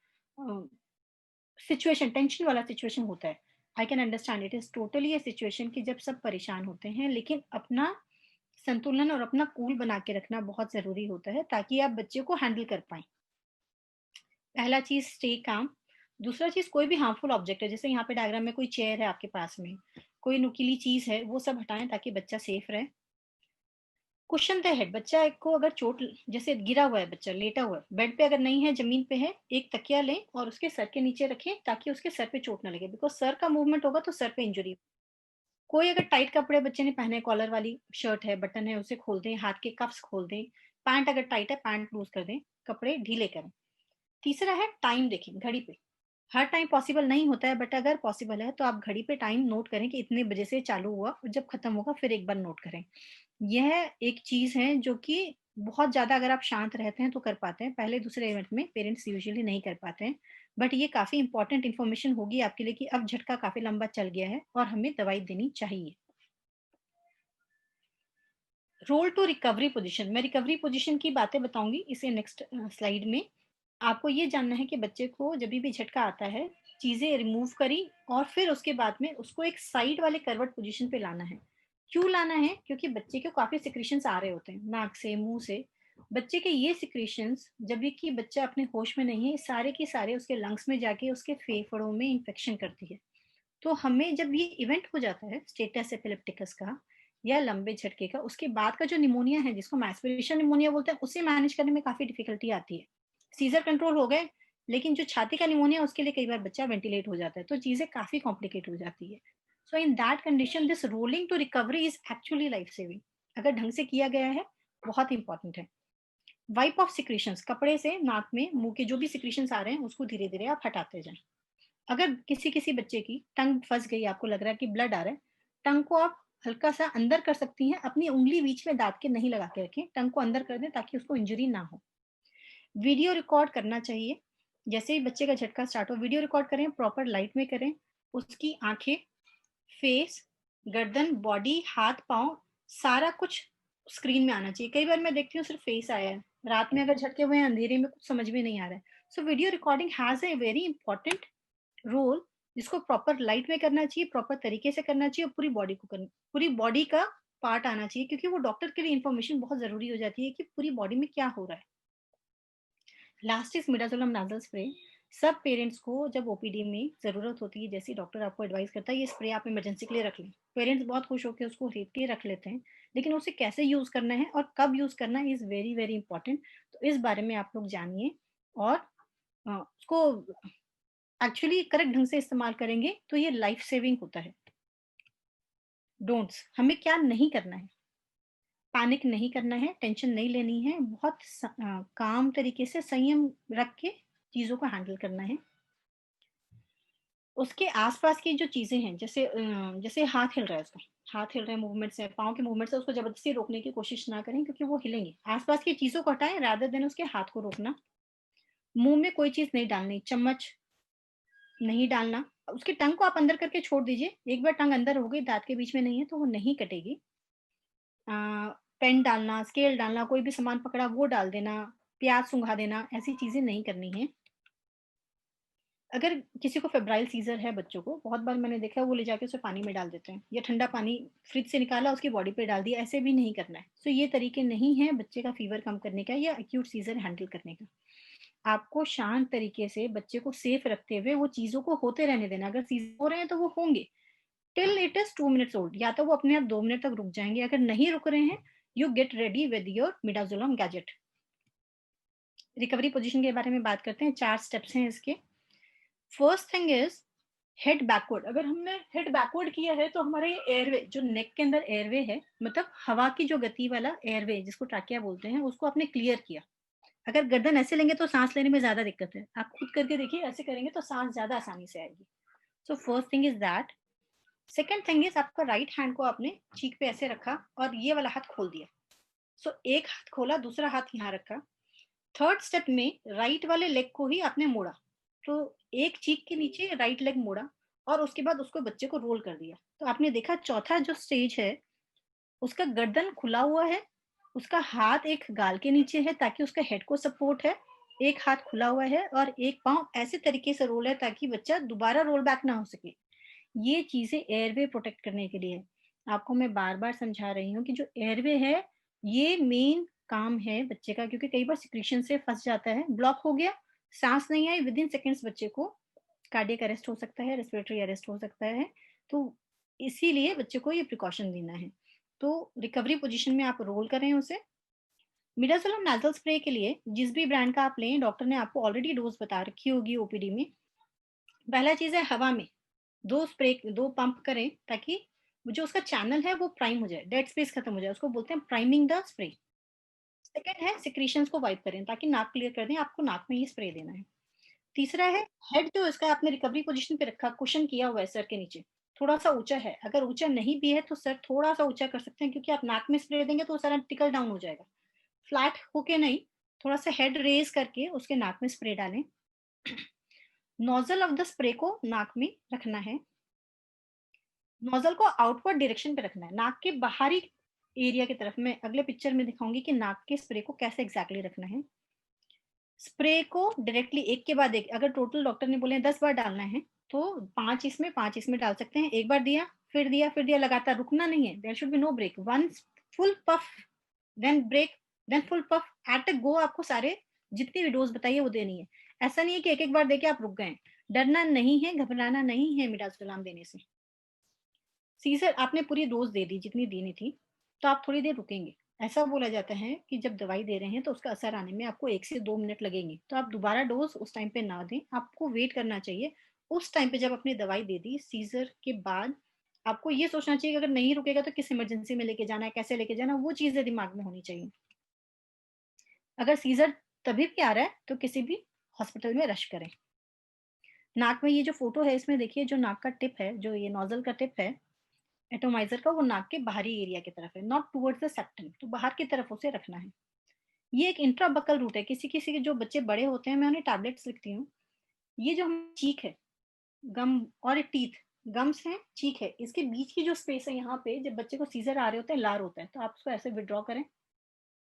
सिचुएशन, टेंशन वाला सिचुएशन होता है। I can understand, it is totally A situation कि जब सब परेशान होते हैं, लेकिन अपना संतुलन और अपना कूल बना के रखना बहुत जरूरी होता है ताकि आप बच्चे को हैंडल कर पाए। पहला चीज स्टे काम। दूसरा चीज, कोई भी हार्मफुल ऑब्जेक्ट है, जैसे यहाँ पे डायग्राम में कोई चेयर है आपके पास में, कोई नुकीली चीज है, वो सब हटाएं ताकि बच्चा सेफ रहे। कुशन द हेड, बच्चा को अगर चोट, जैसे गिरा हुआ है बच्चा, लेटा हुआ है बेड पे, अगर नहीं है जमीन पे है, एक तकिया लें और उसके सर के नीचे रखें ताकि उसके सर पे चोट ना लगे, बिकॉज सर का मूवमेंट होगा तो सर पे इंजरी। कोई अगर टाइट कपड़े बच्चे ने पहने, कॉलर वाली शर्ट है, बटन है, उसे खोल दें, हाथ के कफ्स खोल दें। पैंट अगर टाइट है, पैंट लूज कर दें, कपड़े ढीले करें। तीसरा है टाइम देखें, घड़ी पे। हर टाइम पॉसिबल नहीं होता है, बट अगर पॉसिबल है तो आप घड़ी पे टाइम नोट करें कि इतने बजे से चालू हुआ, और जब खत्म होगा फिर एक बार नोट करें। यह एक चीज है जो कि बहुत ज्यादा अगर आप शांत रहते हैं तो कर पाते हैं, पहले दूसरे इवेंट में पेरेंट्स यूजुअली नहीं कर पाते हैं। बट ये काफी इंपॉर्टेंट इन्फॉर्मेशन होगी आपके लिए कि अब झटका काफी लंबा चल गया है और हमें दवाई देनी चाहिए। रोल टू रिकवरी पोजीशन, मैं रिकवरी पोजीशन की बातें बताऊंगी इसे नेक्स्ट स्लाइड में। आपको ये जानना है कि बच्चे को जब भी झटका आता है, चीजें रिमूव करी और फिर उसके बाद में उसको एक साइड वाले करवट पोजीशन पे लाना है। क्यों लाना है? क्योंकि बच्चे के काफी सिक्रीशंस आ रहे होते हैं नाक से, मुंह से। बच्चे के ये सिक्रीशंस जब भी कि बच्चा अपने होश में नहीं है, सारे के सारे उसके लंग्स में जाके उसके फेफड़ों में इंफेक्शन करती है। तो हमें जब ये इवेंट हो जाता है स्टेटस एपिलेप्टिकस का या लंबे झटके का, उसके बाद का जो निमोनिया है, जिसको एस्पिरेशन निमोनिया बोलते हैं, उसे मैनेज करने में काफी डिफिकल्टी आती है। सीजर कंट्रोल हो गए, लेकिन जो छाती का निमोनिया, उसके लिए कई बार बच्चा वेंटिलेट हो जाता है, तो चीजें काफी कॉम्प्लिकेट हो जाती है। So in that condition this rolling to recovery is actually life saving, अगर ढंग से किया गया है, बहुत इंपॉर्टेंट है। वाइप ऑफ सिक्रीशंस, कपड़े से नाक में, मुंह के जो भी सिक्रीशंस आ रहे हैं उसको धीरे धीरे आप हटाते जाएं। अगर किसी बच्चे की टंग फंस गई, आपको लग रहा है कि ब्लड आ रहा है, टंग को आप हल्का सा अंदर कर सकती हैं, अपनी उंगली बीच में दांत के नहीं लगा के रखें, टंग को अंदर कर दें ताकि उसको इंजरी ना हो। वीडियो रिकॉर्ड करना चाहिए, जैसे ही बच्चे का झटका स्टार्ट हो वीडियो रिकॉर्ड करें, प्रॉपर लाइट में करें। उसकी आंखें, फेस, गर्दन, बॉडी, हाथ पांव, सारा कुछ स्क्रीन में आना चाहिए। कई बार मैं देखती हूँ सिर्फ फेस आया है, रात में अगर झटके हुए हैं, अंधेरे में कुछ समझ में नहीं आ रहा है। So video recording has a very important role, जिसको प्रॉपर लाइट में करना चाहिए, प्रॉपर तरीके से करना चाहिए, और पूरी बॉडी को करना, पूरी बॉडी का पार्ट आना चाहिए, क्योंकि वो डॉक्टर के लिए इंफॉर्मेशन बहुत जरूरी हो जाती है कि पूरी बॉडी में क्या हो रहा है। Last is midazolam nasal spray. सब पेरेंट्स को जब ओपीडी में जरूरत होती है, जैसे डॉक्टर आपको एडवाइस करता है, ये स्प्रे आप इमरजेंसी के लिए रख लें। पेरेंट्स बहुत खुश होकर उसको खरीद के रख लेते हैं, लेकिन उसे कैसे यूज करना है और कब यूज करना है इज वेरी वेरी इंपॉर्टेंट। तो इस बारे में आप लोग जानिए, और उसको एक्चुअली करेक्ट ढंग से इस्तेमाल करेंगे तो ये लाइफ सेविंग होता है। डोंट्स, हमें क्या नहीं करना है? पैनिक नहीं करना है, टेंशन नहीं लेनी है, बहुत काम तरीके से संयम रख के चीजों को हैंडल करना है। उसके आसपास की जो चीजें हैं, जैसे हाथ हिल रहा है, उसका हाथ हिल रहे हैं, मूवमेंट से, पाँव के मूवमेंट से उसको जबरदस्ती रोकने की कोशिश ना करें, क्योंकि वो हिलेंगे। आसपास की चीजों को हटाएं रादर देन उसके हाथ को रोकना। मुंह में कोई चीज नहीं डालनी, चम्मच नहीं डालना। उसकी टंग को आप अंदर करके छोड़ दीजिए, एक बार टंग अंदर हो गई, दांत के बीच में नहीं है, तो वो नहीं कटेगी। पेन डालना, स्केल डालना, कोई भी सामान पकड़ा वो डाल देना, प्याज सुंघा देना, ऐसी चीजें नहीं करनी है। अगर किसी को फेब्राइल सीजर है, बच्चों को बहुत बार मैंने देखा है वो ले जाके उसे पानी में डाल देते हैं, या ठंडा पानी फ्रिज से निकाला उसकी बॉडी पे डाल दिया, ऐसे भी नहीं करना है। सो ये तरीके नहीं है बच्चे का फीवर कम करने का या एक्यूट सीजर हैंडल करने का। आपको शांत तरीके से बच्चे को सेफ रखते हुए वो चीजों को होते रहने देना। अगर सीजर हो रहे हैं तो वो होंगे till it is 2 minutes old, या तो वो अपने आप 2 मिनट तक रुक जाएंगे। अगर नहीं रुक रहे हैं, you get ready with your midazolam gadget. Recovery position के बारे में बात करते हैं, 4 स्टेप्स हैं इसके। First thing is head backward. अगर हमने हेड बैकवर्ड किया है तो हमारे एयरवे, जो नेक के अंदर एयरवे है, मतलब हवा की जो गति वाला एयरवे जिसको ट्रैकिया बोलते हैं, उसको आपने क्लियर किया। अगर गर्दन ऐसे लेंगे तो सांस लेने में ज्यादा दिक्कत है, आप खुद करके देखिए, ऐसे करेंगे तो सांस ज्यादा आसानी से आएगी। So first thing is that. Second thing is आपका राइट हैंड को आपने चीक पे ऐसे रखा और ये वाला हाथ खोल दिया। सो एक हाथ खोला, दूसरा हाथ यहाँ रखा। थर्ड स्टेप में राइट वाले लेग को ही आपने मोड़ा, तो एक चीक के नीचे राइट लेग मोड़ा और उसके बाद उसको बच्चे को रोल कर दिया। तो आपने देखा चौथा जो स्टेज है उसका गर्दन खुला हुआ है, उसका हाथ एक गाल के नीचे है ताकि उसका हेड को सपोर्ट है, एक हाथ खुला हुआ है और एक पांव ऐसे तरीके से रोल है ताकि बच्चा दोबारा रोल बैक ना हो सके। ये चीजें एयरवे प्रोटेक्ट करने के लिए है। आपको मैं बार बार समझा रही हूँ कि जो एयरवे है ये मेन काम है बच्चे का, क्योंकि कई बार सिक्रीशन से फंस जाता है, ब्लॉक हो गया, सांस नहीं आई, विद इन सेकेंड्स बच्चे को कार्डियक अरेस्ट हो सकता है, रेस्पिरेटरी अरेस्ट हो सकता है। तो इसीलिए बच्चे को ये प्रिकॉशन देना है। तो रिकवरी पोजीशन में आप रोल करें उसे। मिडाजोलम नाजल स्प्रे के लिए जिस भी ब्रांड का आप लें, डॉक्टर ने आपको ऑलरेडी डोज बता रखी होगी ओपीडी में। पहला चीज है हवा में 2 पंप करें ताकि जो उसका चैनल है वो प्राइम हो जाए, डेड स्पेस खत्म हो जाए, उसको बोलते हैं प्राइमिंग द स्प्रे। सेकेंड है सिक्रीशंस को वाइप करें ताकि नाक क्लियर कर दें, आपको नाक में ही स्प्रे देना है। तीसरा है हेड जो इसका आपने रिकवरी पोजीशन पे रखा, कुशन किया हुआ है सर के नीचे, थोड़ा सा ऊंचा है। अगर ऊंचा नहीं भी है तो सर थोड़ा सा ऊंचा कर सकते हैं, क्योंकि आप नाक में स्प्रे देंगे तो सर टिकल डाउन हो जाएगा। फ्लैट होके नहीं, थोड़ा सा हेड रेज करके उसके नाक में स्प्रे डालें। नोजल ऑफ द स्प्रे को नाक में रखना है, नोजल को आउटवर्ड डायरेक्शन पे रखना है, नाक के बाहरी एरिया की तरफ। मैं अगले पिक्चर में दिखाऊंगी कि नाक के स्प्रे को कैसे एग्जैक्टली रखना है। स्प्रे को डायरेक्टली एक के बाद एक, अगर टोटल डॉक्टर ने बोले 10 बार डालना है तो 5 इसमें डाल सकते हैं। एक बार दिया, फिर दिया, फिर दिया, लगातार, रुकना नहीं है। There should be no break. Once full puff, then break, then full puff, at a go आपको सारे जितनी भी डोज बताइए वो देनी है। ऐसा नहीं है कि एक एक बार देके आप रुक गए। डरना नहीं है, घबराना नहीं है मिडाजोलम देने से। सीजर आपने पूरी डोज दे दी जितनी देनी थी, तो आप थोड़ी देर रुकेंगे। ऐसा बोला जाता है कि जब दवाई दे रहे हैं तो उसका असर आने में आपको 1 से 2 मिनट लगेंगे, तो आप दोबारा डोज उस टाइम पे ना दें, आपको वेट करना चाहिए। उस टाइम पे जब आपने दवाई दे दी सीजर के बाद, आपको ये सोचना चाहिए कि अगर नहीं रुकेगा तो किस इमरजेंसी में लेके जाना है, कैसे लेके जाना, वो चीजें दिमाग में होनी चाहिए। अगर सीजर तभी भी आ रहा है तो किसी भी हॉस्पिटल में रश करें। नाक में ये जो फोटो है इसमें देखिए, जो नाक का टिप है, जो ये नोजल का टिप है एटोमाइजर का, वो नाक के बाहरी एरिया की तरफ है, नॉट टुवर्ड्स द सेप्टम, तो बाहर की तरफ उसे रखना है। ये एक इंट्राबकल रूट है। किसी किसी के जो बच्चे बड़े होते हैं, मैं उन्हें टैबलेट्स लिखती हूँ। ये जो हम चीक है, गम और टीथ, गम्स है, चीक है, इसके बीच की जो स्पेस है यहाँ पे, जब बच्चे को सीजर आ रहे होते हैं, लार होता है, तो आप उसको ऐसे विड्रॉ करें,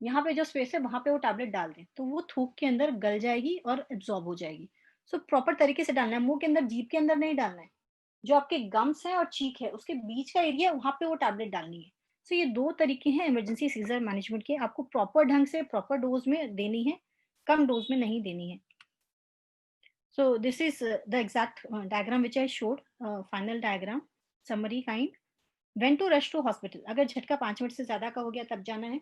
यहाँ पे जो स्पेस है वहां पे वो टैबलेट डाल दें, तो वो थूक के अंदर गल जाएगी और एब्जॉर्ब हो जाएगी। सो प्रॉपर तरीके से डालना है, मुंह के अंदर, जीभ के अंदर नहीं डालना है। जो आपके गम्स है और चीक है उसके बीच का एरिया, वहां पे वो टैबलेट डालनी है। सो ये 2 तरीके हैं इमरजेंसी सीजर मैनेजमेंट के। आपको प्रॉपर ढंग से प्रॉपर डोज में देनी है, कम डोज में नहीं देनी है। So this is the exact diagram which I showed, final diagram, summary kind. When to rush to hospital, अगर झटका 5 मिनट से ज्यादा का हो गया तब जाना है।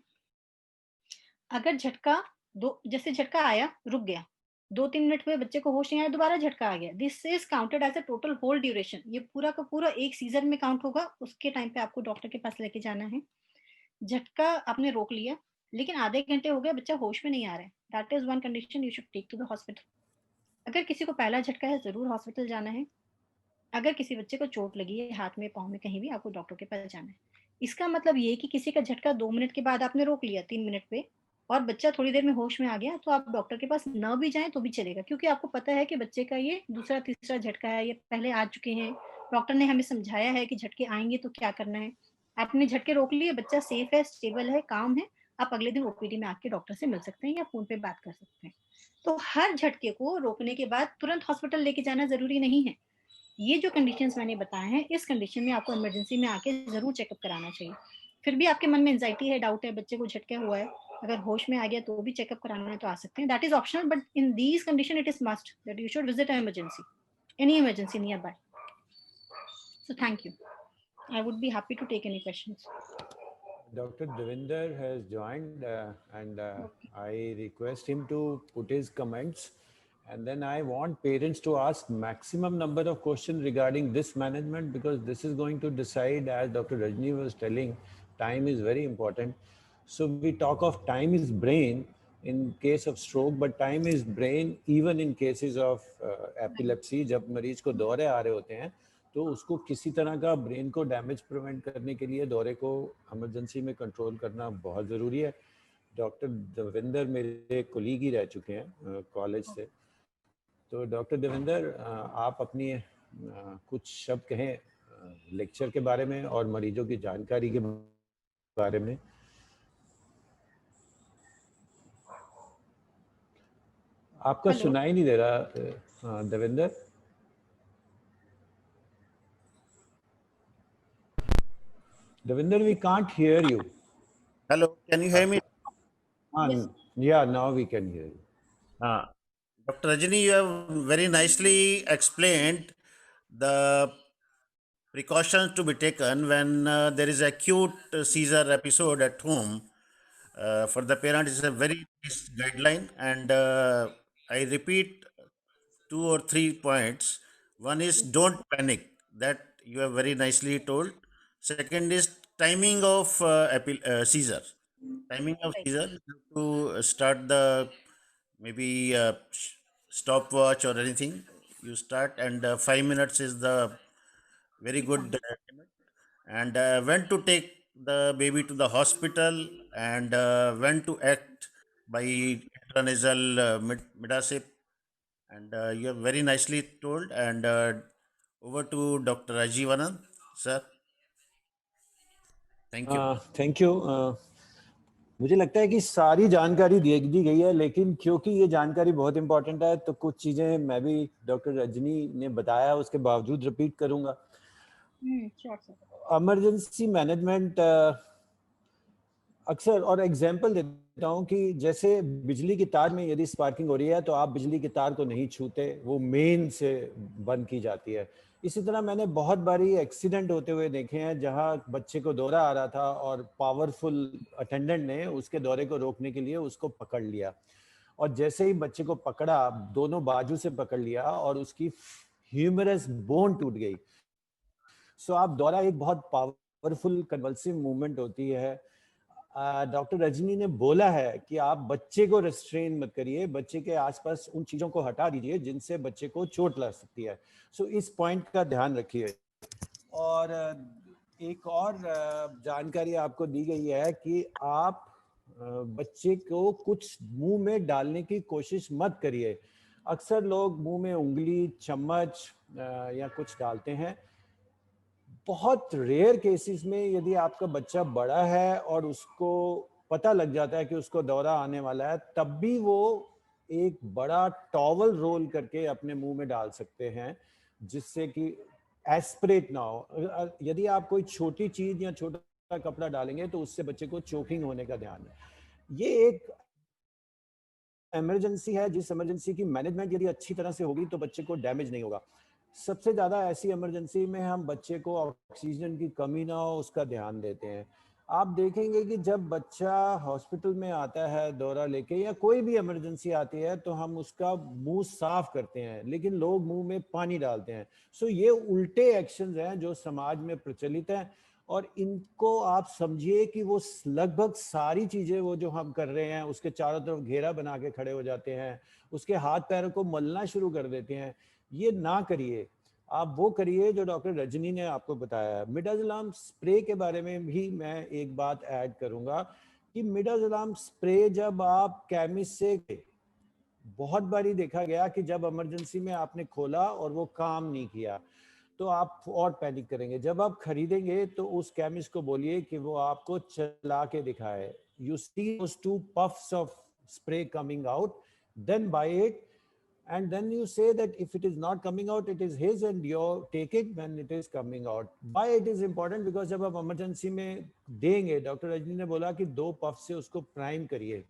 अगर झटका जैसे झटका आया, रुक गया, 2-3 मिनट हुए, बच्चे को होश नहीं आया, दोबारा झटका आ गया, this is counted as a total whole duration. ये पूरा का पूरा एक सीजन में काउंट होगा। उसके टाइम पे आपको डॉक्टर के पास लेके जाना है। झटका आपने रोक लिया लेकिन आधे घंटे हो गए, बच्चा होश में नहीं आ रहा है, that is one condition, you should take to the hospital. अगर किसी को पहला झटका है जरूर हॉस्पिटल जाना है। अगर किसी बच्चे को चोट लगी है हाथ में, पाँव में, कहीं भी, आपको डॉक्टर के पास जाना है। इसका मतलब ये कि किसी का झटका 2 मिनट के बाद आपने रोक लिया, 3 मिनट पे, और बच्चा थोड़ी देर में होश में आ गया, तो आप डॉक्टर के पास न भी जाएं तो भी चलेगा, क्योंकि आपको पता है कि बच्चे का ये दूसरा तीसरा झटका है, ये पहले आ चुके हैं, डॉक्टर ने हमें समझाया है कि झटके आएंगे तो क्या करना है। आपने झटके रोक लिए, बच्चा सेफ है, स्टेबल है, काम है, आप अगले दिन ओपीडी में आके डॉक्टर से मिल सकते हैं या फोन पे बात कर सकते हैं। तो हर झटके को रोकने के बाद तुरंत हॉस्पिटल लेके जाना जरूरी नहीं है। ये जो कंडीशंस मैंने बताए हैं, इस कंडीशन में आपको इमरजेंसी में आके जरूर चेकअप कराना चाहिए। फिर भी आपके मन में एंजाइटी है, डाउट है, बच्चे को झटका हुआ है, अगर होश में आ गया तो भी चेकअप कराना है तो आ सकते हैं, that is optional, but in these condition it is must that you should visit an emergency, any emergency nearby. So thank you, I would be happy to take any questions. Dr. Devinder has joined and I request him to put his comments, and then I want parents to ask maximum number of questions regarding this management, because this is going to decide, as Dr. Rajni was telling, time is very important. So we talk of time is brain. in case of stroke, but time is brain even in cases of epilepsy. जब मरीज को दौरे आ रहे होते हैं तो उसको किसी तरह का ब्रेन को डैमेज प्रिवेंट करने के लिए दौरे को इमरजेंसी में कंट्रोल करना बहुत ज़रूरी है। डॉक्टर देवेंद्र मेरे कोलीग ही रह चुके हैं कॉलेज से। तो डॉक्टर देवेंद्र, आप अपनी कुछ शब्द कहें लेक्चर के बारे में और मरीजों की जानकारी के बारे में। आपका सुनाई नहीं दे रहा Devendra. Devinder, we can't hear you. Hello, can you hear me? Yes. Yeah, now we can hear you. Dr. Rajani, you have very nicely explained the precautions to be taken when there is acute seizure episode at home. For the parent, it's a very nice guideline, and I repeat 2 or 3 points. One is don't panic. That you have very nicely told. Second is timing of seizure. Timing of seizure to start the maybe stopwatch or anything. You start, and 5 minutes is the very good limit. And when to take the baby to the hospital, and when to act by intranasal midacid. And you have very nicely told. And over to Dr. Rajiv Anand, sir. Thank you. Thank you. मुझे लगता है कि सारी जानकारी दी गई है, लेकिन क्योंकि ये जानकारी बहुत इंपॉर्टेंट है तो कुछ चीजें मैं भी डॉक्टर रजनी ने बताया उसके बावजूद रिपीट करूंगा। इमरजेंसी मैनेजमेंट अक्सर, और एग्जांपल देता हूं कि जैसे बिजली की तार में यदि स्पार्किंग हो रही है तो आप बिजली की तार को नहीं छूते, वो मेन से बंद की जाती है। इसी तरह मैंने बहुत बारी एक्सीडेंट होते हुए देखे हैं जहां बच्चे को दौरा आ रहा था और पावरफुल अटेंडेंट ने उसके दौरे को रोकने के लिए उसको पकड़ लिया, और जैसे ही बच्चे को पकड़ा दोनों बाजू से पकड़ लिया और उसकी ह्यूमरस बोन टूट गई। सो आप दौरा एक बहुत पावरफुल कन्वल्सिव मूवमेंट होती है। डॉक्टर रजनी ने बोला है कि आप बच्चे को रेस्ट्रेन मत करिए, बच्चे के आसपास उन चीजों को हटा दीजिए जिनसे बच्चे को चोट लग सकती है। सो इस पॉइंट का ध्यान रखिए। और एक और जानकारी आपको दी गई है कि आप बच्चे को कुछ मुंह में डालने की कोशिश मत करिए। अक्सर लोग मुंह में उंगली, चम्मच या कुछ डालते हैं। बहुत रेयर केसेस में यदि आपका बच्चा बड़ा है और उसको पता लग जाता है कि उसको दौरा आने वाला है, तब भी वो एक बड़ा टॉवल रोल करके अपने मुंह में डाल सकते हैं जिससे कि एस्पिरेट ना हो। यदि आप कोई छोटी चीज या छोटा कपड़ा डालेंगे तो उससे बच्चे को चोकिंग होने का ध्यान है। ये एक इमरजेंसी है, जिस इमरजेंसी की मैनेजमेंट यदि अच्छी तरह से होगी तो बच्चे को डैमेज नहीं होगा। सबसे ज्यादा ऐसी इमरजेंसी में हम बच्चे को ऑक्सीजन की कमी ना हो उसका ध्यान देते हैं। आप देखेंगे कि जब बच्चा हॉस्पिटल में आता है दौरा लेके या कोई भी इमरजेंसी आती है तो हम उसका मुंह साफ करते हैं, लेकिन लोग मुंह में पानी डालते हैं। सो ये उल्टे एक्शंस हैं जो समाज में प्रचलित हैं, और इनको आप समझिए कि वो लगभग सारी चीजें वो जो हम कर रहे हैं उसके चारों तरफ घेरा बना के खड़े हो जाते हैं, उसके हाथ पैरों को मलना शुरू कर देते हैं। ये ना करिए, आप वो करिए जो डॉक्टर रजनी ने आपको बताया है। मिडाजोलम स्प्रे के बारे में भी मैं एक बात ऐड करूंगा कि मिडाजोलम स्प्रे जब आप केमिस्ट से, बहुत बारी देखा गया कि जब इमरजेंसी में आपने खोला और वो काम नहीं किया तो आप और पैनिक करेंगे। जब आप खरीदेंगे तो उस केमिस्ट को बोलिए कि वो आपको चला के दिखाए। You see those 2 puffs of spray coming out, then buy it, and then you say that if it is not coming out, it is his and you take it when it is coming out. Why it is important? Because जब आप emergency में देंगे, doctor Rajni ने बोला कि 2 puff से उसको prime करिए।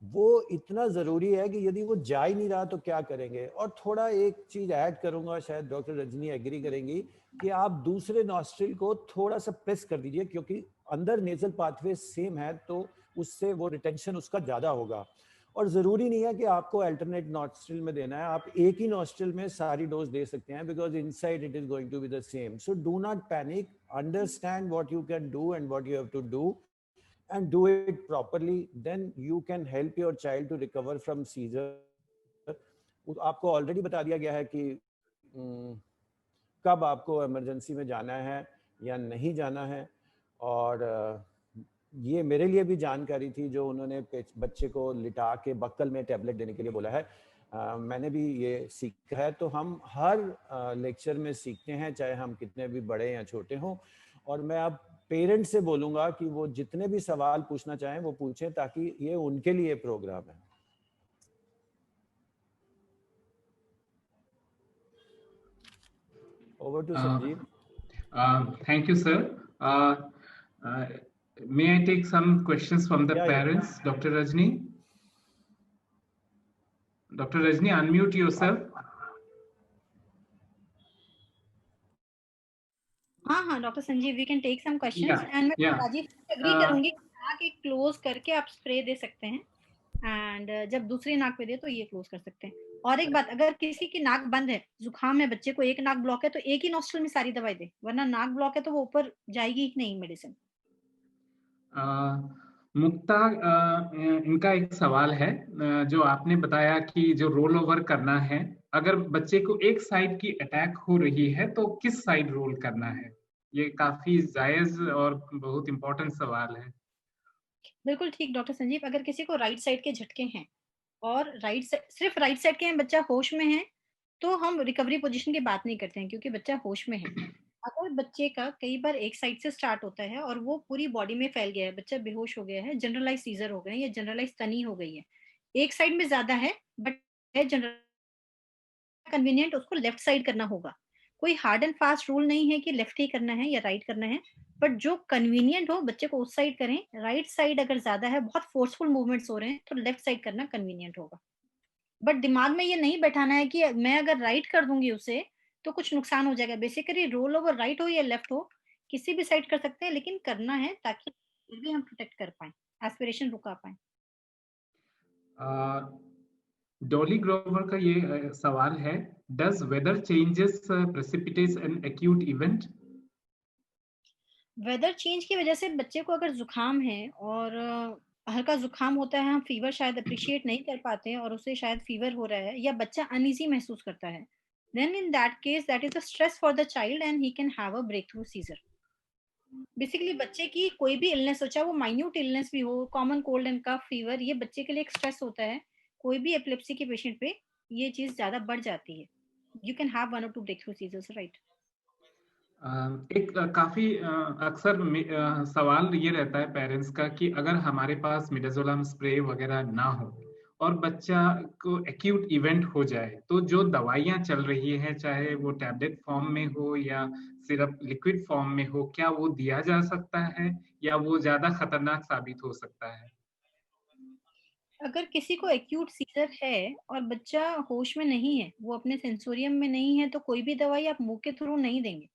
वो इतना जरूरी है कि यदि वो जा ही नहीं रहा तो क्या करेंगे। और थोड़ा एक चीज ऐड करूंगा, शायद डॉक्टर रजनी एग्री करेंगी, कि आप दूसरे नॉस्ट्रिल को थोड़ा सा प्रेस कर दीजिए, क्योंकि अंदर नेजल पाथवे सेम है तो उससे वो रिटेंशन उसका ज्यादा होगा। और जरूरी नहीं है कि आपको अल्टरनेट नॉस्ट्रिल में देना है, आप एक ही नॉस्ट्रिल में सारी डोज दे सकते हैं, because inside it is going to be the same. So do not panic, understand what you can do and what you have to do, and do it properly, then you can help your child to recover from seizure. आपको already बता दिया गया है कि कब आपको emergency में जाना है या नहीं जाना है, और ये मेरे लिए भी जानकारी थी जो उन्होंने बच्चे को लिटा के बक्कल में टैबलेट देने के लिए बोला है। मैंने भी ये सीखा है। तो हम हर लेक्चर में सीखते हैं, चाहे हम कितने भी बड़े या छोटे हों। और मैं अब पेरेंट्स से बोलूँगा कि वो जितने भी सवाल पूछना चाहें वो पूछें, ताकि ये उनके लिए प्रोग्राम है। Over to Sanjeev. Thank you, sir. May I take some questions from the parents, Dr. Rajni? Dr. Rajni, unmute yourself. हाँ doctor Sanjeev, we can take some questions and मैं राजीव से एग्री करूंगी कि नाक एक क्लोज करके आप स्प्रे दे सकते हैं, एंड जब दूसरी नाक पे दे तो ये क्लोज कर सकते हैं। और एक बात, अगर किसी की नाक बंद है, जुकाम है, बच्चे को एक नाक ब्लॉक है, तो एक ही नॉस्ट्रल में सारी दवाई दे, वरना नाक ब्लॉक है तो वो ऊपर जाएगी ही नहीं मेडिसिन। मुक्ता, इनका एक सवाल है, जो आपने बताया कि जो रोल ओवर करना है, अगर बच्चे को एक साइड की अटैक हो रही है तो किस साइड रोल करना है? ये काफी जायज और बहुत इंपॉर्टेंट सवाल है। बिल्कुल ठीक डॉक्टर संजीव, अगर किसी को राइट साइड के झटके हैं और सिर्फ राइट साइड के हैं, बच्चा होश में है, तो हम रिकवरी पोजीशन की बात नहीं करते हैं क्योंकि बच्चा होश में है। अगर बच्चे का कई बार एक साइड से स्टार्ट होता है और वो पूरी बॉडी में फैल गया है, बच्चा बेहोश हो गया है, जनरलाइज सीजर हो गए या जनरलाइज तनी हो गई है, एक साइड में ज्यादा है बट है जनरल कन्वीनियंट, उसको लेफ्ट साइड करना होगा। कोई हार्ड एंड फास्ट रूल नहीं है कि लेफ्ट ही करना है या राइट करना है, बट जो कन्वीनियंट हो बच्चे को उस साइड करें। राइट साइड अगर ज्यादा है, बहुत फोर्सफुल मूवमेंट्स हो रहे हैं, तो लेफ्ट साइड करना कन्वीनियंट होगा। बट दिमाग में ये नहीं बैठाना है कि मैं अगर राइट कर दूंगी उसे तो कुछ नुकसान हो जाएगा। बेसिकली रोल ओवर राइट हो या लेफ्ट हो, किसी भी साइड कर सकते हैं, लेकिन करना है ताकि फिर भी हम प्रोटेक्ट कर पाए, एस्पिरेशन रुका पाए। डॉली ग्रोवर का ये सवाल है, does weather changes precipitate an acute event? Weather change की वजह से बच्चे को अगर जुकाम है और हल्का जुकाम होता है, हम फीवर शायद अप्रिशिएट नहीं कर पाते हैं और उसे शायद फीवर हो रहा है, या बच्चा अनईजी महसूस करता है, then in that case that is a stress for the child and he can have a breakthrough seizure. Basically बच्चे की कोई भी इलनेस हो, चाहे वो माइन्यूट इलनेस भी हो, common cold and cough, fever, ये बच्चे के लिए एक स्ट्रेस होता है। कोई भी एपिलेप्सी के पेशेंट पे ये चीज ज्यादा बढ़ जाती है। You can have 1 or 2 breakthrough seizures, right? एक काफी अक्सर सवाल ये रहता है पेरेंट्स का कि अगर हमारे पास मिडाजोलम स्प्रे वगैरह ना हो और बच्चा को एक्यूट इवेंट हो जाए, तो जो दवाइयां चल रही हैं, चाहे वो टैबलेट फॉर्म में हो या सिर्फ लिक्विड फॉर्म में हो, क्या वो दिया जा सकता है या वो ज्यादा खतरनाक साबित हो सकता है? अगर किसी को एक्यूट सीजर है और बच्चा होश में नहीं है, वो अपने सेंसोरियम में नहीं है, तो कोई भी दवाई आप मुंह के थ्रू नहीं देंगे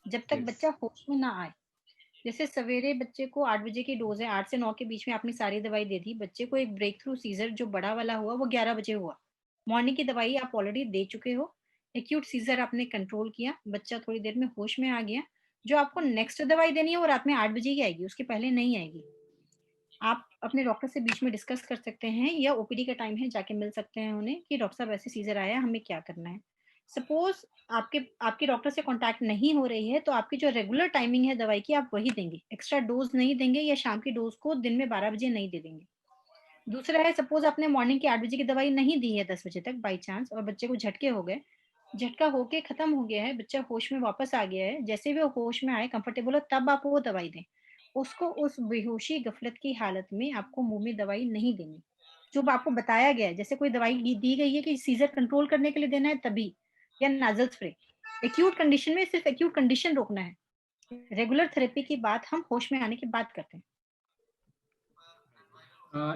जब तक बच्चा होश में ना आए। जैसे सवेरे बच्चे को 8 बजे की डोज है, 8 से 9 के बीच में आपने सारी दवाई दे दी, बच्चे को एक ब्रेक थ्रू सीजर जो बड़ा वाला हुआ वो 11 बजे हुआ, मॉर्निंग की दवाई आप ऑलरेडी दे चुके हो, एक्यूट सीजर आपने कंट्रोल किया, बच्चा थोड़ी देर में होश में आ गया, जो आपको नेक्स्ट दवाई देनी है वो रात में 8 बजे ही आएगी, उसके पहले नहीं आएगी। आप अपने डॉक्टर से बीच में डिस्कस कर सकते हैं, या ओपीडी का टाइम है जाके मिल सकते हैं उन्हें कि डॉक्टर साहब ऐसे सीजर आया, हमें क्या करना है। सपोज आपके डॉक्टर से कांटेक्ट नहीं हो रही है, तो आपकी जो रेगुलर टाइमिंग है दवाई की आप वही देंगे, एक्स्ट्रा डोज नहीं देंगे, या शाम की डोज को दिन में 12 बजे नहीं दे देंगे। दूसरा है, सपोज आपने मॉर्निंग की 8 बजे की दवाई नहीं दी है 10 बजे तक बाई चांस, और बच्चे को झटके हो गए, झटका होके खत्म हो गया है, बच्चा होश में वापस आ गया है, जैसे भी वो होश में आए, कंफर्टेबल हो, तब आप वो दवाई दें। उसको उस बेहोशी गफलत की हालत में आपको मुंह में दवाई नहीं देनी, जो आपको बताया गया है। जैसे कोई दवाई दी गई है कि सीजर कंट्रोल करने के लिए देना है तभी, या नाजल स्प्रे। एक्यूट कंडीशन में सिर्फ एक्यूट कंडीशन रोकना है, रेगुलर थेरेपी की बात हम होश में आने की बात करते हैं।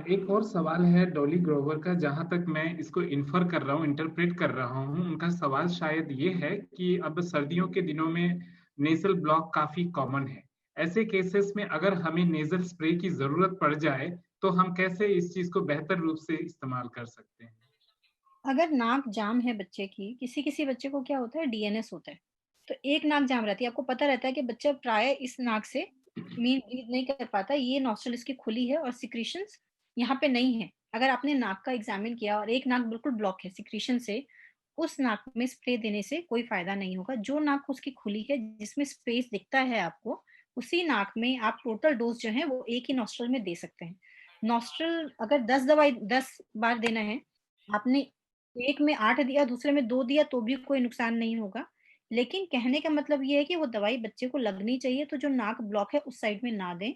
एक और सवाल है डॉली ग्रोवर का, जहां तक मैं इसको इन्फर कर रहा हूँ, इंटरप्रेट कर रहा हूँ, उनका सवाल शायद ये है कि अब सर्दियों के दिनों में नेजल ब्लॉक काफी कॉमन है। ऐसे केसेस में अगर हमें नेजल स्प्रे की जरूरत पड़ जाए तो हम कैसे इस चीज को बेहतर रूप से इस्तेमाल कर सकते हैं? अगर नाक जाम है बच्चे की, किसी बच्चे को क्या होता है, डीएनएस होता है, तो एक नाक जाम रहती है, आपको पता रहता है कि बच्चा प्राय इस नाक से मीन ब्रीथ नहीं कर पाता, ये नॉस्ट्रल इसकी खुली है और सिक्रीशंस यहाँ पे नहीं है। अगर आपने नाक का एग्जामिन किया और एक नाक बिल्कुल ब्लॉक है सिक्रीशन से, उस नाक में स्प्रे देने से कोई फायदा नहीं होगा। जो नाक उसकी खुली है, जिसमें स्पेस दिखता है आपको, उसी नाक में आप टोटल डोज जो है वो एक ही नॉस्ट्रल में दे सकते हैं। नॉस्ट्रल अगर 10 बार देना है, आपने एक में 8 दिया, दूसरे में 2 दिया, तो भी कोई नुकसान नहीं होगा। लेकिन कहने का मतलब ये है कि वो दवाई बच्चे को लगनी चाहिए, तो जो नाक ब्लॉक है उस साइड में ना दें।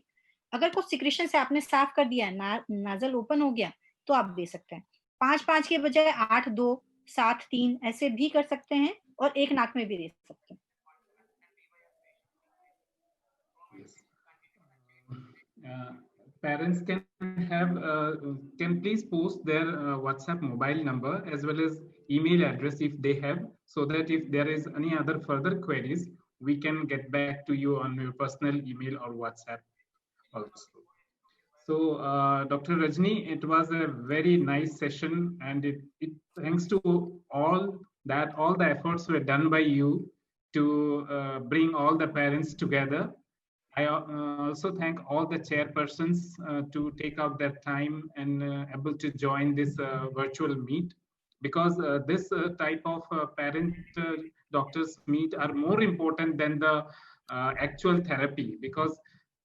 अगर कुछ सिक्रेशन से आपने साफ कर दिया है, नाजल ओपन हो गया, तो आप दे सकते हैं। 5-5 के बजाय 8-2, 7-3 ऐसे भी कर सकते हैं, और एक नाक में भी दे सकते हैं। Parents can please post their WhatsApp mobile number as well as email address if they have, so that if there is any other further queries, we can get back to you on your personal email or WhatsApp also. So, Dr. Rajni, it was a very nice session, and it thanks to all the efforts were done by you to bring all the parents together. I also thank all the chairpersons to take out their time and able to join this virtual meet, because this type of parent doctors meet are more important than the actual therapy, because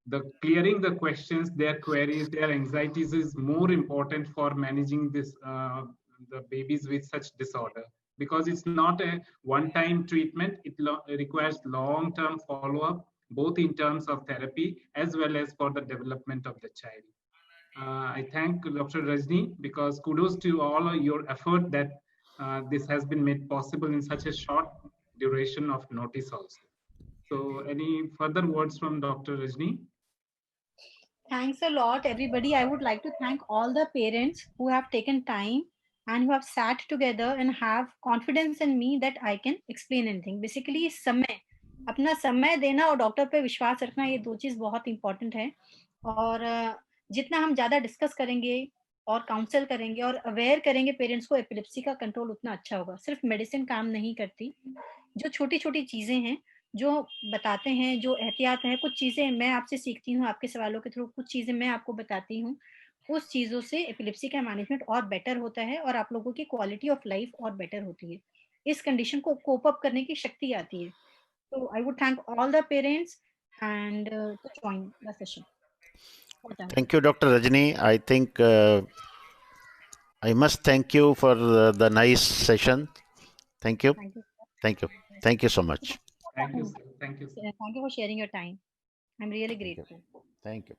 the clearing the questions, their queries, their anxieties is more important for managing this the babies with such disorder, because it's not a one-time treatment. It requires long-term follow-up, both in terms of therapy as well as for the development of the child. I thank Dr. Rajni, because kudos to all of your effort that this has been made possible in such a short duration of notice also. So any further words from Dr. Rajni? Thanks a lot, everybody. I would like to thank all the parents who have taken time and who have sat together and have confidence in me that I can explain anything. Basically, समय, अपना समय देना और doctor पे विश्वास रखना, ये दो चीज बहुत इंपॉर्टेंट है। और जितना हम ज्यादा डिस्कस करेंगे और काउंसल करेंगे और अवेयर करेंगे पेरेंट्स को एपिलेप्सी का कंट्रोल, उतना अच्छा होगा। सिर्फ मेडिसिन काम नहीं करती, जो छोटी छोटी चीजें हैं जो बताते हैं, जो एहतियात है, कुछ चीजें मैं आपसे सीखती हूँ आपके सवालों के थ्रू, कुछ चीजें मैं आपको बताती हूँ, उस चीजों से एपिलेप्सी का मैनेजमेंट और बेटर होता है और आप लोगों की क्वालिटी ऑफ लाइफ और बेटर होती है। इस कंडीशन को कोप अप करने की शक्ति आती है। तो I would thank all the parents and to join the session. Thank you, Dr. Rajni. I think I must thank you for the nice session. Thank you. Thank you. Thank you so much. Thank you, sir. Thank you, sir. Thank you for sharing your time. I'm really grateful. Thank you.